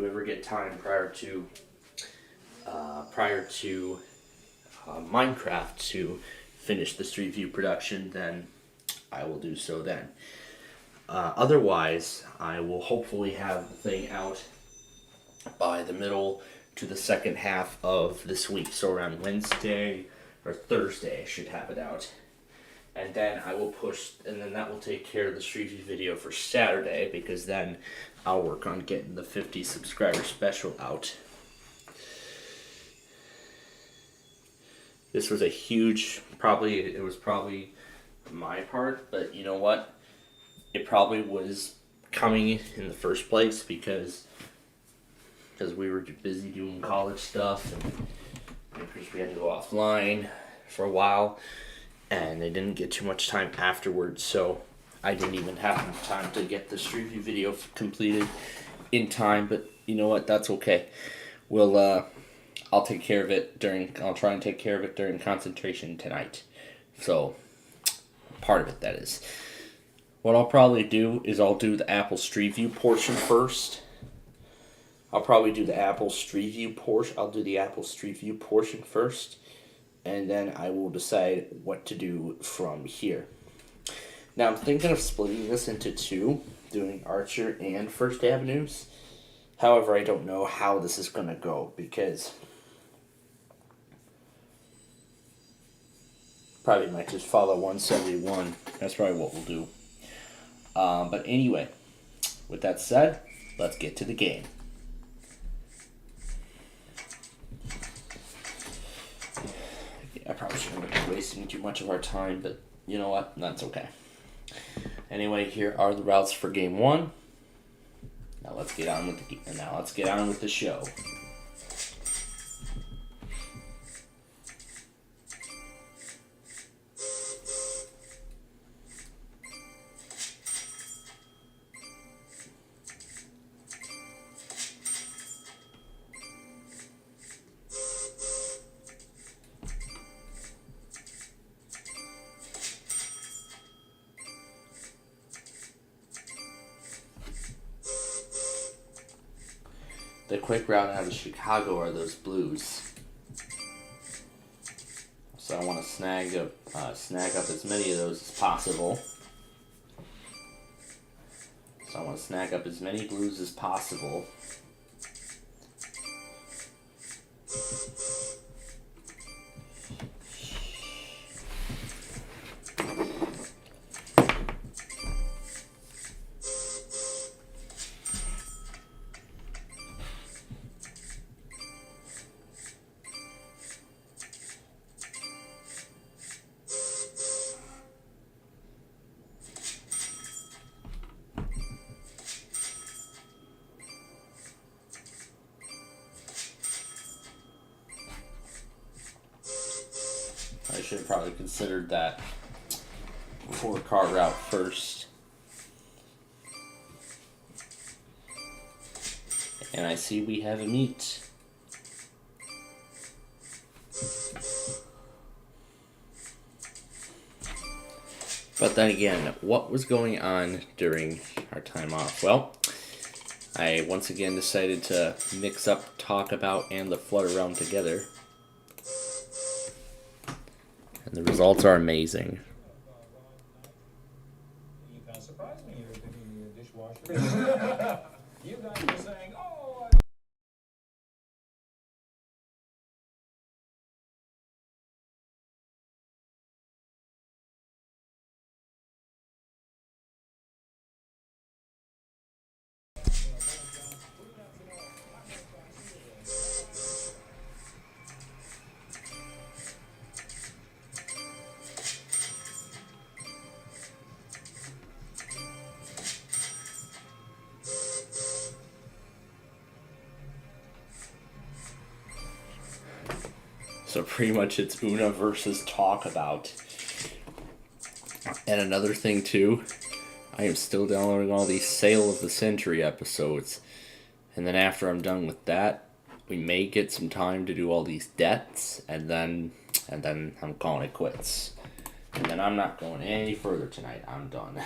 ever get time prior to Minecraft to finish the Street View production, then I will do so then. Otherwise, I will hopefully have the thing out by the middle to the second half of this week. So around Wednesday or Thursday, I should have it out. And then I will push, and then that will take care of the Street View video for Saturday, because then I'll work on getting the 50 subscriber special out. This was a huge, it was probably my part, but you know what? It probably was coming in the first place because we were busy doing college stuff, and of course we had to go offline for a while, and I didn't get too much time afterwards, so I didn't even have time to get the Street View video completed in time. But you know what? That's okay. I'll take care of it I'll try and take care of it during concentration tonight. So, part of it, that is. What I'll probably do is I'll do the Apple Street View portion first. I'll probably do the Apple Street View portion. I'll do the Apple Street View portion first, and then I will decide what to do from here. Now, I'm thinking of splitting this into two, doing Archer and First Avenues. However, I don't know how this is going to go, because probably might just follow 171. That's probably what we'll do. But anyway, with that said, let's get to the game. I probably shouldn't be wasting too much of our time, but you know what? That's okay. Anyway, here are the routes for game one. Now let's get on with the show. The quick route out of Chicago are those blues. So I want to snag up as many of those as possible. So I want to snag up as many blues as possible. I should have probably considered that 4-car route first. And I see we have a meet. But then again, what was going on during our time off? Well, I once again decided to mix up Talk About and the Flutter Realm together. And the results are amazing. You kind of surprised me. You're picking the dishwasher. You guys were saying, oh. So pretty much it's Una versus Talk About. And another thing too, I am still downloading all these Sale of the Century episodes. And then after I'm done with that, we may get some time to do all these debts, and then I'm calling it quits. And then I'm not going any further tonight. I'm done.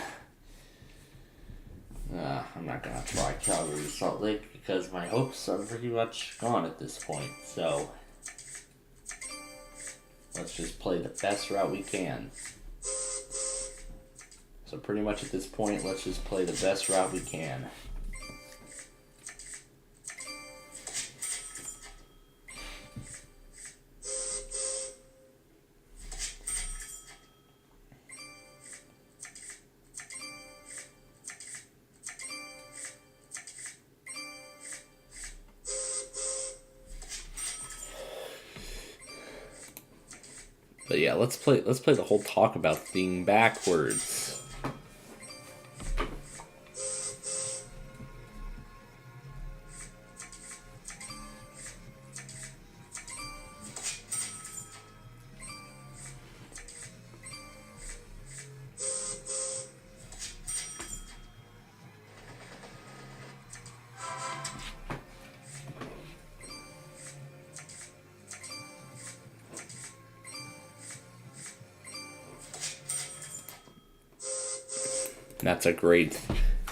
I'm not gonna try Calgary Salt Lake because my hopes are pretty much gone at this point. So let's just play the best route we can. So pretty much at this point, let's just play the best route we can. But yeah, let's play the whole talk about thing backwards.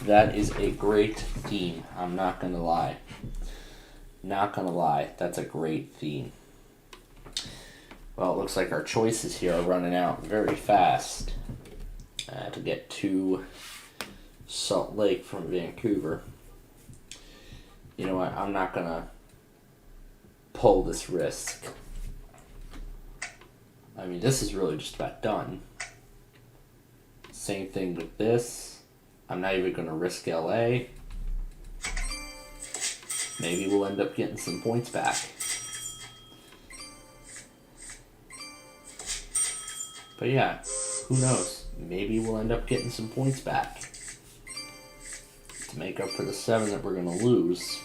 That is a great theme. I'm not gonna lie. Not gonna lie, that's a great theme. Well, it looks like our choices here are running out very fast to get to Salt Lake from Vancouver. You know what? I'm not gonna pull this risk. I mean, this is really just about done. Same thing with this. I'm not even going to risk LA. Maybe we'll end up getting some points back. But yeah, who knows? Maybe we'll end up getting some points back to make up for the 7 that we're going to lose.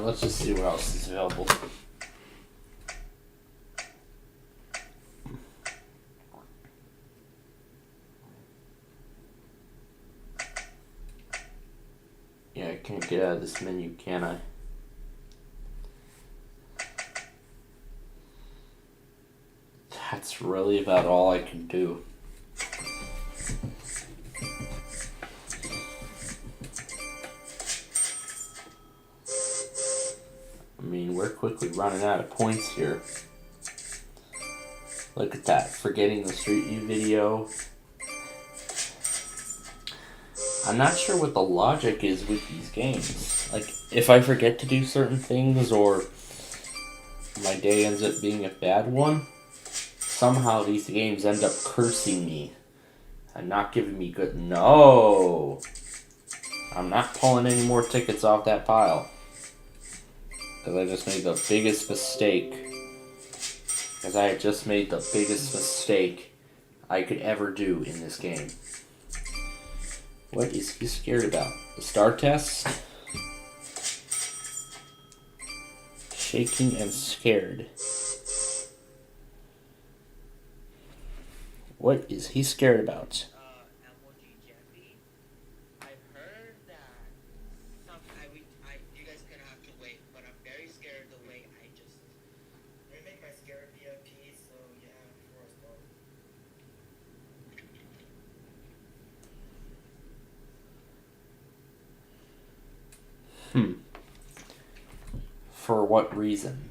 Let's just see what else is available. Yeah, I can't get out of this menu, can I? That's really about all I can do. We're quickly running out of points here. Look at that, forgetting the Street View video. I'm not sure what the logic is with these games. Like, if I forget to do certain things or my day ends up being a bad one, somehow these games end up cursing me and not giving me good... No! I'm not pulling any more tickets off that pile. Because I just made the biggest mistake. Because I had just made the biggest mistake I could ever do in this game. What is he scared about? The star test? Shaking and scared. What is he scared about? For what reason?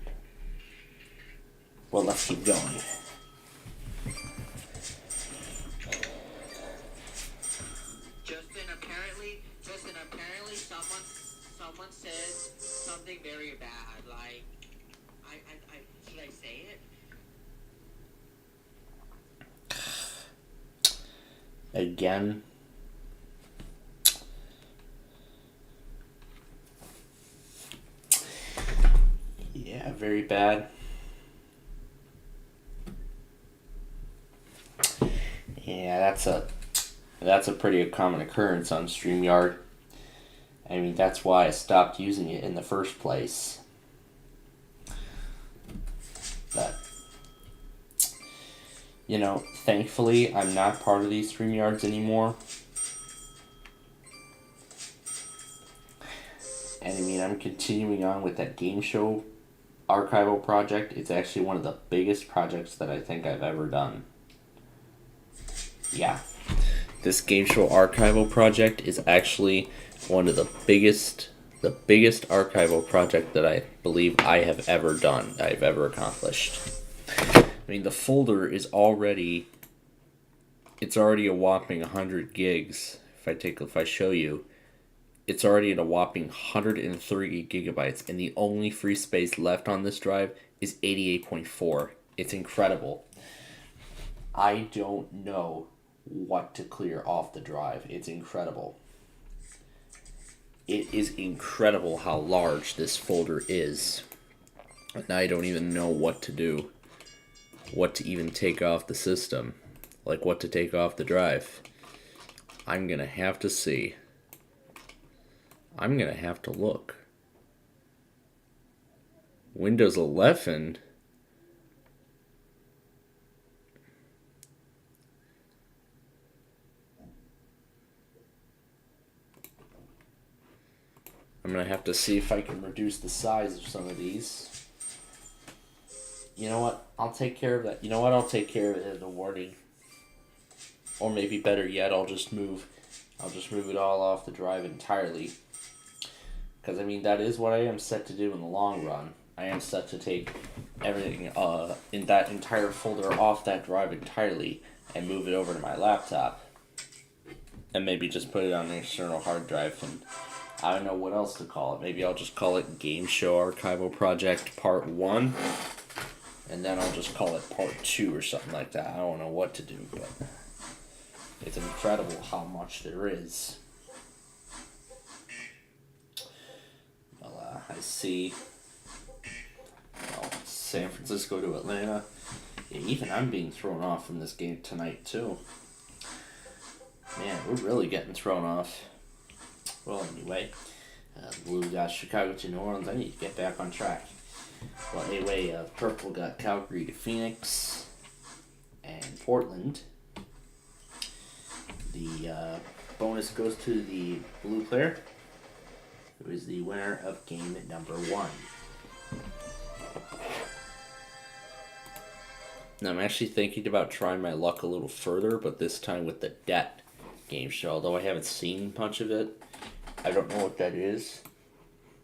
Well, let's keep going. Justin, apparently someone said something very bad. Like, should I say it? Again? Yeah, very bad. Yeah, that's a pretty common occurrence on StreamYard. I mean, that's why I stopped using it in the first place. that, you know, thankfully I'm not part of these StreamYards anymore. And I mean, I'm continuing on with that game show archival project. It's actually one of the biggest projects that I think I've ever done. Yeah. This game show archival project is actually one of the biggest archival project that I believe I have ever done, I've ever accomplished. I mean, the folder is already, it's already a whopping 100 gigs. If I show you, it's already at a whopping 130 gigabytes, and the only free space left on this drive is 88.4. It's incredible. I don't know what to clear off the drive. It's incredible. It is incredible how large this folder is. And I don't even know what to do. What to even take off the system. Like what to take off the drive. I'm gonna have to see. I'm gonna have to look. Windows 11. I'm gonna have to see if I can reduce the size of some of these. You know what? I'll take care of that. You know what? I'll take care of it in the warning. Or maybe better yet, I'll just move it all off the drive entirely. Because I mean, that is what I am set to do in the long run. I am set to take everything in that entire folder off that drive entirely and move it over to my laptop. And maybe just put it on an external hard drive, and I don't know what else to call it. Maybe I'll just call it Game Show Archival Project Part 1. And then I'll just call it Part 2 or something like that. I don't know what to do, but it's incredible how much there is. Well, I see. Well, San Francisco to Atlanta. Yeah, even I'm being thrown off from this game tonight, too. Man, we're really getting thrown off. Well, anyway, Blue got Chicago to New Orleans. I need to get back on track. Well, anyway, Purple got Calgary to Phoenix and Portland. The bonus goes to the blue player, who is the winner of game number 1. Now, I'm actually thinking about trying my luck a little further, but this time with the debt game show. Although I haven't seen much of it, I don't know what that is.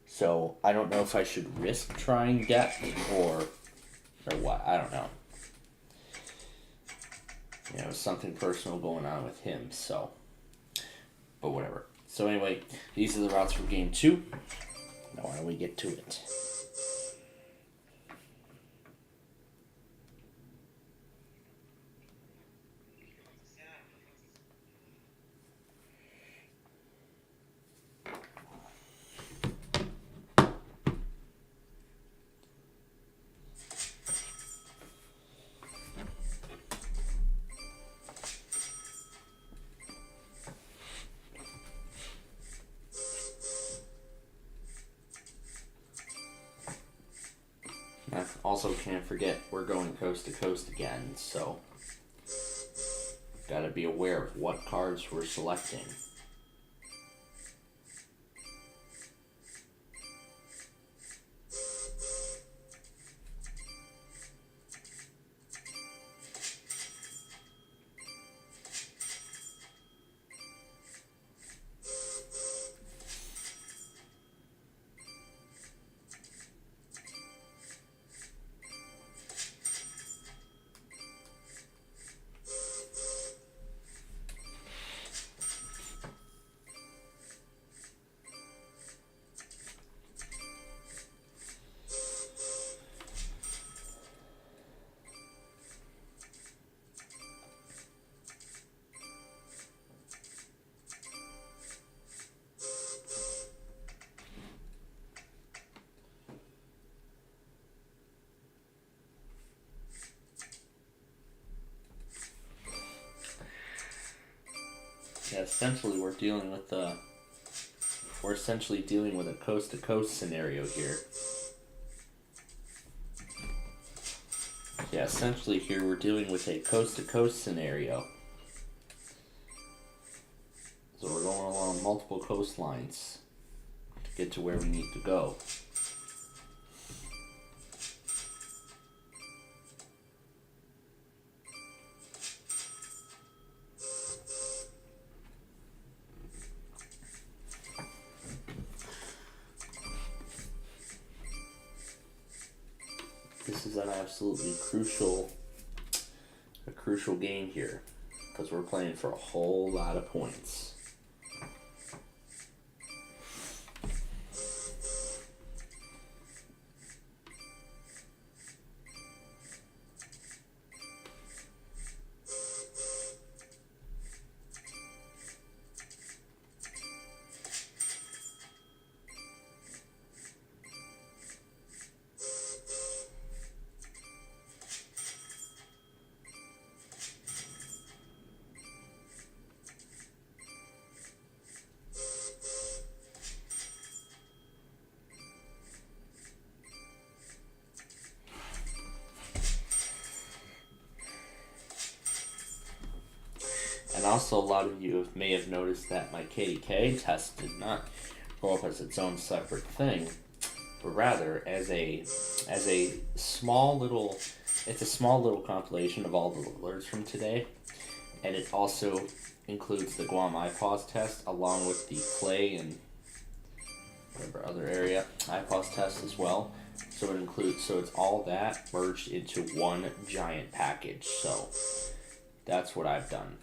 So, I don't know if I should risk trying debt or what. I don't know. You know, something personal going on with him, so. But whatever. So anyway, these are the routes for game 2. Now why don't we get to it? I also can't forget we're going coast to coast again, so gotta be aware of what cards we're selecting. Yeah, essentially we're dealing with a coast to coast scenario here. Yeah, essentially here we're dealing with a coast-to-coast scenario. So we're going along multiple coastlines to get to where we need to go. This is an absolutely crucial game here, because we're playing for a whole lot of points. And also, a lot of you may have noticed that my KDK test did not go up as its own separate thing, but rather as a small little, it's a small little compilation of all the alerts from today, and it also includes the Guam IPAWS test along with the play and whatever other area IPAWS test as well. So it includes, so it's all that merged into one giant package. So that's what I've done.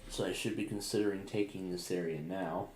So I should be considering taking this area now.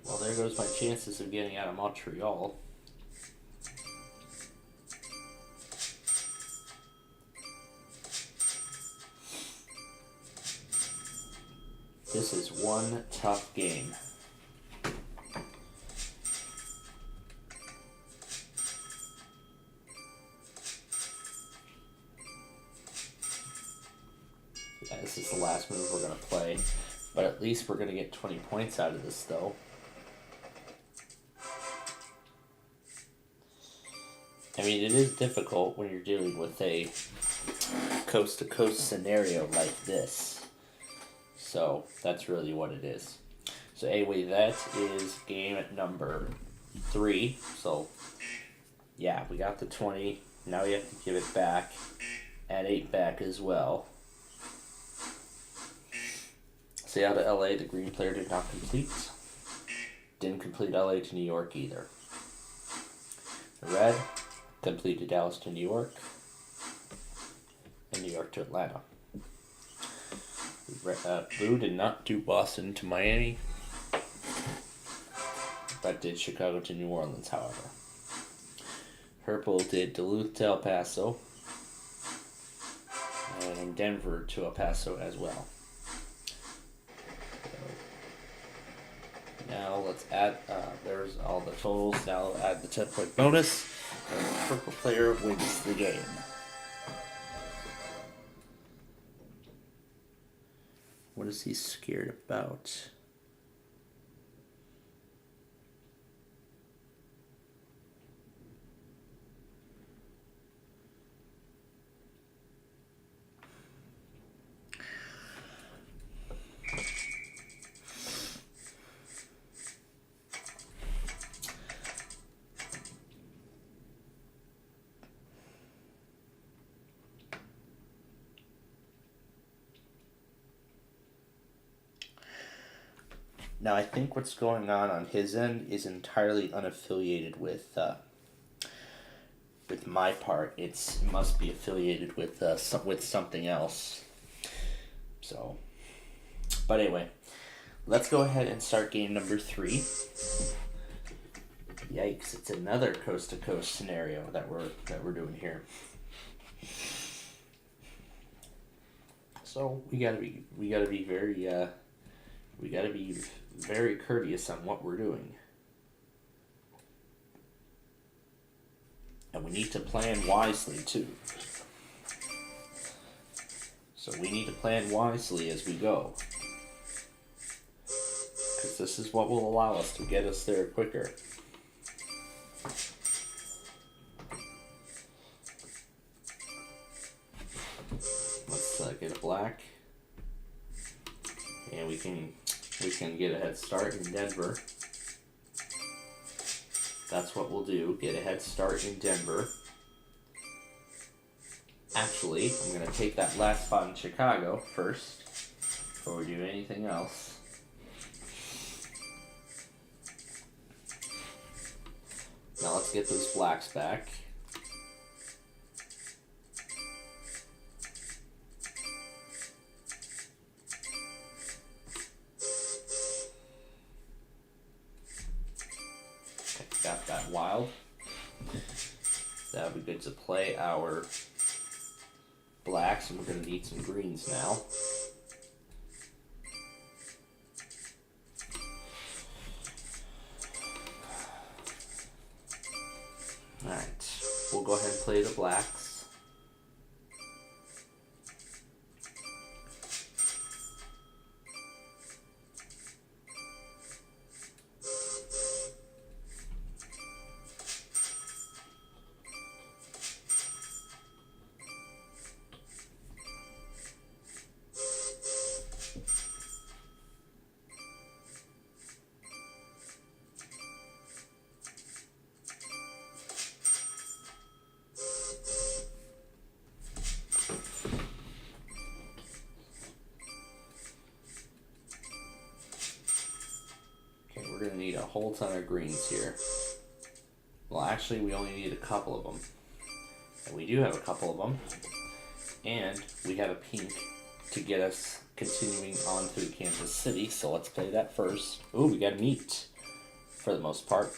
Well, there goes my chances of getting out of Montreal. This is one tough game. Yeah, this is the last move we're going to play, but at least we're going to get 20 points out of this, though. I mean, it is difficult when you're dealing with a coast-to-coast scenario like this. So, that's really what it is. So, anyway, that is game number 3. So, yeah, we got the 20. Now we have to give it back. Add 8 back as well. So, out of LA, the green player did not complete. Didn't complete LA to New York either. The red completed Dallas to New York, and New York to Atlanta. Blue did not do Boston to Miami, but did Chicago to New Orleans, however. Purple did Duluth to El Paso, and Denver to El Paso as well. Now let's add, there's all the totals. Now I'll add the 10-point bonus, and the purple player wins the game. What is he scared about? Now, I think what's going on his end is entirely unaffiliated with my part. It must be affiliated with something else. So, but anyway, let's go ahead and start game number 3. Yikes! It's another coast-to-coast scenario that we're doing here. So we gotta be very courteous on what we're doing. And we need to plan wisely too. So we need to plan wisely as we go. Because this is what will allow us to get us there quicker. Let's get a black. And we can get a head start in Denver. That's what we'll do, get a head start in Denver. Actually, I'm going to take that last spot in Chicago first, before we do anything else. Now let's get those blacks back. Got that wild. That would be good to play our blacks, and we're going to need some greens now. Alright, we'll go ahead and play the blacks. We're going to need a whole ton of greens here. Well, actually, we only need a couple of them. And we do have a couple of them. And we have a pink to get us continuing on through Kansas City. So let's play that first. Ooh, we got meat for the most part.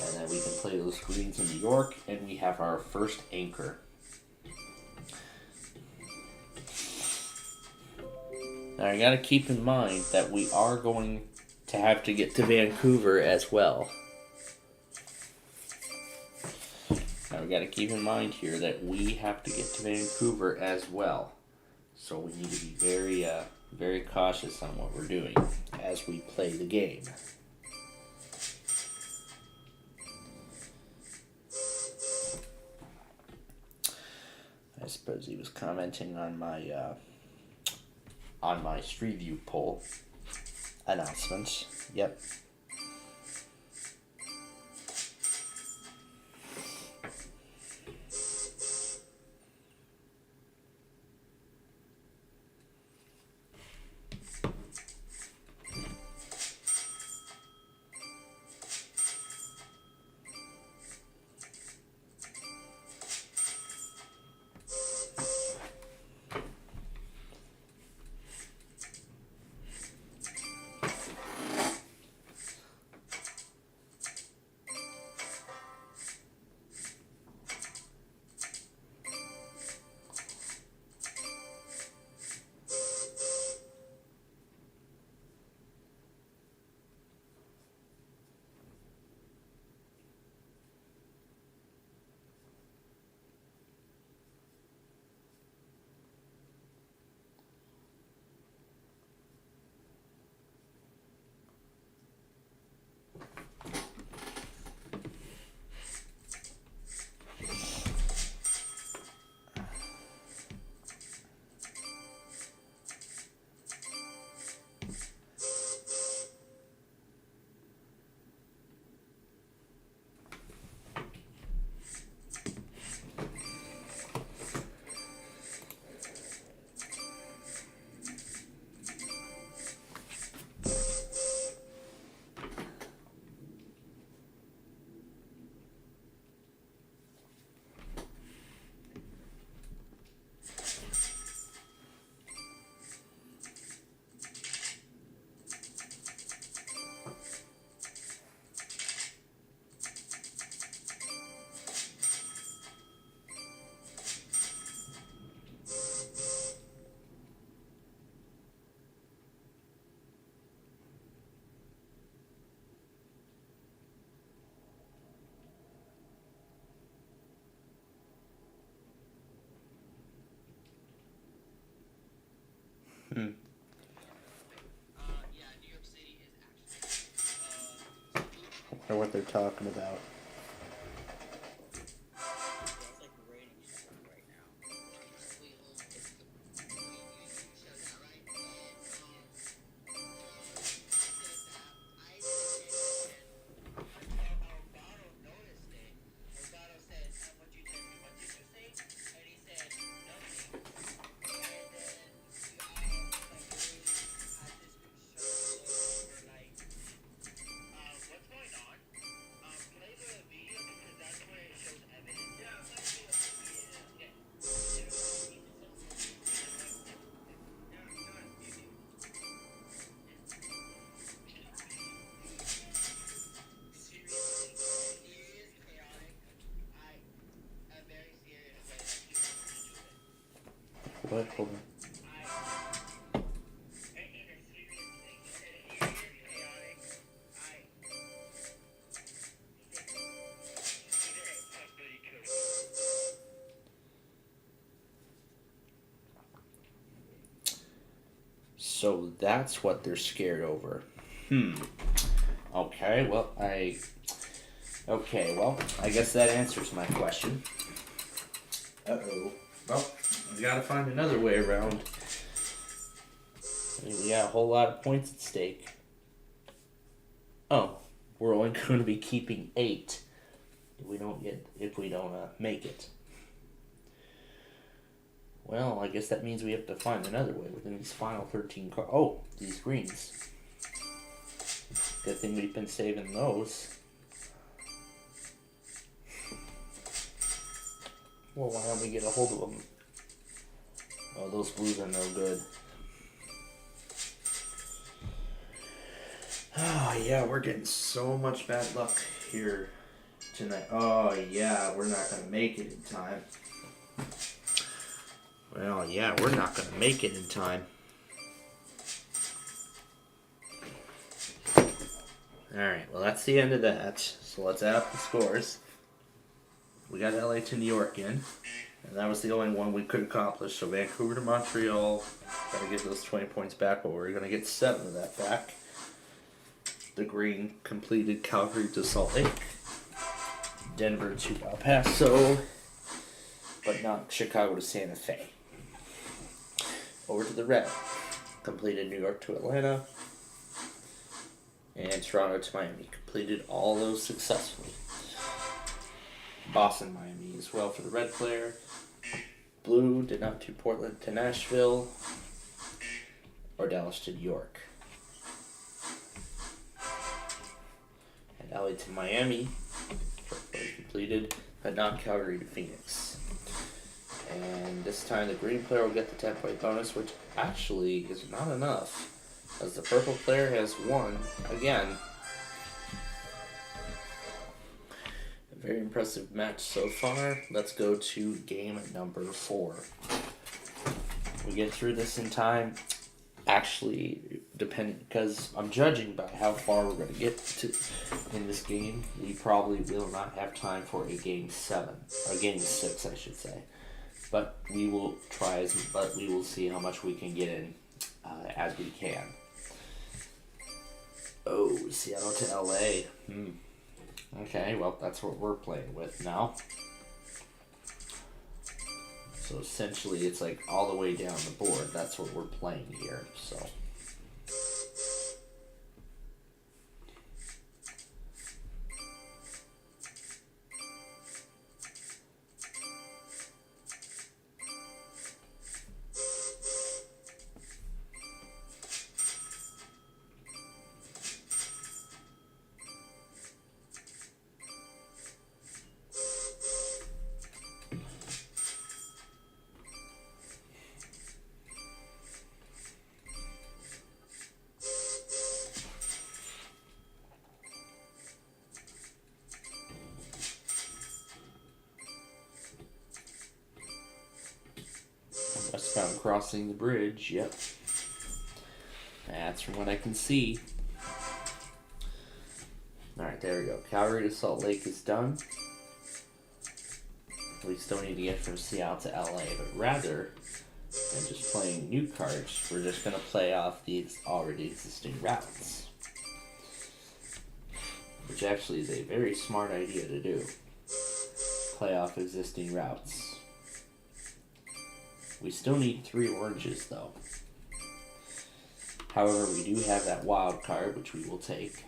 And then we can play those greens in New York. And we have our first anchor. Now, you gotta keep in mind that we are going to have to get to Vancouver as well. Now, we gotta keep in mind here that we have to get to Vancouver as well. So we need to be very, very cautious on what we're doing as we play the game. I suppose he was commenting on my Street View poll announcement. Yep. or what they're talking about. What? Hold on. So that's what they're scared over. Okay, well, I guess that answers my question. Uh-oh. Well, we gotta find another way around. I mean, we got a whole lot of points at stake. Oh, we're only going to be keeping 8 if we don't make it. Well, I guess that means we have to find another way within these final 13 cards. Oh, these greens. Good thing we've been saving those. Well, why don't we get a hold of them? Oh, those blues are no good. Oh, yeah, we're getting so much bad luck here tonight. Oh, yeah, we're not going to make it in time. Well, yeah, we're not going to make it in time. Alright, well, that's the end of that. So let's add up the scores. We got LA to New York in. And that was the only one we could accomplish. So Vancouver to Montreal. Got to get those 20 points back, but we're going to get 7 of that back. The green completed Calgary to Salt Lake. Denver to El Paso. But not Chicago to Santa Fe. Over to the red. Completed New York to Atlanta. And Toronto to Miami. Completed all those successfully. Boston, Miami as well for the red player. Blue did not to Portland to Nashville. Or Dallas to New York. And LA to Miami. Completed. But not Calgary to Phoenix. And this time the green player will get the 10-point bonus, which actually is not enough, as the purple player has won again. A very impressive match so far. Let's go to game number 4. We get through this in time. Actually, depending, because I'm judging by how far we're going to get to in this game, we probably will not have time for a game 7, or game 6, I should say. But we will try, but we will see how much we can get in as we can. Oh, Seattle to LA. Okay, well, that's what we're playing with now. So essentially, it's like all the way down the board. That's what we're playing here. So. Westbound crossing the bridge, yep. That's from what I can see. Alright, there we go. Calgary to Salt Lake is done. We still need to get from Seattle to LA, but rather than just playing new cards, we're just going to play off these already existing routes. which actually is a very smart idea to do. Play off existing routes. We still need 3 oranges though. However, we do have that wild card, which we will take.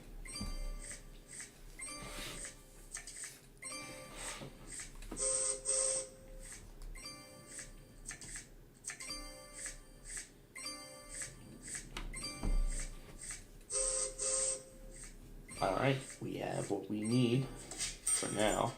Alright, we have what we need for now.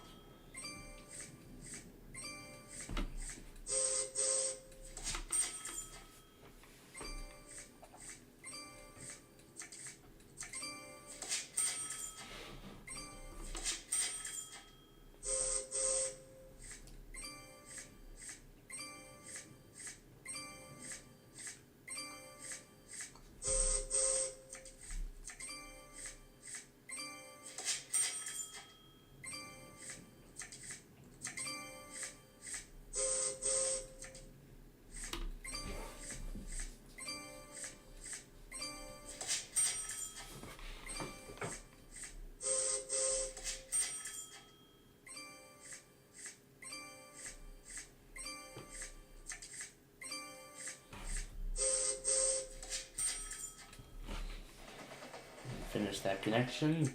Finish that connection.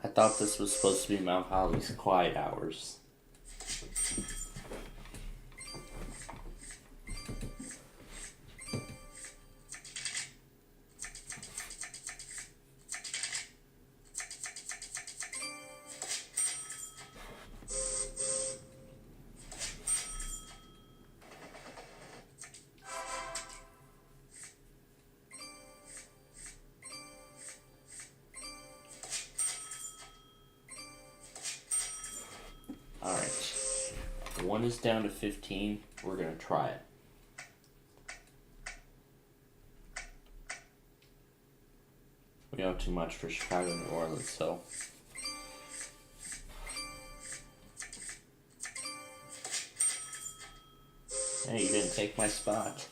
I thought this was supposed to be Mount Holly's quiet hours. Alright, 1 is down to 15, we're going to try it. We don't have too much for Chicago and New Orleans, so... Hey, you didn't take my spot.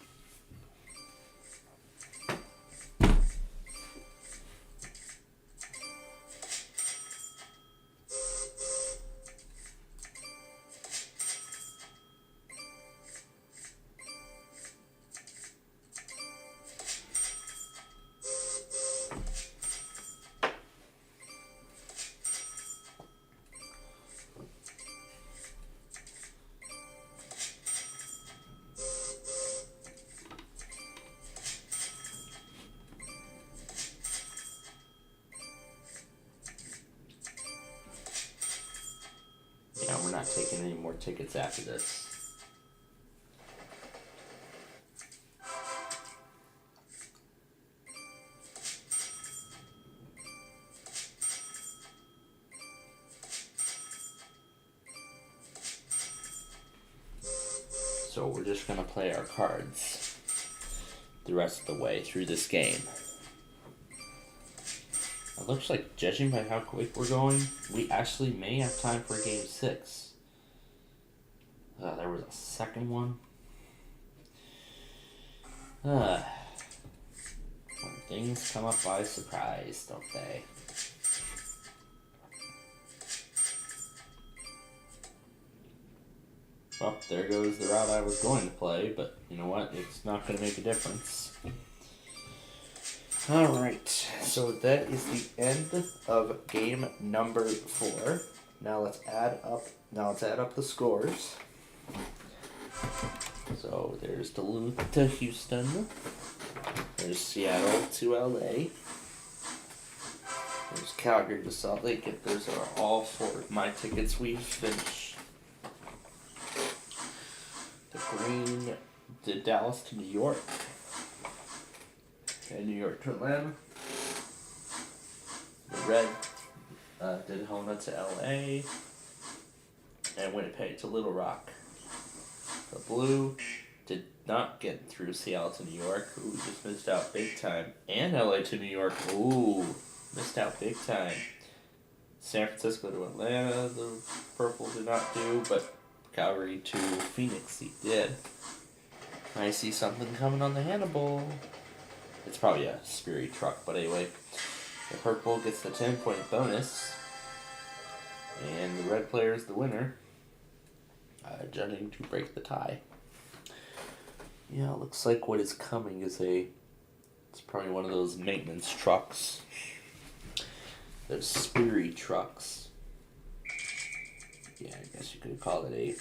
Yeah, we're not taking any more tickets after this. So we're just going to play our cards the rest of the way through this game. It looks like, judging by how quick we're going, we actually may have time for game 6. There was a second one. When things come up by surprise, don't they? Well, there goes the route I was going to play, but you know what? It's not going to make a difference. Alright, so that is the end of game number 4. Now let's add up the scores. So there's Duluth to Houston. There's Seattle to LA. There's Calgary to Salt Lake. If those are all 4 of my tickets, we've finished. did Dallas to New York. And New York to Atlanta. The Red did Helena to LA. And Winnipeg to Little Rock. The Blue did not get through Seattle to New York. Ooh, just missed out big time. And LA to New York. Ooh, missed out big time. San Francisco to Atlanta, the Purple did not do, but Calgary to Phoenix, he did. I see something coming on the Hannibal. It's probably a Spirit truck, but anyway. The Purple gets the 10-point bonus. And the Red player is the winner. Jutting to break the tie. Yeah, it looks like what is coming is it's probably one of those maintenance trucks. Those Spirit trucks. Yeah, I guess you could call it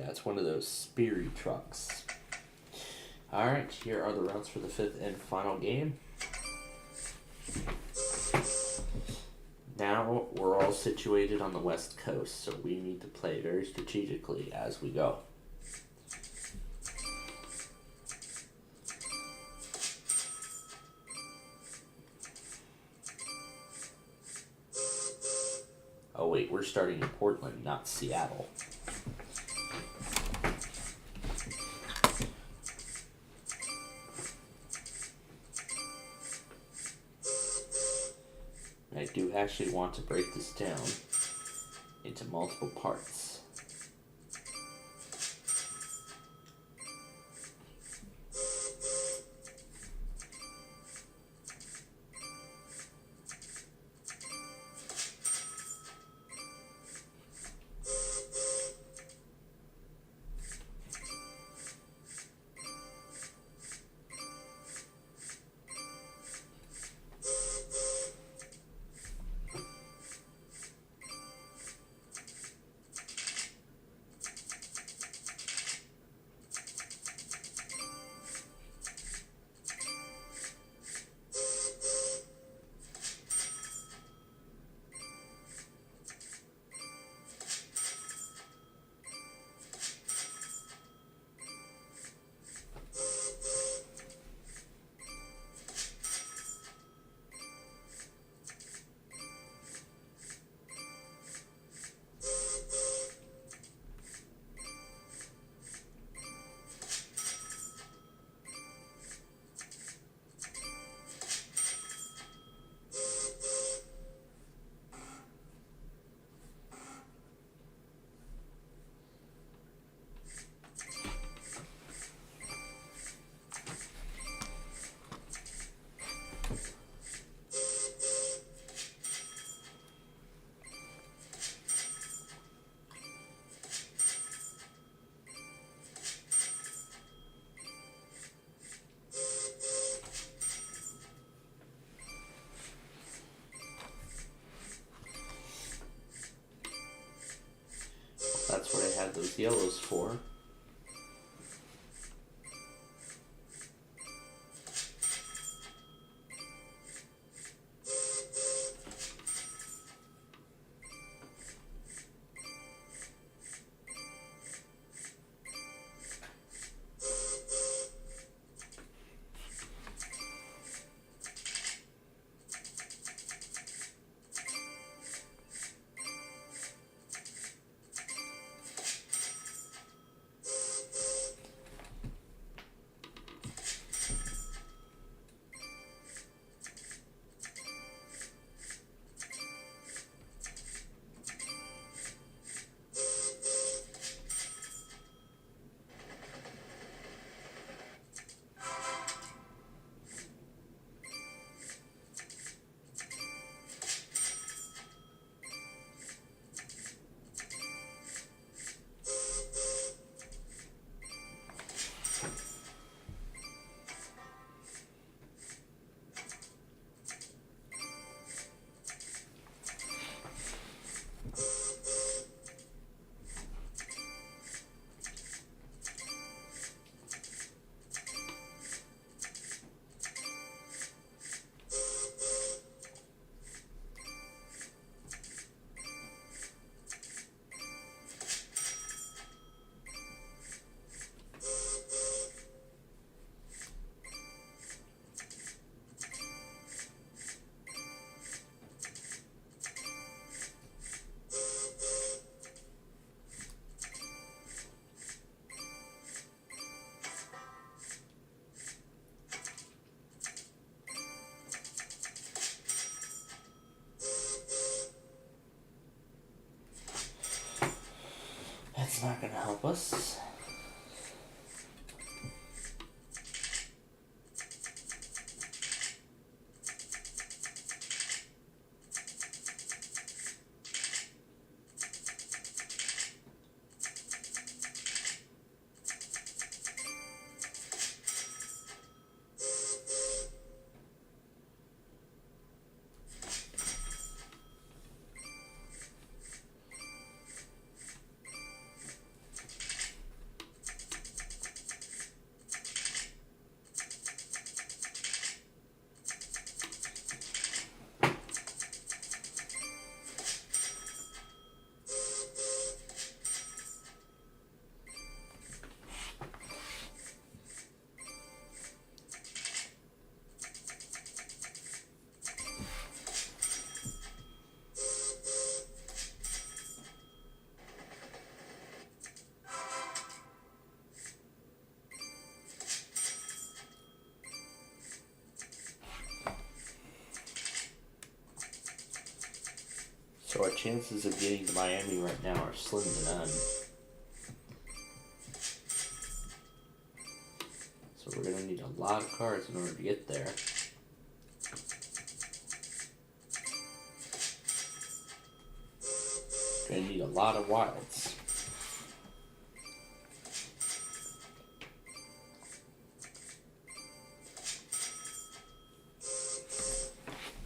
it's one of those Spirit trucks. Alright, here are the routes for the 5th and final game. Now we're all situated on the West Coast, so we need to play very strategically as we go. Oh wait, we're starting in Portland, not Seattle. I do actually want to break this down into multiple parts. That's what I had those yellows for. That's not going to help us. So our chances of getting to Miami right now are slim to none. So we're going to need a lot of cards in order to get there. Going to need a lot of wilds.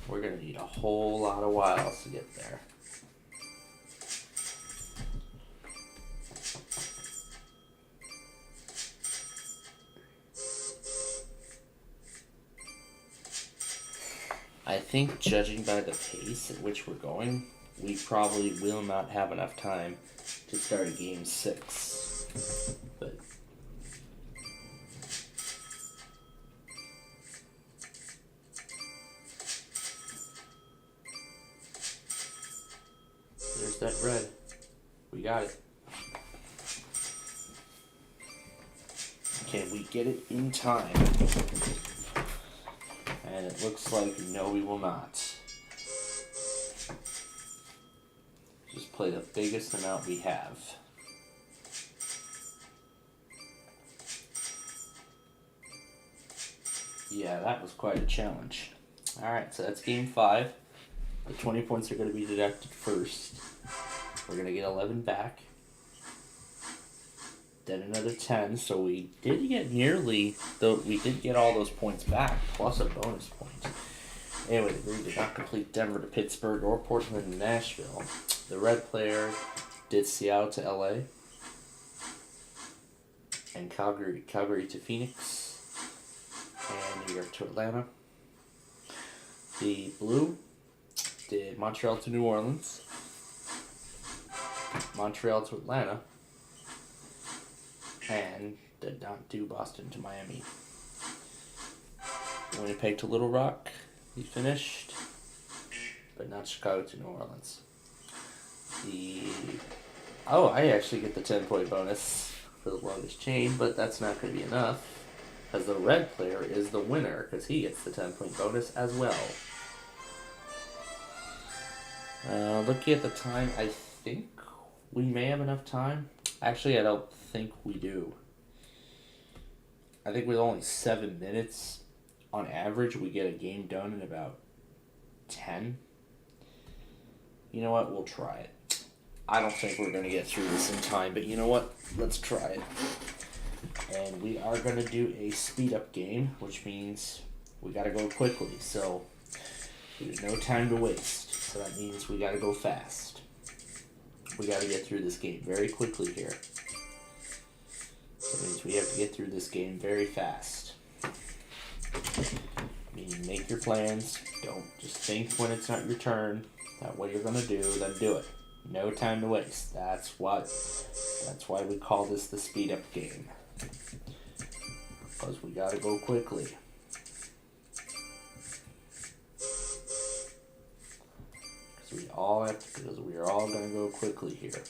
We're going to need a whole lot of wilds to get there. I think, judging by the pace at which we're going, we probably will not have enough time to start a game 6. But there's that red. We got it. Can we get it in time? And it looks like no, we will not. Just play the biggest amount we have. Yeah, that was quite a challenge. Alright, so that's game 5. The 20 points are going to be deducted first. We're going to get 11 back. Then another 10, so we did get nearly, though we did get all those points back, plus a bonus point. Anyway, the green did not complete Denver to Pittsburgh or Portland to Nashville. The red player did Seattle to LA. And Calgary to Phoenix. And New York to Atlanta. The blue did Montreal to New Orleans. Montreal to Atlanta. And did not do Boston to Miami. Winnipeg to Little Rock, he finished, but not Chicago to New Orleans. I actually get the 10-point bonus for the longest chain, but that's not going to be enough, as the red player is the winner, because he gets the 10-point bonus as well. Looking at the time, I think we may have enough time. Actually, I don't think we do. I think with only 7 minutes, on average, we get a game done in about 10. You know what? We'll try it. I don't think we're going to get through this in time, but you know what? Let's try it. And we are going to do a speed-up game, which means we got to go quickly. So there's no time to waste. So that means we got to go fast. We got to get through this game very quickly here. So that means we have to get through this game very fast. Meaning, make your plans. Don't just think when it's not your turn that what you're gonna do, then do it. No time to waste. That's why we call this the speed up game. Because we gotta go quickly. Because we are all gonna go quickly here.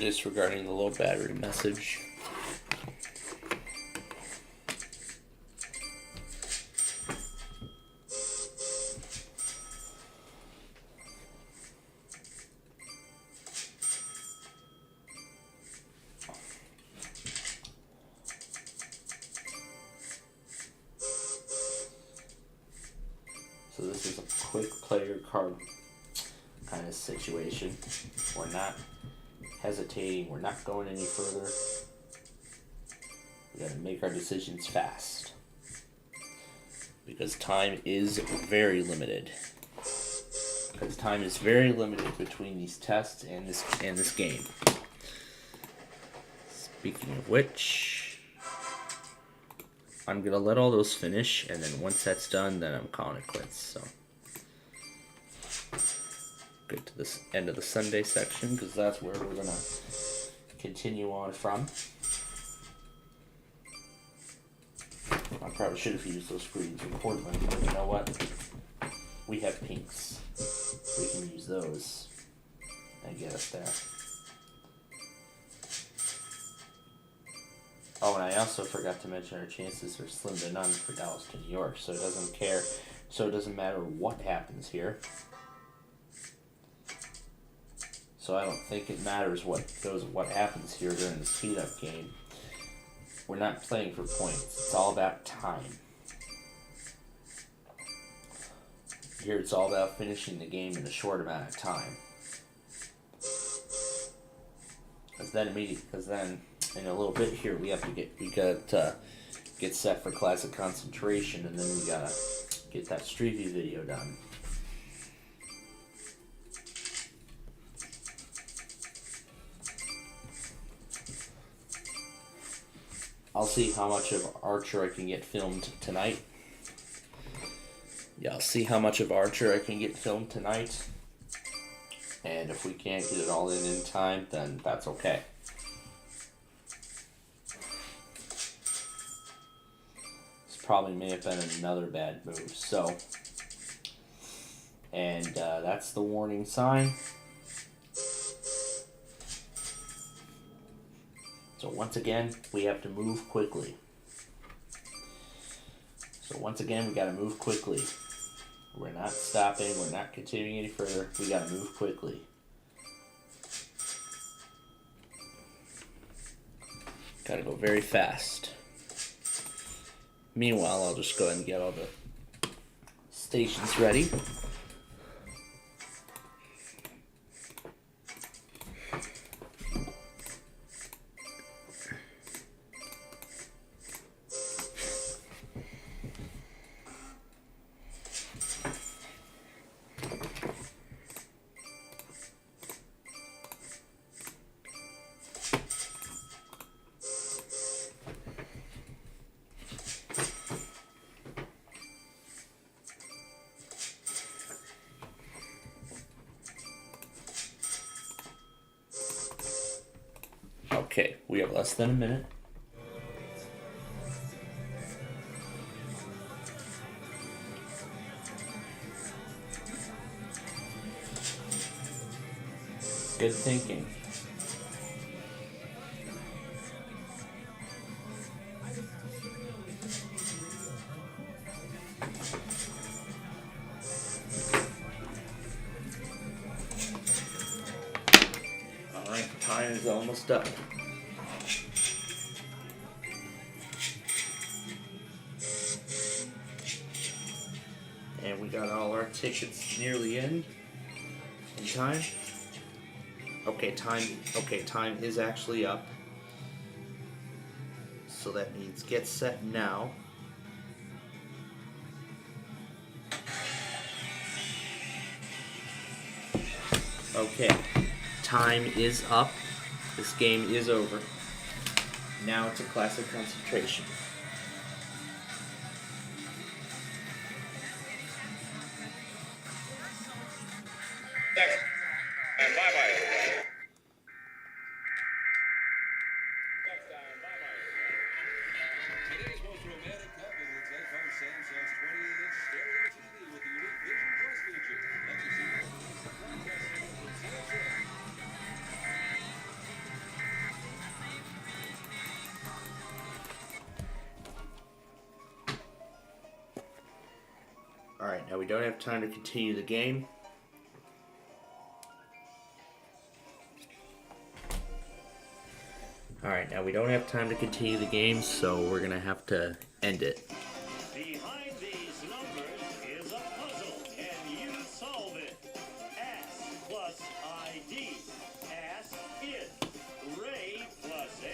disregarding the low battery message. So this is a quick player card kind of situation. We're not hesitating. We're not going any further. We gotta make our decisions fast because time is very limited. Because time is very limited between these tests and this game. Speaking of which, I'm gonna let all those finish, and then once that's done, then I'm calling it quits. So. Get to this end of the Sunday section because that's where we're gonna continue on from. I probably should have used those screens in Portland, but you know what? We have pinks. We can use those and get us there. Oh, and I also forgot to mention our chances are slim to none for Dallas to New York, so it doesn't matter what happens here. So I don't think it matters what happens here during the speed-up game. We're not playing for points. It's all about time. Here it's all about finishing the game in a short amount of time. Because then in a little bit here we got get set for classic concentration, and then we gotta get that Street View video done. I'll see how much of Archer I can get filmed tonight. Yeah, I'll see how much of Archer I can get filmed tonight. And if we can't get it all in time, then that's okay. This probably may have been another bad move. So, and that's the warning sign. So once again, we have to move quickly. So once again, we got to move quickly. We're not stopping. We're not continuing any further. We got to move quickly. Got to go very fast. Meanwhile, I'll just go ahead and get all the stations ready. Okay, we have less than a minute. Good thinking. All right, time is almost up. And we got all our tickets nearly in time. Okay, time is actually up. So that means get set now. Okay, time is up. This game is over. Now it's a classic concentration. And bye-bye. Today's most romantic couple will take home Samsung's 28-inch stereo TV with the unique Vision Plus feature. Let me see. Alright, now we don't have time to continue the game. Alright, now we don't have time to continue the game, so we're going to have to end it. Behind these numbers is a puzzle, and you solve it. Ass plus ID. Ass it. Ray plus N.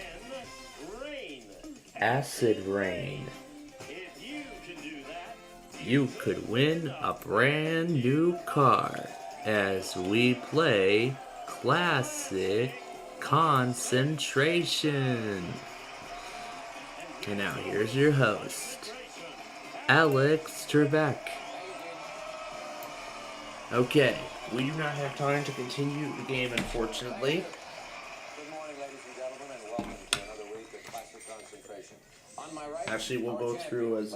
Rain. Acid Rain. If you can do that, You could win a brand new car as we play Classic Concentration. And now here's your host, Alex Trebek. Okay, we do not have time to continue the game, unfortunately. Good morning, ladies and gentlemen, and welcome to another week of Classic Concentration. On my right, Actually, we'll go through as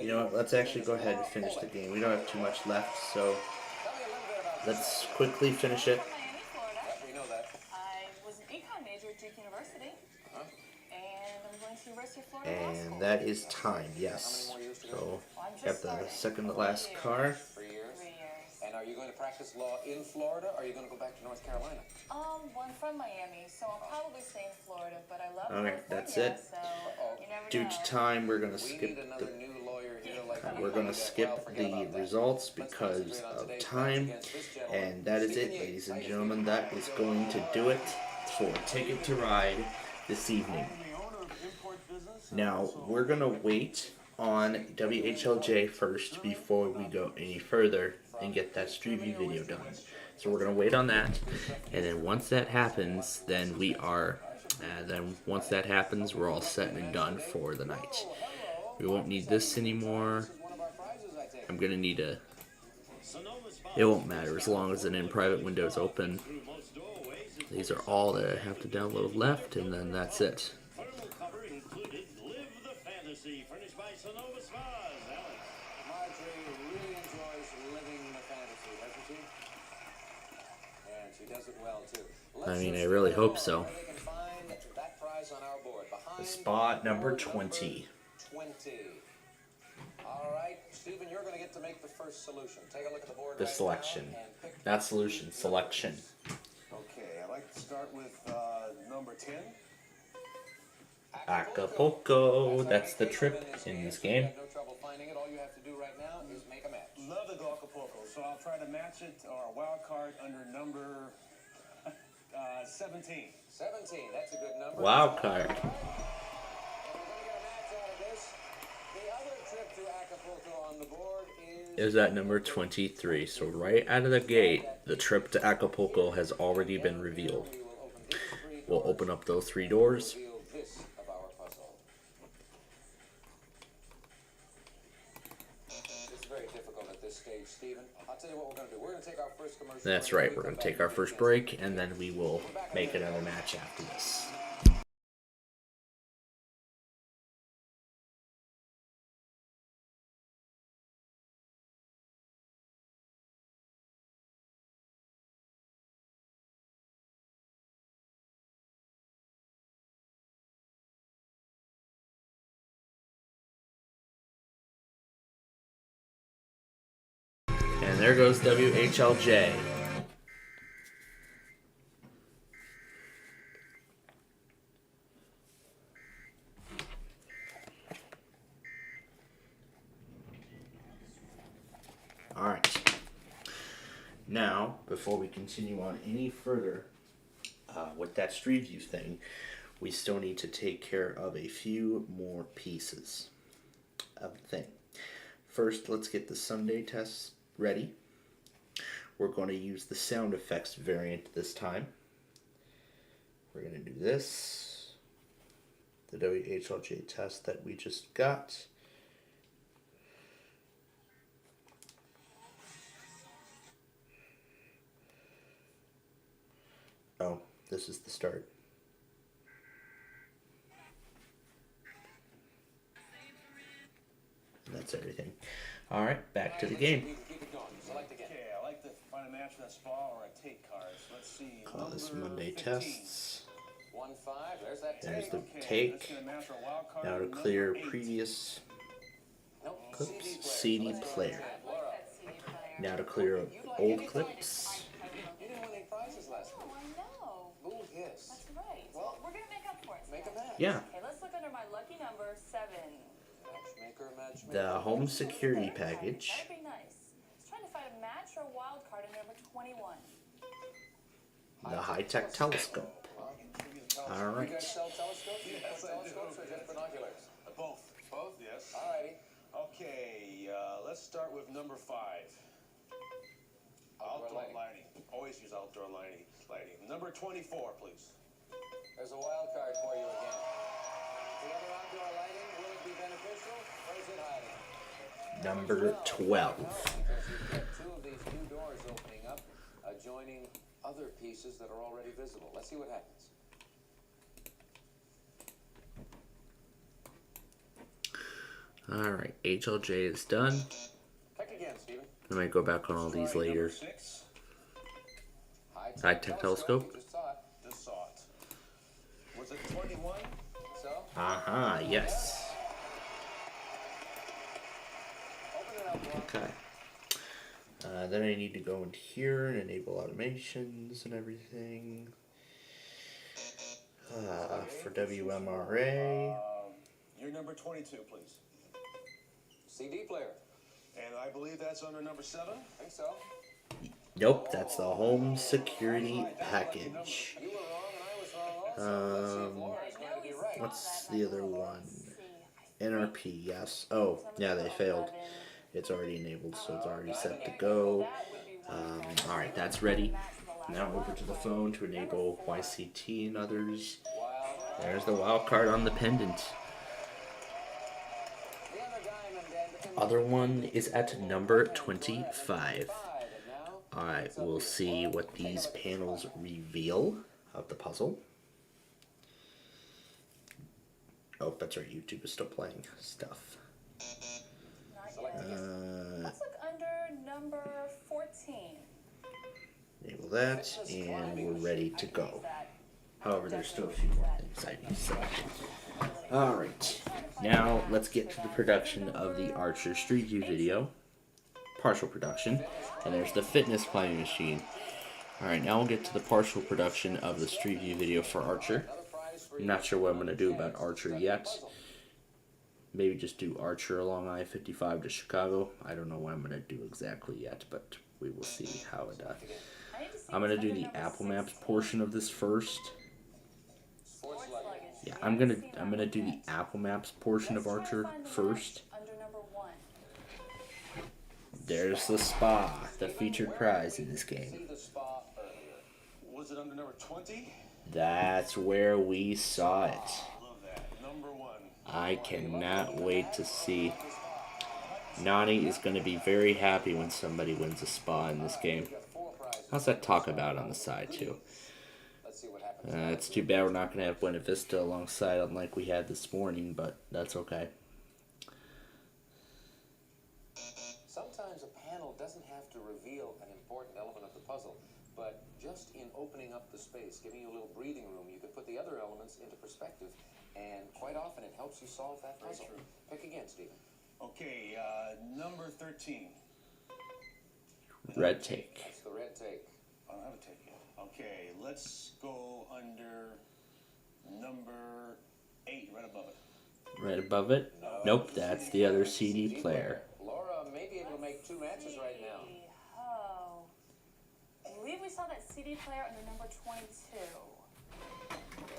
you know what, let's actually go ahead and finish the game. We don't have too much left, so let's quickly finish it. We know that. I was an econ major at Duke University, and I'm going to University of Florida Law School. And that is time, yes. So, got the second to last car. 3 years. And are you going to practice law in Florida, or are you going to go back to North Carolina? Well, I'm from Miami, so I'll probably stay in Florida, but I love Okay, California, that's it. so you never Due know. to time, we're gonna skip the results because of time, and that is it, ladies and gentlemen. That is going to do it for Ticket to Ride this evening. Now we're gonna wait on WHLJ first before we go any further and get that Street View video done. So we're gonna wait on that, and then once that happens, then we are. Once that happens, we're all set and done for the night. We won't need this anymore. I'm gonna need a. It won't matter as long as an in-private window is open. These are all that I have to download left, and then that's it. Marjorie really enjoys living the fantasy, doesn't she? And she does it well, too. I mean, I really hope so. They can find that prize on our board. Behind Spot number 20. 20. All right, Stephen, you're going to get to make the first solution. Take a look at the board The right selection. now and pick. Not solution, selection. Okay, I'd like to start with number 10. Acapulco. That's the trip in this game. No trouble finding it. All you have to do right now is make a match. Love the Acapulco, so I'll try to match it or a wild card under number 17. 17, that's a good number. Wild card. And we're going to get a match out of this. The other trip to Acapulco on the board Is at number 23. So right out of the gate, the trip to Acapulco has already been revealed. We'll open up those 3 doors. this of our puzzle. It's very difficult at this stage, Stephen. I'll tell you what we're going to do. We're going to take our first commercial. That's right, we're going to take our first break, and then we will make another match after this. And there goes WHLJ. Alright. Now, before we continue on any further with that Street View thing, we still need to take care of a few more pieces of the thing. First, let's get the Sunday tests ready. We're going to use the sound effects variant this time. We're going to do this, the WHLJ test that we just got. Oh, this is the start. And that's everything. Alright, back to the game. Okay, I like to find a match with a spa or a take card. So let's see. Call this number Monday 15. tests. 1-5. There's that There's take. the Okay, let's take. get a match or a wild card. Now to Number clear 8. previous Nope. CD player. Well, Now to clear old clips. You didn't win any prizes last week. I know. Ooh, yes. That's right. Well, We're gonna make up for it. Make a match. Yeah. Okay, let's look under my lucky number 7. Matchmaker. The home security package. That'd be nice. Let's try to find a match or a wild card in number 21. The high-tech telescope. All right. You guys sell telescopes? Yes, I telescopes do. or just binoculars? Both. Both? Yes. Alrighty. Okay, let's start with number 5. Outdoor lighting. Always use outdoor lighting. Number 24, please. There's a wild card for you again. The other outdoor lighting, will it be beneficial or is it hiding? Number 12. Because you've got 2 of these new doors opening up, adjoining other pieces that are already visible. Let's see what happens. All right, HLJ is done. Check again, Stephen. I might go back on all these later. High-tech telescope. Just saw it. Was it 21? So? Aha, yes. Okay. Then I need to go into here and enable automations and everything. For WMRA. Your number 22, please. CD player. And I believe that's under number 7? I think so. Nope, that's the home security package. You were wrong and I was wrong also. Let's see if Laura's going to be right. What's the other one? NRP, yes. Oh, yeah, they failed. It's already enabled, so it's already set to go. Alright, that's ready. Now over to the phone to enable YCT and others. There's the wild card on the pendant. Other one is at number 25. Alright, we'll see what these panels reveal of the puzzle. Oh, that's right, YouTube is still playing stuff. Let's look under number 14. Enable that, and we're ready to go. However, there's still a few more things I need to select. Alright, now let's get to the production of the Archer Street View video. Partial production. And there's the fitness climbing machine. Alright, now we'll get to the partial production of the Street View video for Archer. I'm not sure what I'm going to do about Archer yet. Maybe just do Archer along I-55 to Chicago. I don't know what I'm going to do exactly yet, but we will see how it I'm going to do the Apple Maps portion of this first. Yeah, I'm gonna do the Apple Maps portion of Archer first. There's the spa, the featured prize in this game. Was it under number 20? That's where we saw it. Love that. Number 1. I cannot wait to see. Nani is going to be very happy when somebody wins a spa in this game. How's that talk about on the side too? It's too bad we're not going to have Buena Vista alongside unlike we had this morning, but that's okay. Sometimes a panel doesn't have to reveal an important element of the puzzle, but just in opening up the space, giving you a little breathing room, you can put the other elements into perspective, and quite often it helps you solve that puzzle. Pick again, Stephen. Okay, number 13. Red take. That's the red take. I don't have a take yet. Okay, let's go under number 8, right above it. Right above it? Nope, that's the other CD player. Laura may be able to make 2 matches right now. Oh. I believe we saw that CD player under number 22.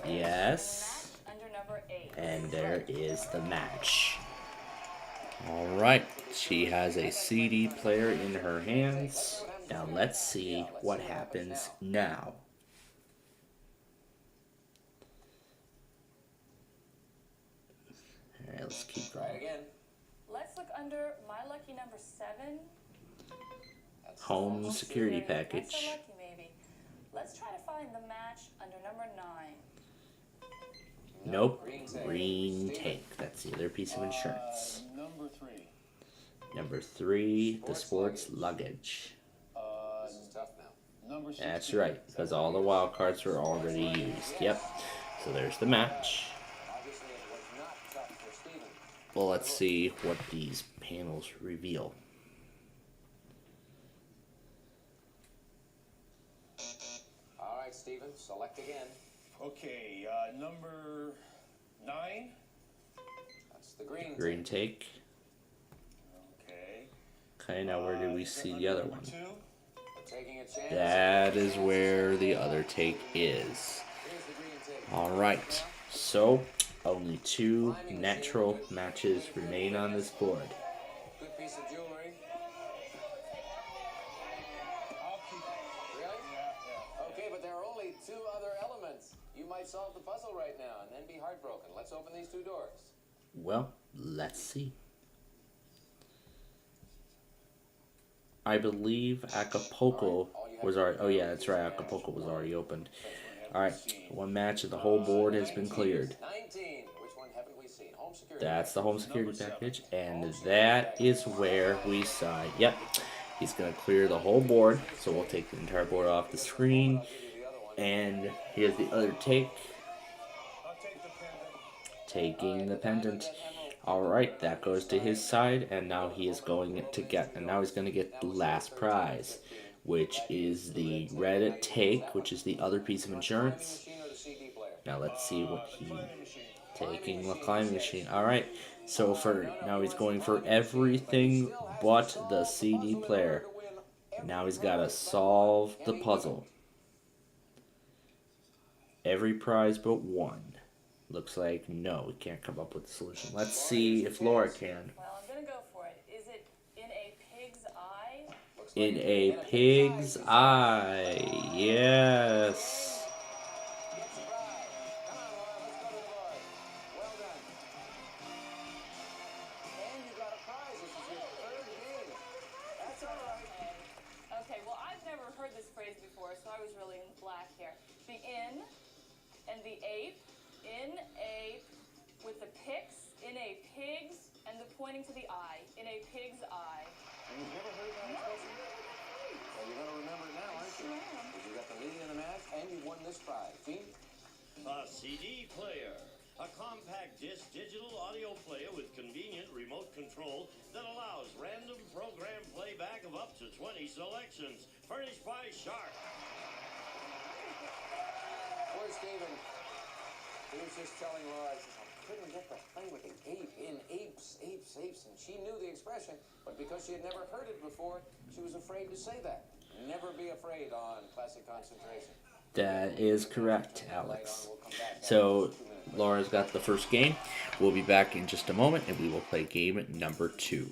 Yes. Under number 8. And there is the match. Alright, she has a CD player in her hands. Now let's see what happens now. Alright, let's keep going. Again. Let's look under my lucky number 7. Home security package. Not so lucky, maybe. Let's try to find the match under number 9. Nope, green tank. That's the other piece of insurance. Number 3. Number 3, the sports luggage. This is tough now. Number 16. That's right, because all the wild cards were already used. Yep. So there's the match. Obviously, it was not tough for Stephen. Well, let's see what these panels reveal. Select again. Okay, number 9. That's the green. Green take. Okay. Okay, now where do we see the other one? 2. Taking a chance. That is where the other take is. Alright, so only 2 natural matches remain on this board. Good piece of jewelry. Really? Okay, but there are only 2 other elements. You might solve the puzzle right now and then be heartbroken. Let's open these 2 doors. Well, let's see. I believe Acapulco was already... Oh yeah, that's right, Acapulco was already opened. Alright, 1 match of the whole board has been cleared. 19. Which one haven't we seen? Home security. That's the home security package, and that is where we sign. Yep, he's going to clear the whole board, so we'll take the entire board off the screen. And here's the other take. Taking the pendant. Alright, that goes to his side, and now he is going to get, and now he's going to get the last prize, which is the red take, which is the other piece of insurance. Now let's see what he... Taking the climbing machine. Alright, so for now he's going for everything but the CD player. Now he's got to solve the puzzle. Every prize but 1. Looks like no, we can't come up with a solution. Let's see if Laura can. Well, I'm going to go for it. Is it in a pig's eye? In a pig's eye. Yes. Okay, well, I've never heard this phrase before, so I was really in the black here. The in and the ape, in a, with the pix, in a pig's, and the pointing to the eye, in a pig's eye. You've never heard that expression? Well, you're going to remember it now, aren't you? Because you got the lead in the match, and you won this prize. Gene? A CD player. A compact disc digital audio player with convenient remote control that allows random program playback of up to 20 selections. Furnished by Shark. Poor Stephen. He was just telling Laura, he says, I couldn't get the play with the ape in apes, apes, apes. And she knew the expression, but because she had never heard it before, she was afraid to say that. Never be afraid on Classic Concentration. That is correct, Alex. So, Laura's got the first game. We'll be back in just a moment, and we will play game number 2.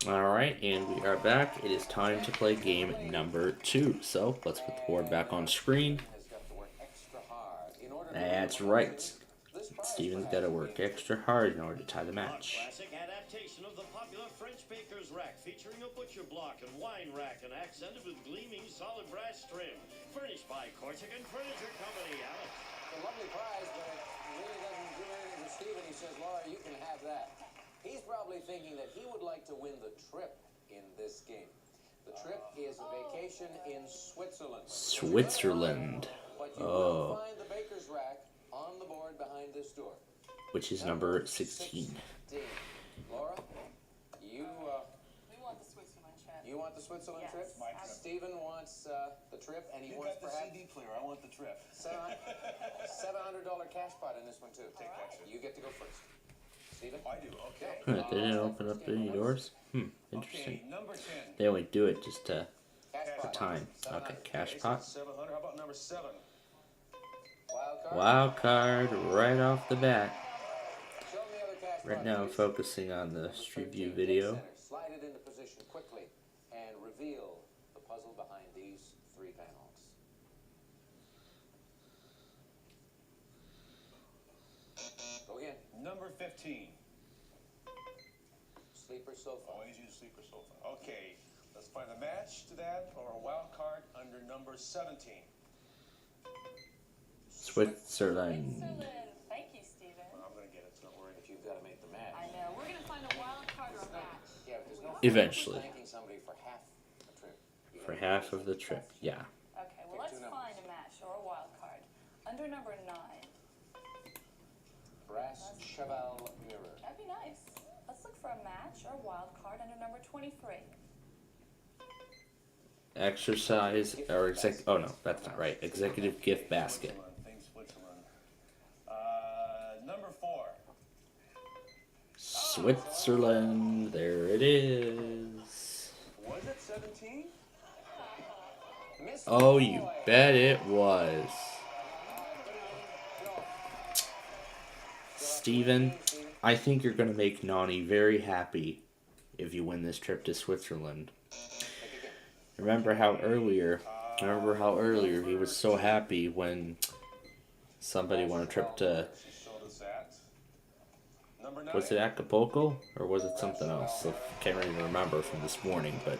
Alright, and we are back. It is time to play game number 2. So, let's put the board back on screen. That's right. Steven's got to work extra hard in order to tie the match. Classic adaptation of the popular French baker's rack, featuring a butcher block and wine rack and accented with gleaming solid brass trim. Furnished by Corsican Furniture Company, Alex. It's a lovely prize, but it really doesn't do anything for Steven. He says, Laura, you can have that. He's probably thinking that he would like to win the trip in this game. The trip is a vacation in Switzerland. Switzerland. But you will find the baker's rack on the board behind this door. Which is number 16. Laura, you We want the Switzerland trip. you want the Switzerland trip? Steven wants the trip, and he You wants got the perhaps CD player. I want the trip. $700 cash pot in this one too. Take that. You get to go first. Steven? I do. Okay. Huh, they didn't open up any doors? Interesting. Okay, number 10. They only do it just for time. Okay, cash pot. 700. How about number 7? Wild card right off the bat. Right now I'm focusing on the Street View video. Slide it into position quickly and reveal the puzzle behind these 3 panels. Go again. Number 15. Sleeper sofa. Always use sleeper sofa. Okay, let's find a match to that or a wild card under number 17. Switzerland. Thank you, Steven. Well, I'm going to get it, so don't worry. But you've got to make the match. I know. We're going to find a wild card or a match. Yeah, but there's no Eventually. thanking somebody for half the trip. For half of the trip, yeah. Okay, well, let's find a match or a wild card. Under number 9. Brass cheval mirror. That'd be nice. Let's look for a match or a wild card under number 23. Exercise or oh no, that's not right. Executive gift basket. Number 4. Switzerland. There it is. Was it 17? Oh, you bet it was. Steven, I think you're going to make Nani very happy if you win this trip to Switzerland. Remember how earlier he was so happy when somebody won a trip to, was it Acapulco or was it something else? I can't even remember from this morning, but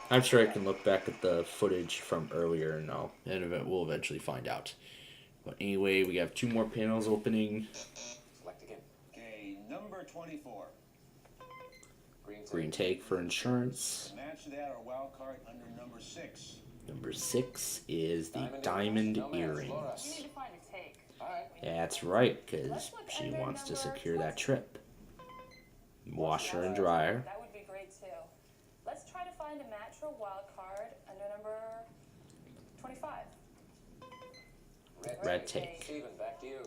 I'm sure I can look back at the footage from earlier and we'll eventually find out. But anyway, we have 2 more panels opening. Select again. Okay, number 24. Green take for insurance. Match to that or wild card under number 6. Number 6 is the diamond earrings. We need to find a take. That's right, because she wants to secure that trip. Washer and dryer. That would be great too. Let's try to find a match or wild card under number 25. Red take. Steven, back to you.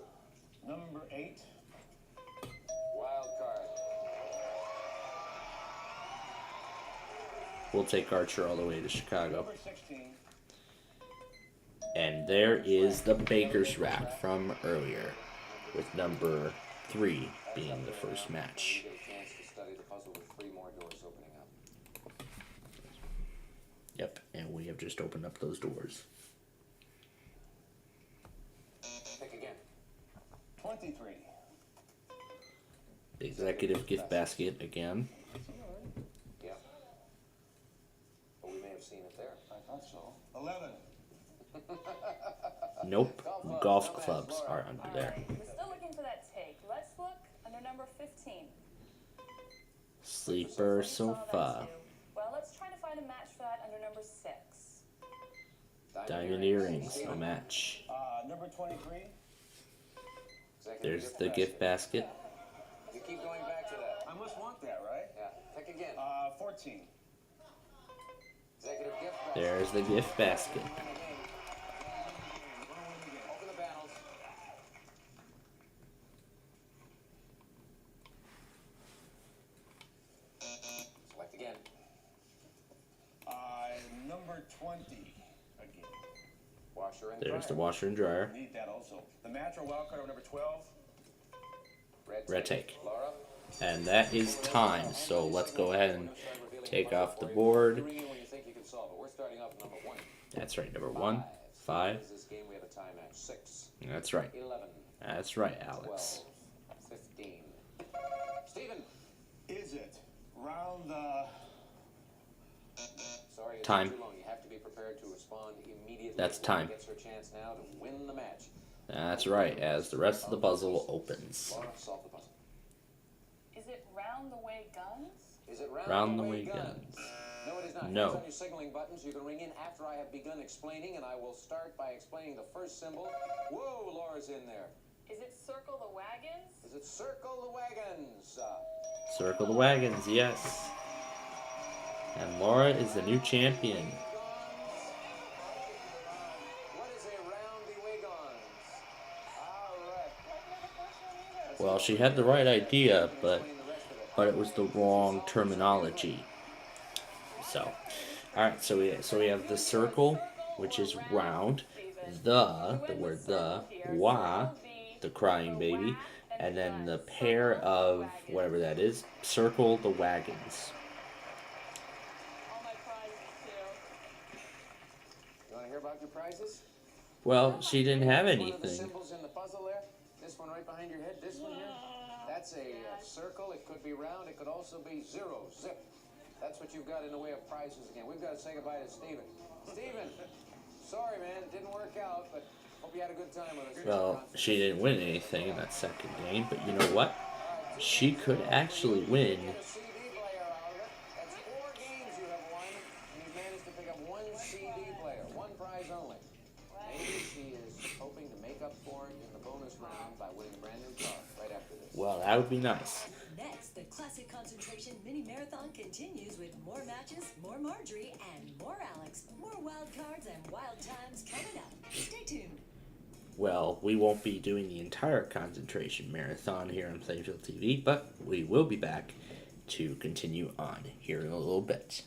Number 8. Wild card. We'll take Archer all the way to Chicago. Number 16. And there is the baker's rack from earlier, with number 3 being the first match. You get a chance to study the puzzle with 3 more doors opening up. Yep, and we have just opened up those doors. Pick again. 23. Executive gift basket again. Yeah. But we may have seen it there. I thought so. 11. Nope, golf clubs are under there. We're still looking for that take. Let's look under number 15. Sleeper sofa. Well, let's try to find a match for that under number 6. Diamond earrings, no match. Number 23. There's the gift basket. You keep going back to that. I must want that, right? Yeah. Pick again. 14. Executive gift basket. There's the gift basket. Open the panels. Select again. Number 20 again. Washer and There's the dryer. washer and dryer. Need that also. The match or wild card of number 12. Red take. Laura? And that is time. So let's go ahead and take off the board. That's right, number 1, 5. That's right. That's right, Alex. 15. Steven. Is it round Sorry, it's Time. too long. You have to be prepared to respond immediately. That's time. Gets her chance now to win the match. That's right, as the rest of the puzzle opens. Laura, solve the puzzle. Is it round the way guns? Is it Round the way guns. No, it is not. No. Hands on your signaling buttons. You can ring in after I have begun explaining, and I will start by explaining the first symbol. Whoa, Laura's in there. Is it circle the wagons? Is it circle the wagons? Circle the wagons, yes. And Laura is the new champion. What is a roundy wagons? All right. Well, she had the right idea, but it was the wrong terminology. So, all right. So we have the circle, which is round. The word the, wa, the crying baby, and then the pair of whatever that is. Circle the wagons. You want to hear about your prizes? Well, she didn't have One of the anything. symbols in the puzzle there. This one right behind your head. This one here. That's a circle. It could be round. It could also be zero. Zip. That's what you've got in the way of prizes again. We've got to say goodbye to Steven. Steven, sorry, man. It didn't work out, but hope you had a good time with us. Well, she didn't win anything in that second game, but you know what? She could actually win. That's 4 games you have won, and you've managed to pick up 1 CD player. 1 prize only. Maybe she is hoping to make up for it in the bonus round by winning a brand new car right after this. Well, that would be nice. Next, the Classic Concentration Mini Marathon continues with more matches, more Marjorie, and more Alex. More wild cards and wild times coming up. Stay tuned. Well, we won't be doing the entire concentration marathon here on Plainfield TV, but we will be back to continue on here in a little bit.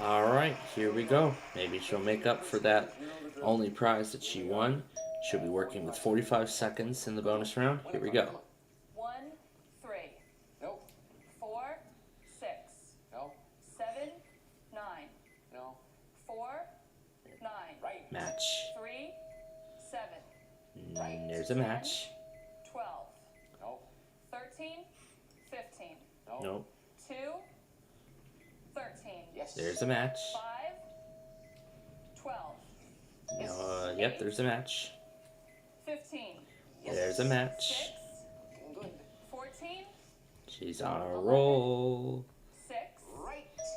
Alright, here we go. Maybe she'll make up for that only prize that she won. She'll be working with 45 seconds in the bonus round. Here we go. 1, 3. Nope. 4, 6. No. 7, 9. No. 4, 9. Right. Match. 3, 7. There's a match. 12. No. 13, 15. No. Nope. 2, 13. Yes. There's a match. 5, 12. Yep, there's a match. 15. There's a match. 6. 14. She's on a roll. 6.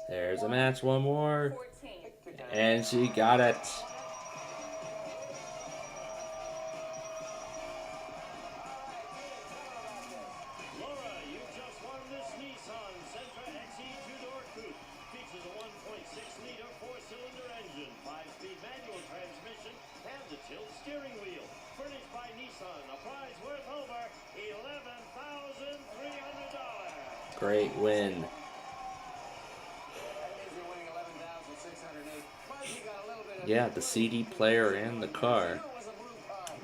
There's a match, one more. 14. And she got it. Laura, you just won this Nissan Sentra XE two-door coupe. Features a 1.6-liter four-cylinder engine, 5-speed manual transmission, steering wheel. Furnished by Nissan. A prize worth over $11,300. Great win. Yeah, the CD player and the car.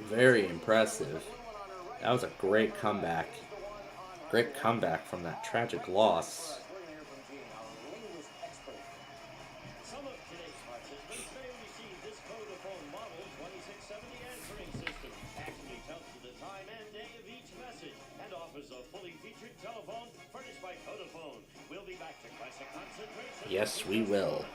Very impressive. That was a great comeback. Great comeback from that tragic loss. Some of today's participants may receive this Vodafone Model 2670 answering system. Actually tells you the time and day of each message and offers a fully featured telephone furnished by Vodafone. We'll be back to classic concentration. Yes, we will.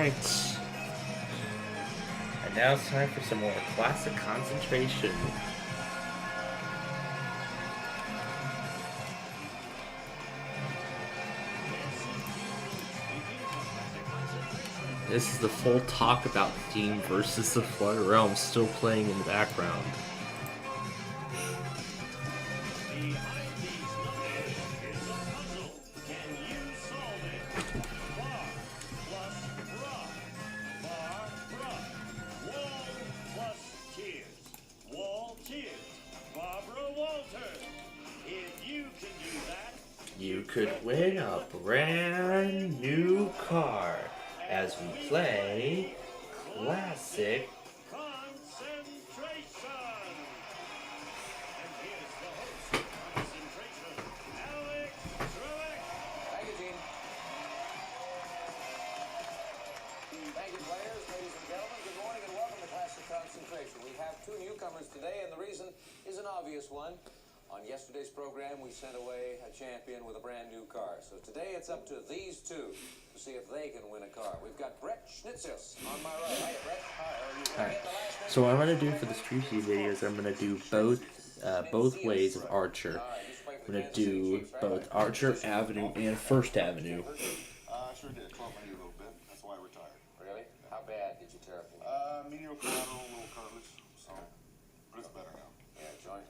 right. And now it's time for some more classic concentration. This is the full talk about theme versus the Flood Realm still playing in the background. You could win a brand new car as we play Classic Concentration. We have two newcomers today, and the reason is an obvious one. On yesterday's program, we sent away a champion with a brand new car. So today it's up to these two to see if they can win a car. We've got Brett Schnitzels on my right. Hi, Brett. Hi, Alright, so what I'm going to do for this preview video is I'm going to do both ways of Archer. I'm going to do both Archer Avenue and First Avenue. Sure did. Caught my knee a little bit. That's why I retired. Really? How bad did you tear up? Medial collateral, a little cartilage. So, but it's better now. Yeah,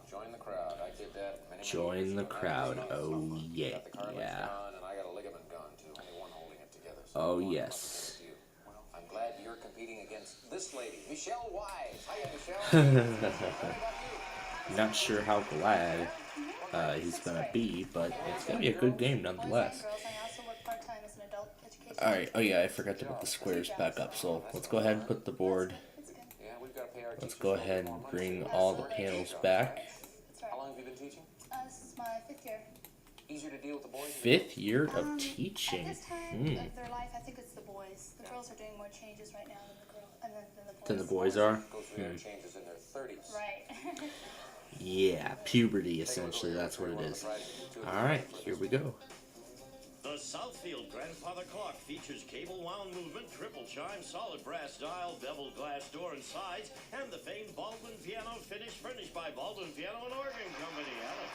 join the crowd. I did that many Join the crowd. Oh yeah, yeah. And I got a ligament gone too. Only one holding it together. So Oh yes. I'm glad you're competing against this lady, Michelle Wise. Hiya, Michelle. Not sure how glad he's gonna be, but it's gonna be a good game nonetheless. Alright, oh yeah, I forgot to put the squares back up, so let's go ahead and put the board. Let's go ahead and bring all the panels back. How long have you been teaching? This is my 5th year. Easier to deal with the boys? 5th year of teaching. At this time of their life, I think it's the boys. The girls are doing more changes right now than the boys. Are? Go through their changes in their 30s. Right. Yeah, puberty essentially, that's what it is. Alright, here we go. The Southfield grandfather clock features cable wound movement, triple chime, solid brass dial, beveled glass door and sides, and the famed Baldwin piano finish furnished by Baldwin Piano and Organ Company. Alex.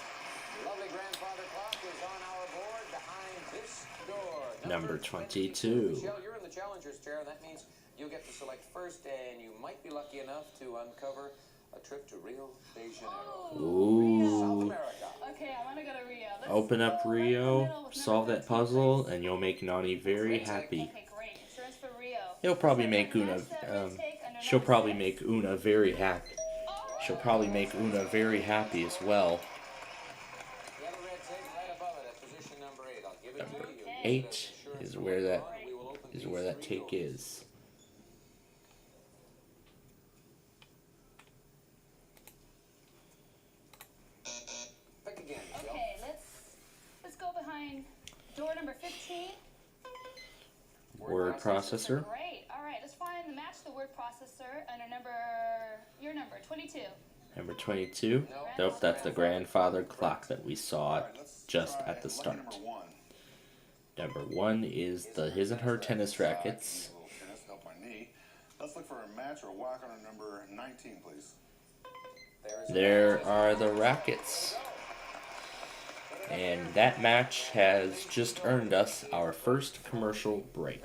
Lovely grandfather clock is on our board behind this door. Number 22. Michelle, you're in the challenger's chair, and that means you'll get to select first, and you might be lucky enough to uncover a trip to Rio de Janeiro. Ooh. South America. Okay, I want to go to Rio. Open up Rio, solve that puzzle, and you'll make Nani very happy. Okay, great. Insurance for Rio. He'll probably make Una, she'll probably make Una very happy. She'll probably make Una very happy as well. Number 8 is where that take is. Okay, let's go behind door number 15. Word processor. Great. All right, let's find the match the word processor under your number 22. Number 22. Nope, that's the grandfather clock that we saw just at the start. Number 1 is the his and her tennis rackets. Help my knee. Let's look for a match or a walk on number 19, please. There are the rackets. And that match has just earned us our first commercial break.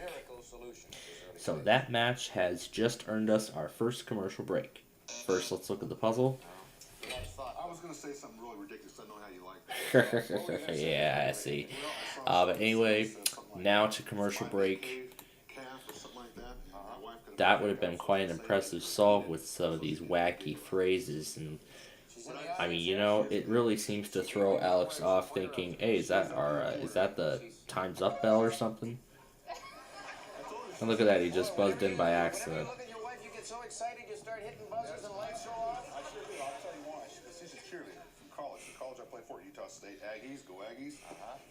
So that match has just earned us our first commercial break. First, let's look at the puzzle. I was going to say something really ridiculous. I know how you like that. Yeah, I see. But anyway, now to commercial break. That would have been quite an impressive solve with some of these wacky phrases. And I mean, you know, it really seems to throw Alex off thinking, hey, is that the time's up bell or something? And look at that, he just buzzed in by accident. Look at your wife, you get so excited you start hitting buzzers and lights go off. I sure do. I'll tell you why. She's a cheerleader from college. The college I played for, Utah State. Aggies, go Aggies.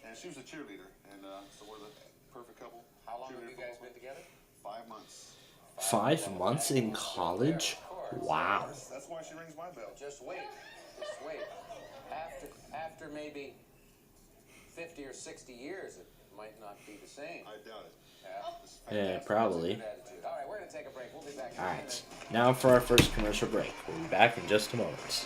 And she was a cheerleader. And so we're the perfect couple. How long have you guys been together? 5 months. 5 months in college? Wow. That's why she rings my bell. Just wait. Just wait. After maybe 50 or 60 years, it might not be the same. I doubt it. Yeah, probably. Good attitude. All right, we're going to take a break. We'll be back in a Alright, minute. now for our first commercial break. We'll be back in just a moment.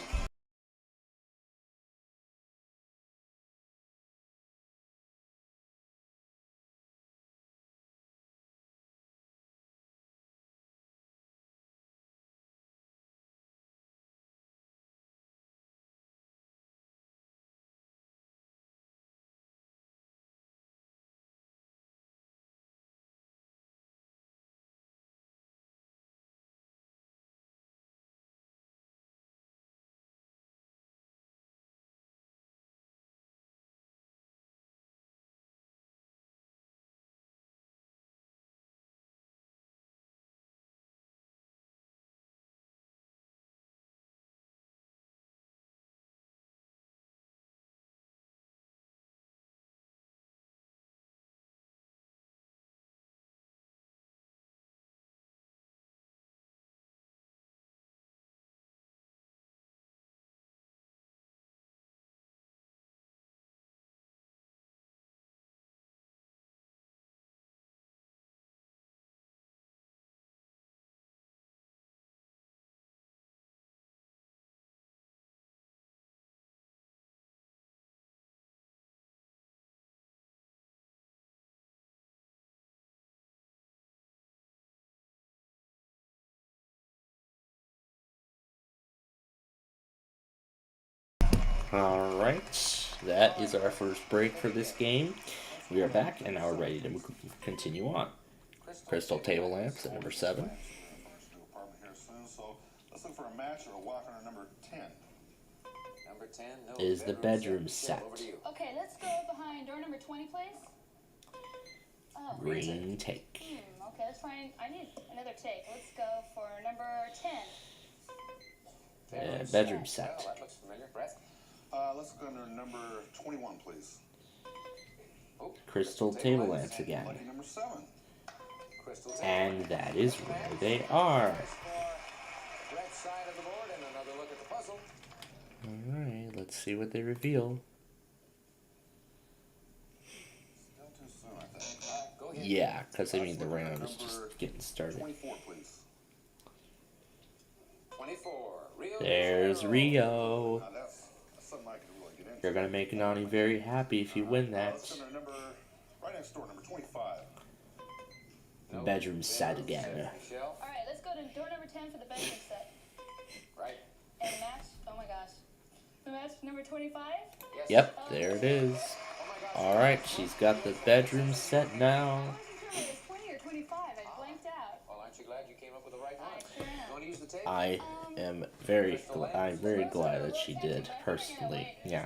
Alright, that is our first break for this game. We are back and now we're ready to continue on. Crystal table lamps at number 7. So let's look for a match or a walk on number 10. Number 10, no. Is the bedroom set. Okay, let's go behind door number 20, please. Oh. Green take. Okay, let's try and, I need another take. Let's go for number 10. Bedroom set. Oh, that looks familiar. Brett? Let's go under number 21, please. Oh, Crystal table lamps again. Lucky number 7. Crystal And that is where they are. Brett's side of the board and another look at the puzzle. Alright, let's see what they reveal. Still too soon, I think. Go ahead. Yeah, because I mean the round is just getting started. 24, please. 24. Rio. There's Rio. Now that's something I can really get into. You're gonna make Nani very happy if you win that. Let's go to number, right next door, number 25. Bedroom set again. Michelle. All right, let's go to door number 10 for the bedroom set. Right. And match, oh my gosh. The match number 25? Yes. Yep, there it is. Alright, she's got the bedroom set now. It's 20 or 25, I blanked out. Well, aren't you glad you came up with the right one? You want to use the tape? I'm very glad that she did, personally. Yeah.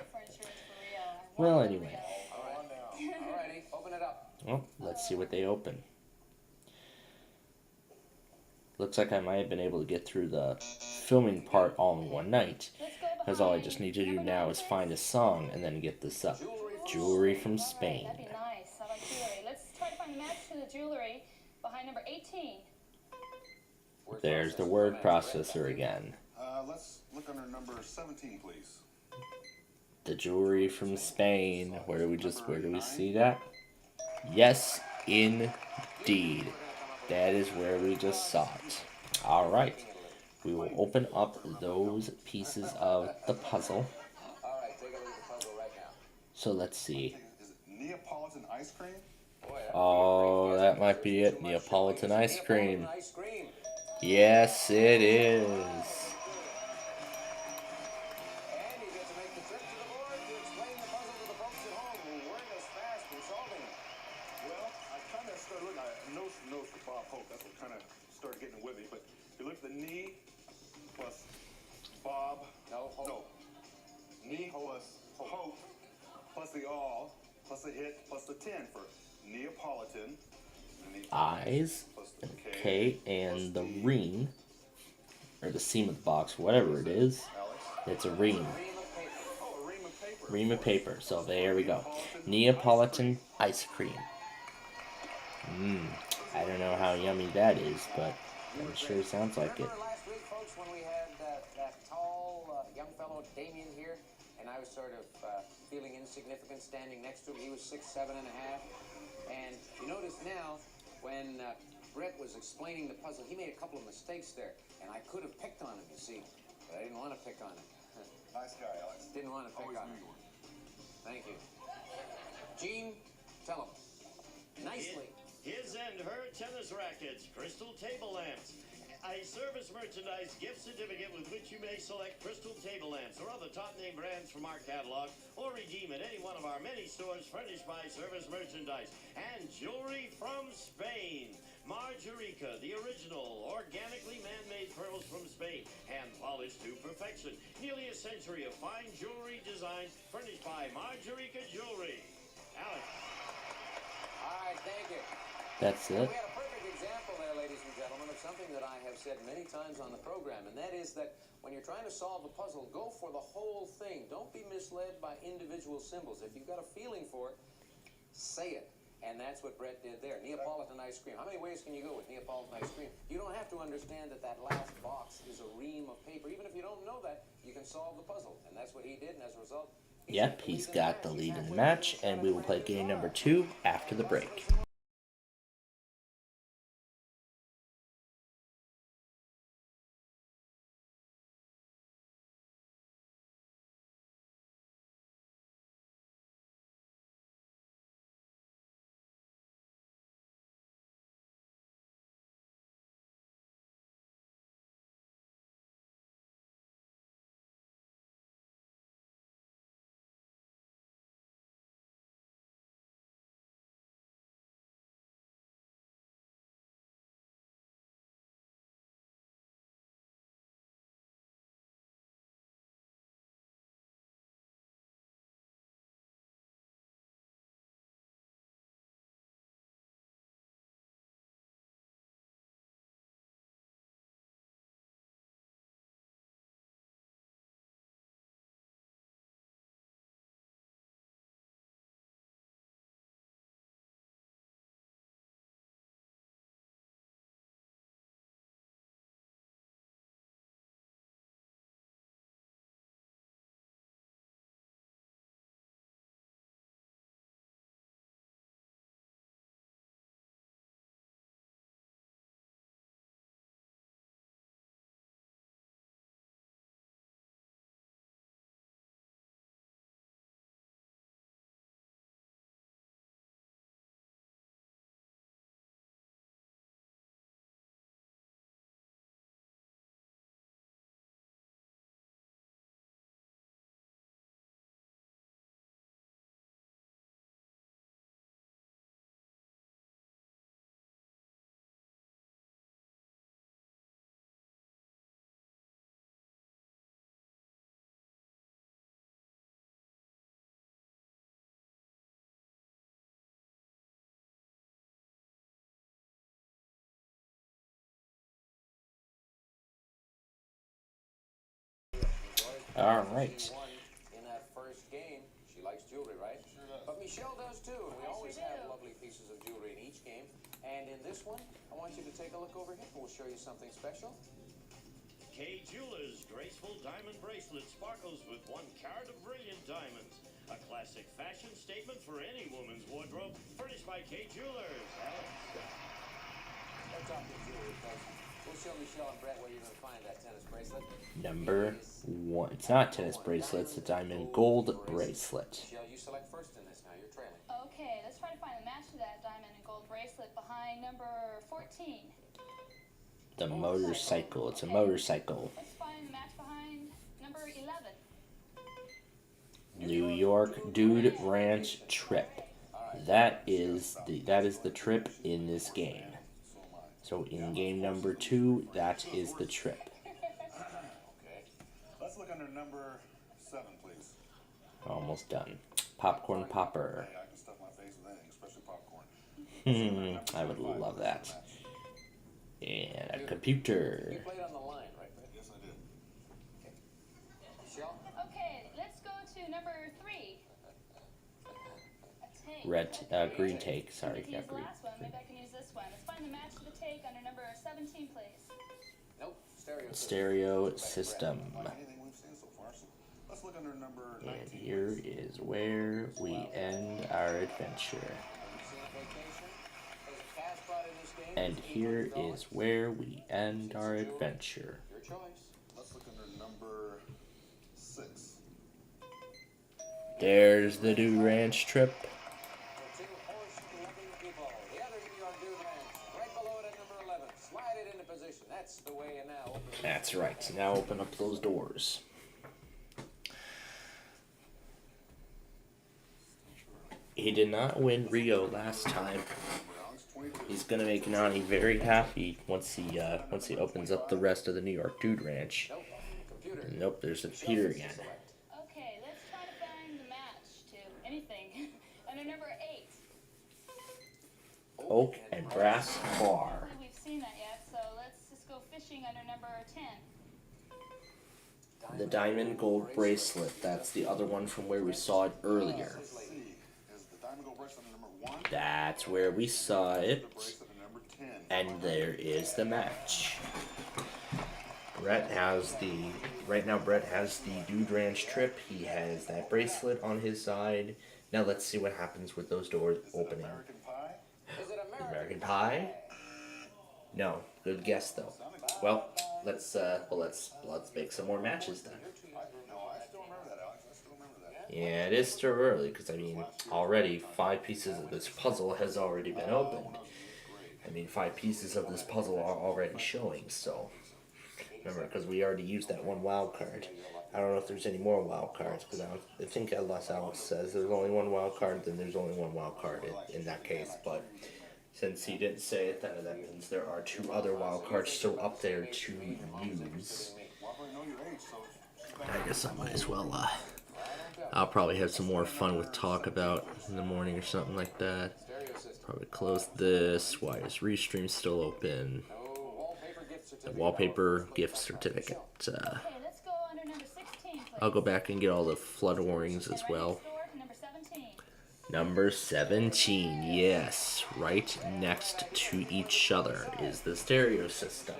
Well, anyway. Alrighty, open it up. Well, let's see what they open. Looks like I might have been able to get through the filming part all in one night. Because all I just need to do now is find a song and then get this up. Jewelry from Spain. That'd be nice. I like jewelry. Let's try to find a match to the jewelry behind number 18. There's the word processor again. Let's look under number 17, please. The jewelry from Spain. Where do we see that? Yes, indeed. That is where we just saw it. Alright. We will open up those pieces of the puzzle. Alright, take a look at the puzzle right now. So let's see. Is it Neapolitan ice cream? Oh, that might be it. Neapolitan ice cream. Yes, it is. And you get to make the trip to the board to explain the puzzle to the folks at home who weren't as fast in solving it. Well, I kind of started looking. I notes for Bob Hope. That's what kind of started getting with me. But if you look at the knee plus Bob. No. Knee plus Hope plus the all plus the hit plus the 10 for Neapolitan. Eyes, K, and the ring, or the seam of the box, whatever it is. It's a ream. Ream of paper. So there we go. Neapolitan ice cream. I don't know how yummy that is, but it sure sounds like it. Remember last week, folks, when we had that tall young fellow Damien here, and I was sort of feeling insignificant standing next to him. He was 6'7.5". And you notice now, when Brett was explaining the puzzle, he made a couple of mistakes there. And I could have picked on him, you see. But I didn't want to pick on him. Nice guy, Alex. Didn't want to pick on him. Thank you. Gene, tell him. Nicely. His and her tennis rackets, crystal table lamps, a service merchandise gift certificate with which you may select crystal table lamps or other top name brands from our catalog or redeem at any one of our many stores furnished by Service Merchandise. And jewelry from Spain. Margarica, the original, organically man-made pearls from Spain, hand-polished to perfection. Nearly a century of fine jewelry design furnished by Margarica Jewelry. Alex. All right, thank you. That's it. We had a perfect example there, ladies and gentlemen, of something that I have said many times on the program, and that is that when you're trying to solve a puzzle, go for the whole thing. Don't be misled by individual symbols. If you've got a feeling for it, say it. And that's what Brett did there. Neapolitan ice cream. How many ways can you go with Neapolitan ice cream? You don't have to understand that that last box is a ream of paper. Even if you don't know that, you can solve the puzzle. And that's what he did, and as a result... Yep, he's got the lead in the match, and we will play game number 2 after the break. All right. In that first game, she likes jewelry, right? Sure does. But Michelle does too, and we always have lovely pieces of jewelry in each game. And in this one, I want you to take a look over here, and we'll show you something special. K Jewelers graceful diamond bracelet sparkles with 1 carat of brilliant diamonds. A classic fashion statement for any woman's wardrobe, furnished by K Jewelers. Let's talk to jewelry, folks. We'll show Michelle and Brett where you're going to find that tennis bracelet. Number 1. It's not tennis bracelet, it's a diamond gold bracelet. Michelle, you select first in this now. You're trailing. Okay, let's try to find a match to that diamond and gold bracelet behind number 14. The motorcycle. It's a motorcycle. Let's find a match behind number 11. New York Dude Ranch Trip. That is the trip in this game. So in game number 2, that is the trip. Okay. Let's look under number 7, please. Almost done. Popcorn popper. Hey, I can stuff my face with anything, especially popcorn. I would love that. And a computer. You played on the line, right? Yes, I did. Okay. Michelle? Okay, let's go to number 3. A take. Red, green take. Sorry, Use yeah, the green. last one. Maybe I can use this one. Let's find the match to the take under number 17, please. Nope. Stereo. Stereo system. Like anything we've seen so far. So Let's look under number 19. And here is where we end our adventure. And here is where we end our adventure. Your choice. Let's look under number 6. There's the Dude Ranch trip. That's right. Now open up those doors. He did not win Rio last time. He's gonna make Nani very happy once he opens up the rest of the New York Dude Ranch. Nope, there's a computer again. Okay, let's try to find the match to anything. Under number 8. Oak and Brass Bar. I don't think we've seen that yet, so let's just go fishing under number 10. The diamond gold bracelet. That's the other one from where we saw it earlier. That's where we saw it. And there is the match. Brett has right now Brett has the Dude Ranch trip. He has that bracelet on his side. Now let's see what happens with those doors opening. American Pie? No. Good guess though. Well, let's make some more matches then. Yeah, it is still early because I mean already 5 pieces of this puzzle has already been opened. I mean 5 pieces of this puzzle are already showing, so remember because we already used that one wild card. I don't know if there's any more wild cards because I think unless Alex says there's only one wild card, then there's only one wild card in that case. But since he didn't say it, then that means there are 2 other wild cards still up there to use. I guess I might as well. I'll probably have some more fun with talk about in the morning or something like that. Probably close this. Why is Restream still open? The wallpaper gift certificate. I'll go back and get all the flood warnings as well. Number 17, yes. Right next to each other is the stereo system.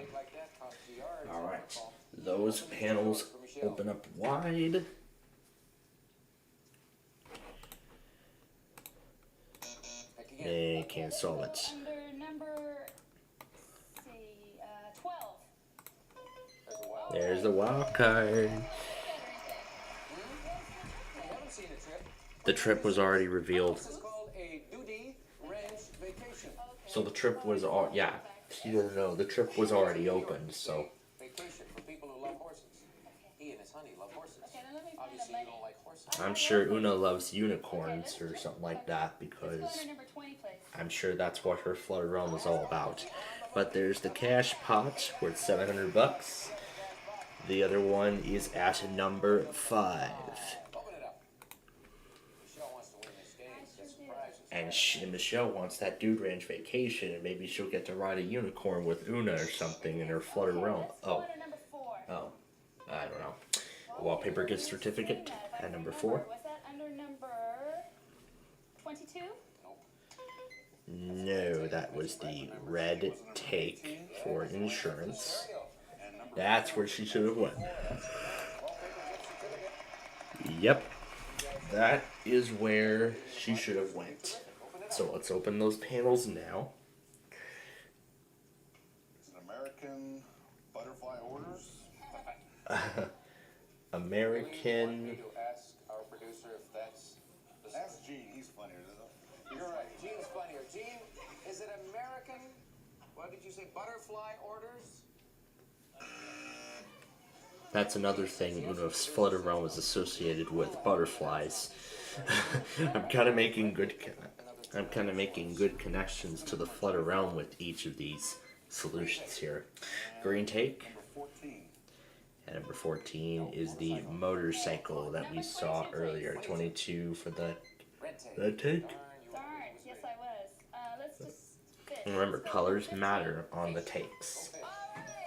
Alright, those panels open up wide. They can't solve it. Under number 12. There's the wild card. The trip was already revealed. So the trip was all, yeah, she doesn't know, the trip was already opened, so. I'm sure Una loves unicorns or something like that because I'm sure that's what her Flood Realm is all about. But there's the cash pot worth $700. The other one is at number 5. And Michelle wants that Dude Ranch vacation, and maybe she'll get to ride a unicorn with Una or something in her Flutter Realm. Oh, I don't know. Wallpaper gift certificate at number 4. Was that under number 22? No, that was the red take for insurance. That's where she should have went. Yep, that is where she should have went. So let's open those panels now. Is it American butterfly orders? American. We need to ask our producer if that's. Ask Gene. He's funnier than that. You're right. Gene's funnier. Gene, is it American? What did you say? Butterfly orders? That's another thing Uno's Flutter Realm is associated with butterflies. I'm kind of making good connections to the Flutter Realm with each of these solutions here. Green take. And number 14 is the motorcycle that we saw earlier. 22 for the take. Yes, I was. Let's just fit. And remember, colors matter on the takes.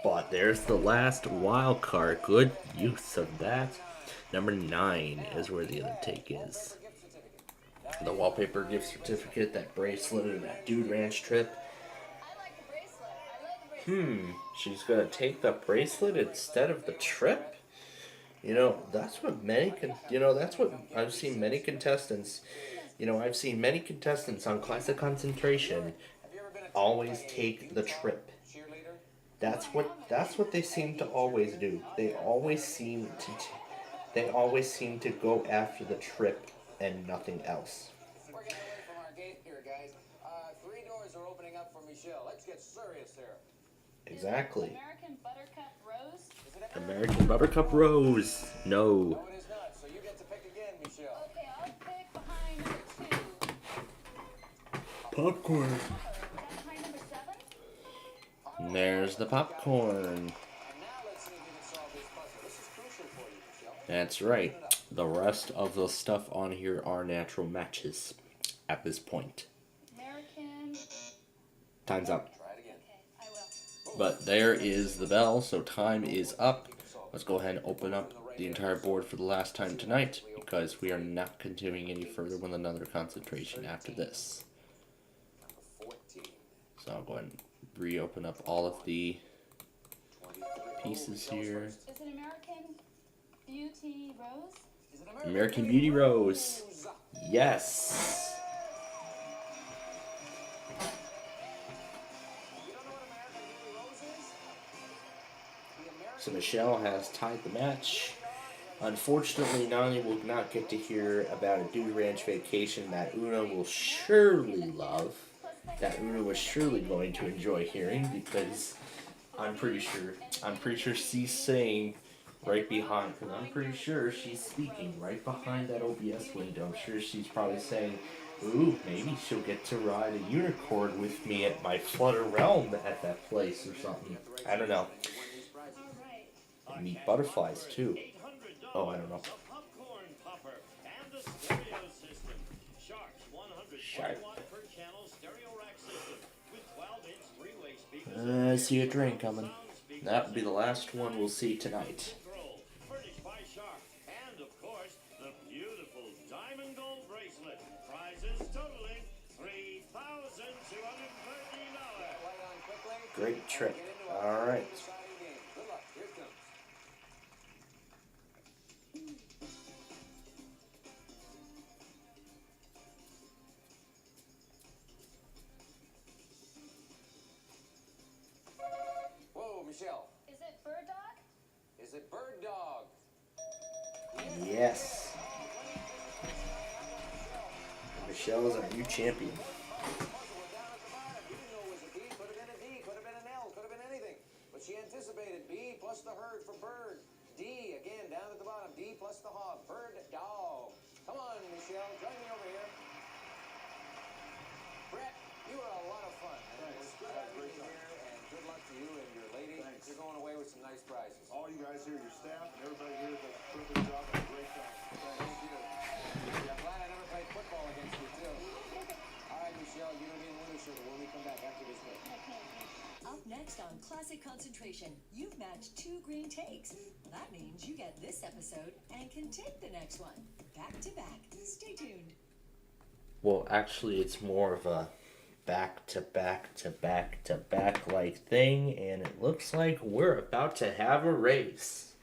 But there's the last wild card. Good use of that. Number 9 is where the other take is. The wallpaper gift certificate, that bracelet, and that Dude Ranch trip. She's gonna take the bracelet instead of the trip? You know, that's what that's what I've seen many contestants. I've seen many contestants on Classic Concentration always take the trip. That's what they seem to always do. They always seem to go after the trip and nothing else. We're getting away from our gate here, guys. 3 doors are opening up for Michelle. Let's get serious here. Exactly. American Buttercup Rose? American Buttercup Rose. No. No, it is not. So you get to pick again, Michelle. Okay, I'll pick behind number 2. Popcorn. Is that behind number 7? And there's the popcorn. And now let's see if we can solve this puzzle. This is crucial for you, Michelle. That's right. The rest of the stuff on here are natural matches at this point. American. Time's up. Try it again. Okay, I will. But there is the bell, so time is up. Let's go ahead and open up the entire board for the last time tonight, because we are not continuing any further with another concentration after this. So I'll go ahead and reopen up all of the pieces here. Is it American Beauty Rose? American Beauty Rose. Yes. So Michelle has tied the match. Unfortunately, Nani will not get to hear about a Dude Ranch vacation that Una will surely love. That Una was surely going to enjoy hearing, because I'm pretty sure she's saying right behind, because I'm pretty sure she's speaking right behind that OBS window. I'm sure she's probably saying, ooh, maybe she'll get to ride a unicorn with me at my Flutter Realm at that place or something. I don't know. And meet butterflies too. Oh, I don't know. Shark. I see a train coming. That will be the last one we'll see tonight. Furnished by Shark. And of course, the beautiful diamond gold bracelet. Prizes totaling $3,213. Great trip. All right. Good luck. Here it comes. Whoa, Michelle. Is it Bird Dog? Is it Bird Dog? Yes. Michelle is our new champion. But she anticipated B plus the herd for bird. D, again, down at the bottom. D plus the hog. Bird dog. Come on, Michelle. Join me over here. Brett, you were a lot of fun. Thanks. Good having you here, and good luck to you and your lady. Thanks. You're going away with some nice prizes. All you guys here, your staff, and everybody here does a terrific job and a great job. Thank you. Yeah, I'm glad I never played football against you, too. All right, Michelle, you're going to be in the winner's circle when we come back after this break. Up next on Classic Concentration, you've matched 2 green takes. That means you get this episode and can take the next one. Back to back. Stay tuned. Well, actually, it's more of a back to back to back to back like thing, and it looks like we're about to have a race.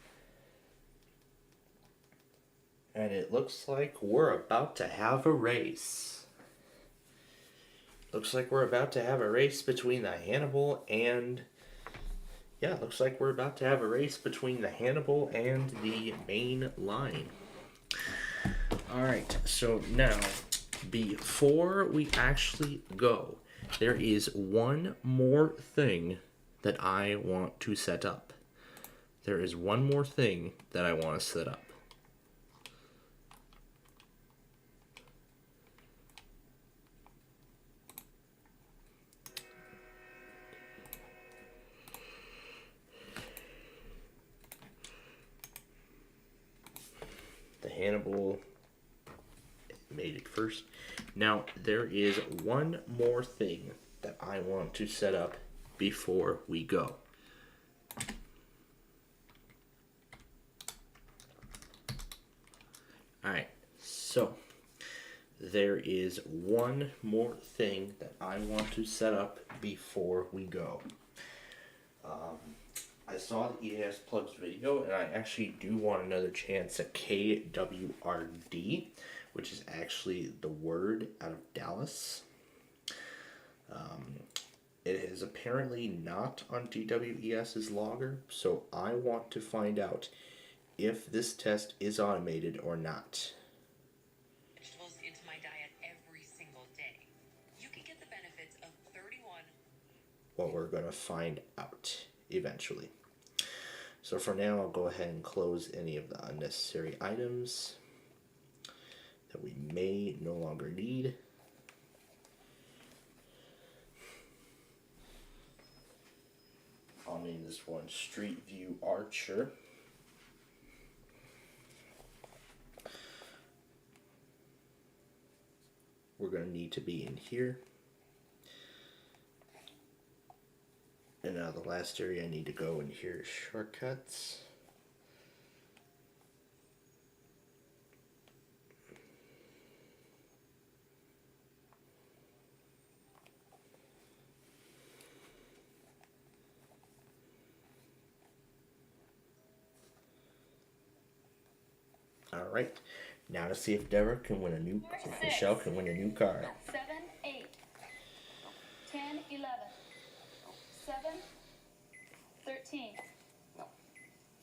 And it looks like we're about to have a race. Looks like we're about to have a race between the Hannibal and... Yeah, looks like we're about to have a race between the Hannibal and the main line. Alright, so now, before we actually go, there is one more thing that I want to set up. There is one more thing that I want to set up. The Hannibal made it first. Now, there is one more thing that I want to set up before we go. Alright, so there is one more thing that I want to set up before we go. I saw the EAS Plugs video, and I actually do want another chance at KWRD, which is actually the word out of Dallas. It is apparently not on TWES's logger, so I want to find out if this test is automated or not. Vegetables into my diet every single day. You can get the benefits of 31. Well, we're going to find out eventually. So for now, I'll go ahead and close any of the unnecessary items that we may no longer need. I'll name this one Street View Archer. We're going to need to be in here. And now the last area I need to go in here is shortcuts. All right, now to see if Deborah can win a new, if Michelle can win a new car. 7, 8, 10, 11, 7, 13,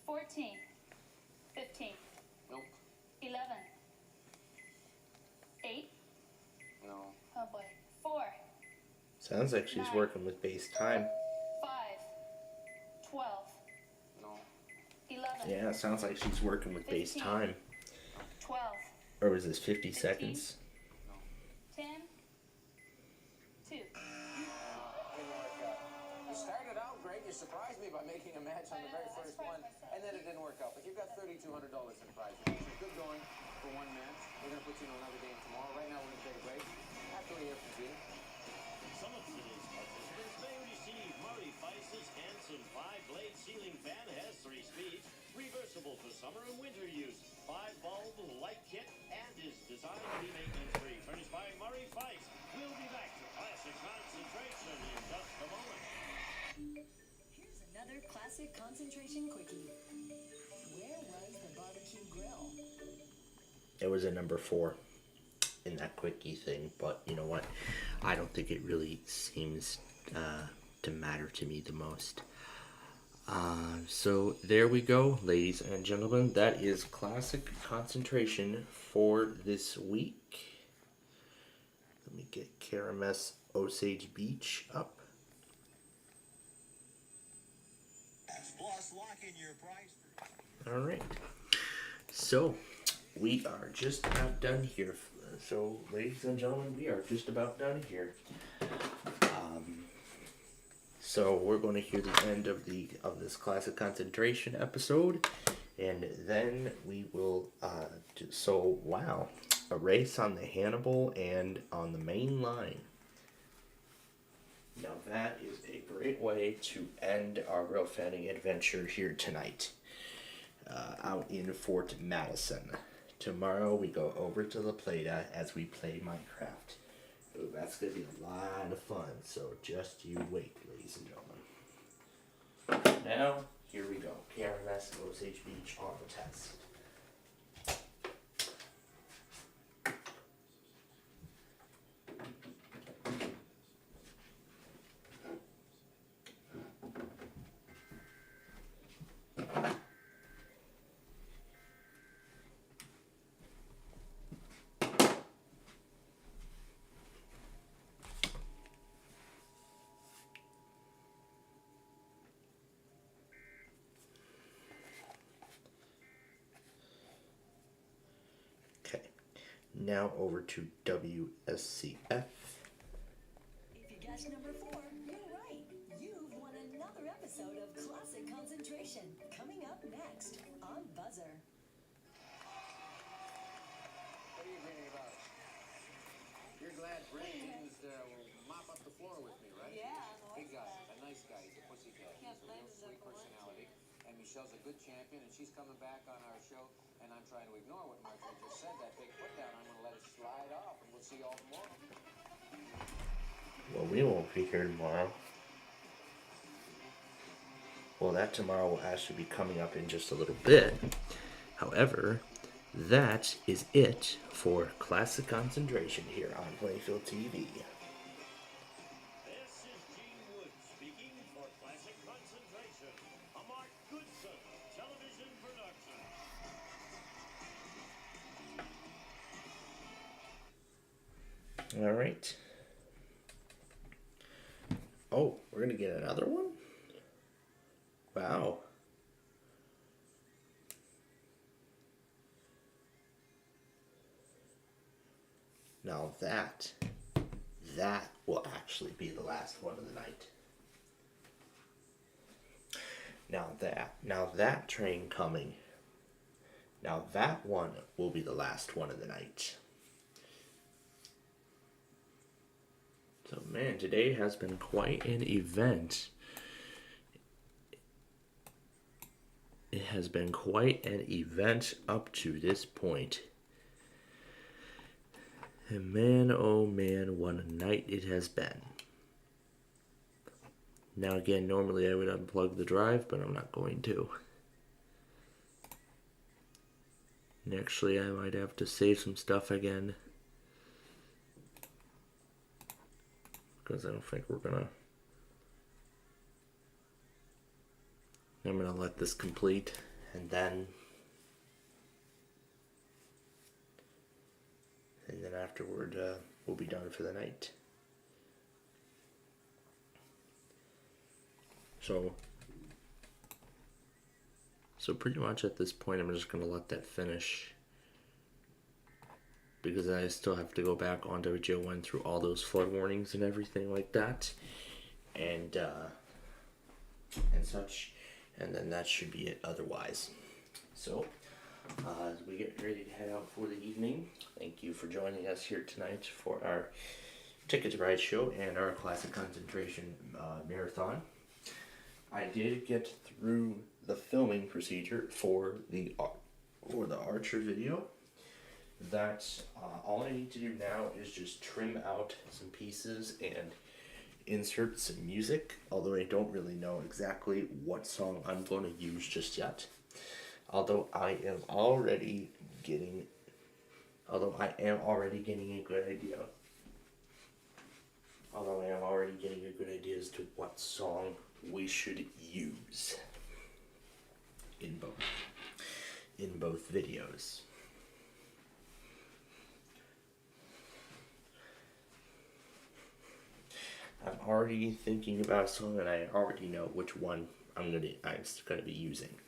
14, 15, 11, 8, No. oh boy, 4, Sounds like she's working with base time. 5, 12, No. 11, Yeah, it sounds like she's working with base time. 12, Or was this 50 seconds? 10, 2. You started out great. You surprised me by making a match on the very first one, and then it didn't work out. But you've got $3,200 in prize. So good going for one match. We're going to put you in another game tomorrow. Right now, we're going to take a break. After we hear from Gene. Some of today's participants may receive Murray Feist's handsome 5-blade ceiling fan has 3 speeds, reversible for summer and winter use, 5-bulb light kit, and is designed to be maintenance-free. Furnished by Murray Feist. We'll be back to Classic Concentration in just a moment. Here's another classic concentration quickie. Where was the barbecue grill? It was a number 4 in that quickie thing, but you know what? I don't think it really seems to matter to me the most. So there we go, ladies and gentlemen. That is classic concentration for this week. Let me get KRMS Osage Beach up. Plus, lock in your price. All right. So we are just about done here. So, ladies and gentlemen, we are just about done here. So we're going to hear the end of this classic concentration episode, and then we will. Wow, a race on the Hannibal and on the main line. Now that is a great way to end our real fanning adventure here tonight, out in Fort Madison. Tomorrow we go over to La Plata as we play Minecraft. Ooh, that's going to be a lot of fun, so just you wait, ladies and gentlemen. Now, here we go. KRMS Osage Beach on the test. Now over to WSCF. If you guessed number 4, you're right. You've won another episode of Classic Concentration. Coming up next on Buzzer. What are you dreaming about? You're glad Brent didn't mop up the floor with me, right? Yeah, Big guy, a nice guy. He's a pussycat. Can't He's a blame real him sweet for wanting personality. And Michelle's a good champion, and she's coming back on our show. And I'm trying to ignore what Marjorie just said. That big put down, I'm going to let it slide off, and we'll see you all tomorrow. Well, we won't be here tomorrow. Well, that tomorrow will actually be coming up in just a little bit. However, that is it for Classic Concentration here on Plainfield TV. This is Gene Wood speaking for Classic Concentration, a Mark Goodson television production. All right. Oh, we're going to get another one? Wow. Now that will actually be the last one of the night. Now that train coming. Now that one will be the last one of the night. So man, today has been quite an event. It has been quite an event up to this point. And man, oh man, what a night it has been. Now again, normally I would unplug the drive, but I'm not going to. And actually, I might have to save some stuff again. Because I don't think we're gonna... I'm gonna let this complete, and then afterward, we'll be done for the night. So pretty much at this point, I'm just gonna let that finish, because I still have to go back onto Joe went through all those flood warnings and everything like that, and such, and then that should be it otherwise. So as we get ready to head out for the evening, thank you for joining us here tonight for our Ticket to Ride show and our Classic Concentration marathon. I did get through the filming procedure for the Archer video. That's all I need to do now is just trim out some pieces and insert some music, although I don't really know exactly what song I'm going to use just yet. Although I am already getting a good idea. As to what song we should use in both videos. I'm already thinking about a song, and I already know which one I'm gonna be using.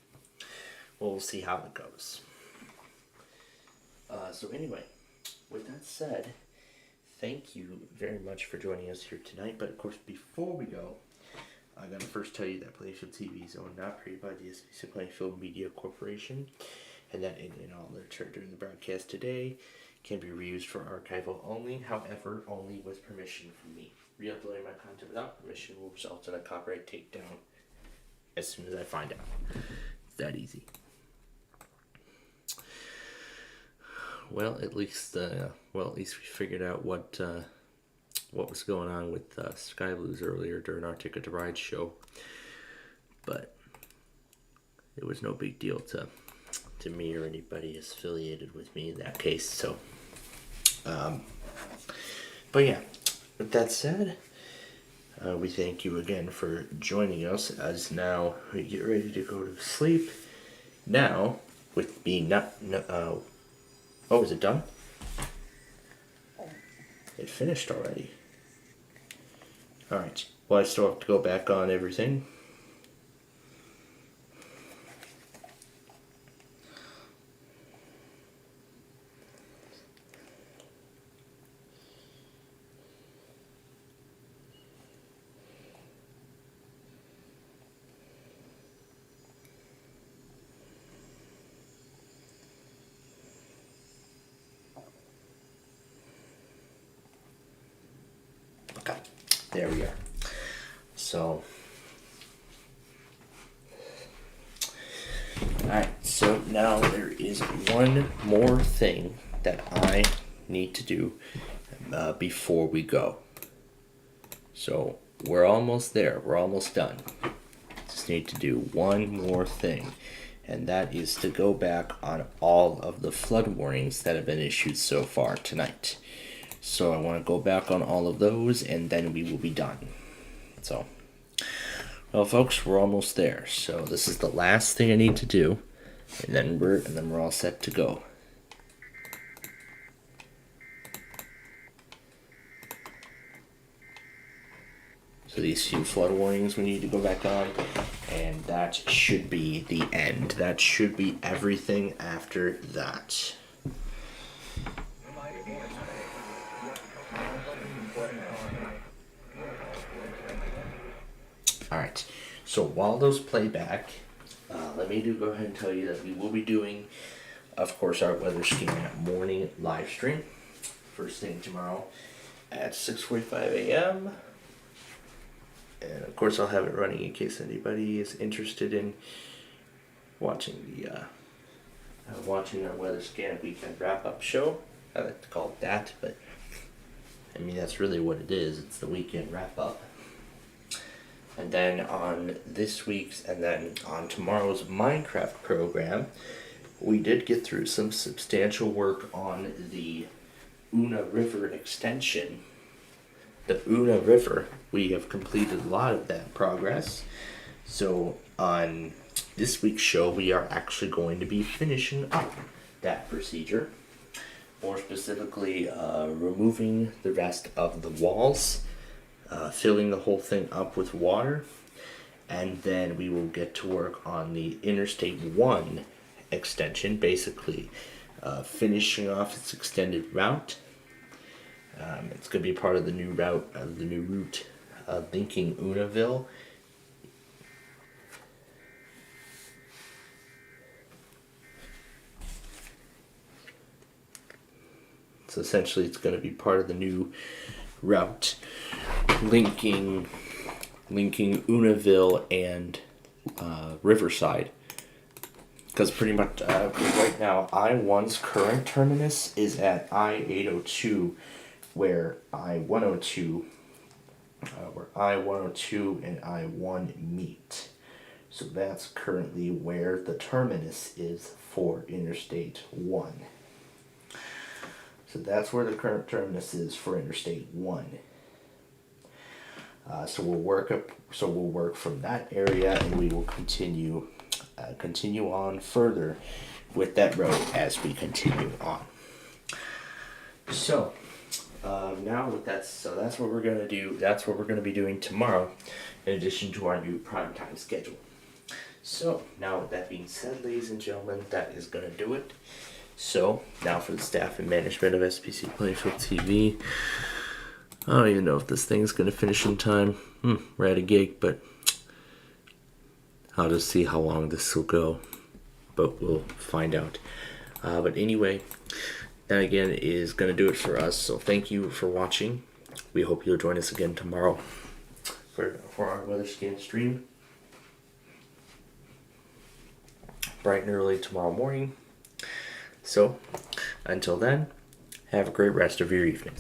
We'll see how it goes. So anyway, with that said, thank you very much for joining us here tonight. But of course, before we go, I gotta first tell you that Plainfield TV is owned and operated by the SPCPlainfield Media Corporation, and that any and all literature during the broadcast today can be reused for archival only, however, only with permission from me. Re-uploading my content without permission will result in a copyright takedown as soon as I find out. It's that easy. Well, at least we figured out what was going on with Sky Blues earlier during our Ticket to Ride show, but it was no big deal to me or anybody affiliated with me in that case. So, but yeah, with that said, we thank you again for joining us as now we get ready to go to sleep. Now, with me oh, is it done? It finished already. Alright, well, I still have to go back on everything. Okay, there we are. So, alright, so now there is one more thing that I need to do before we go. So, we're almost there. We're almost done. Just just need to do one more thing, and that is to go back on all of the flood warnings that have been issued so far tonight. So I want to go back on all of those, and then we will be done. So, well, folks, we're almost there. So this is the last thing I need to do, and then we're all set to go. So these few flood warnings we need to go back on, and that should be the end. That should be everything after that. Alright, so while those play back, let me go ahead and tell you that we will be doing, of course, our weather scan morning live stream first thing tomorrow at 6:45 a.m. And of course, I'll have it running in case anybody is interested in watching watching our weather scan weekend wrap-up show. I like to call it that, but I mean that's really what it is. It's the weekend wrap-up. And then on on tomorrow's Minecraft program, we did get through some substantial work on the Una River extension. The Una River, we have completed a lot of that progress. So on this week's show, we are actually going to be finishing up that procedure. More specifically, removing the rest of the walls, filling the whole thing up with water, and then we will get to work on the Interstate 1 extension, basically finishing off its extended route. It's going to be part of the new route, linking Unaville. So essentially it's going to be part of the new route linking Unaville and Riverside. Because pretty much right now I-1's current terminus is at I-802, where I-102 and I-1 meet. So that's currently where the terminus is for Interstate 1. So that's where the current terminus is for Interstate 1. So we'll work from that area, and we will continue on further with that road as we continue on. So now with that, so that's what we're gonna do. That's what we're gonna be doing tomorrow, in addition to our new primetime schedule. So now with that being said, ladies and gentlemen, that is gonna do it. So now for the staff and management of SPCPlainfield TV. I don't even know if this thing's gonna finish in time. We're at a gig, but I'll just see how long this will go, but we'll find out. But anyway, that again is going to do it for us. So thank you for watching. We hope you'll join us again tomorrow for our weather scan stream. Bright and early tomorrow morning. So until then, have a great rest of your evening.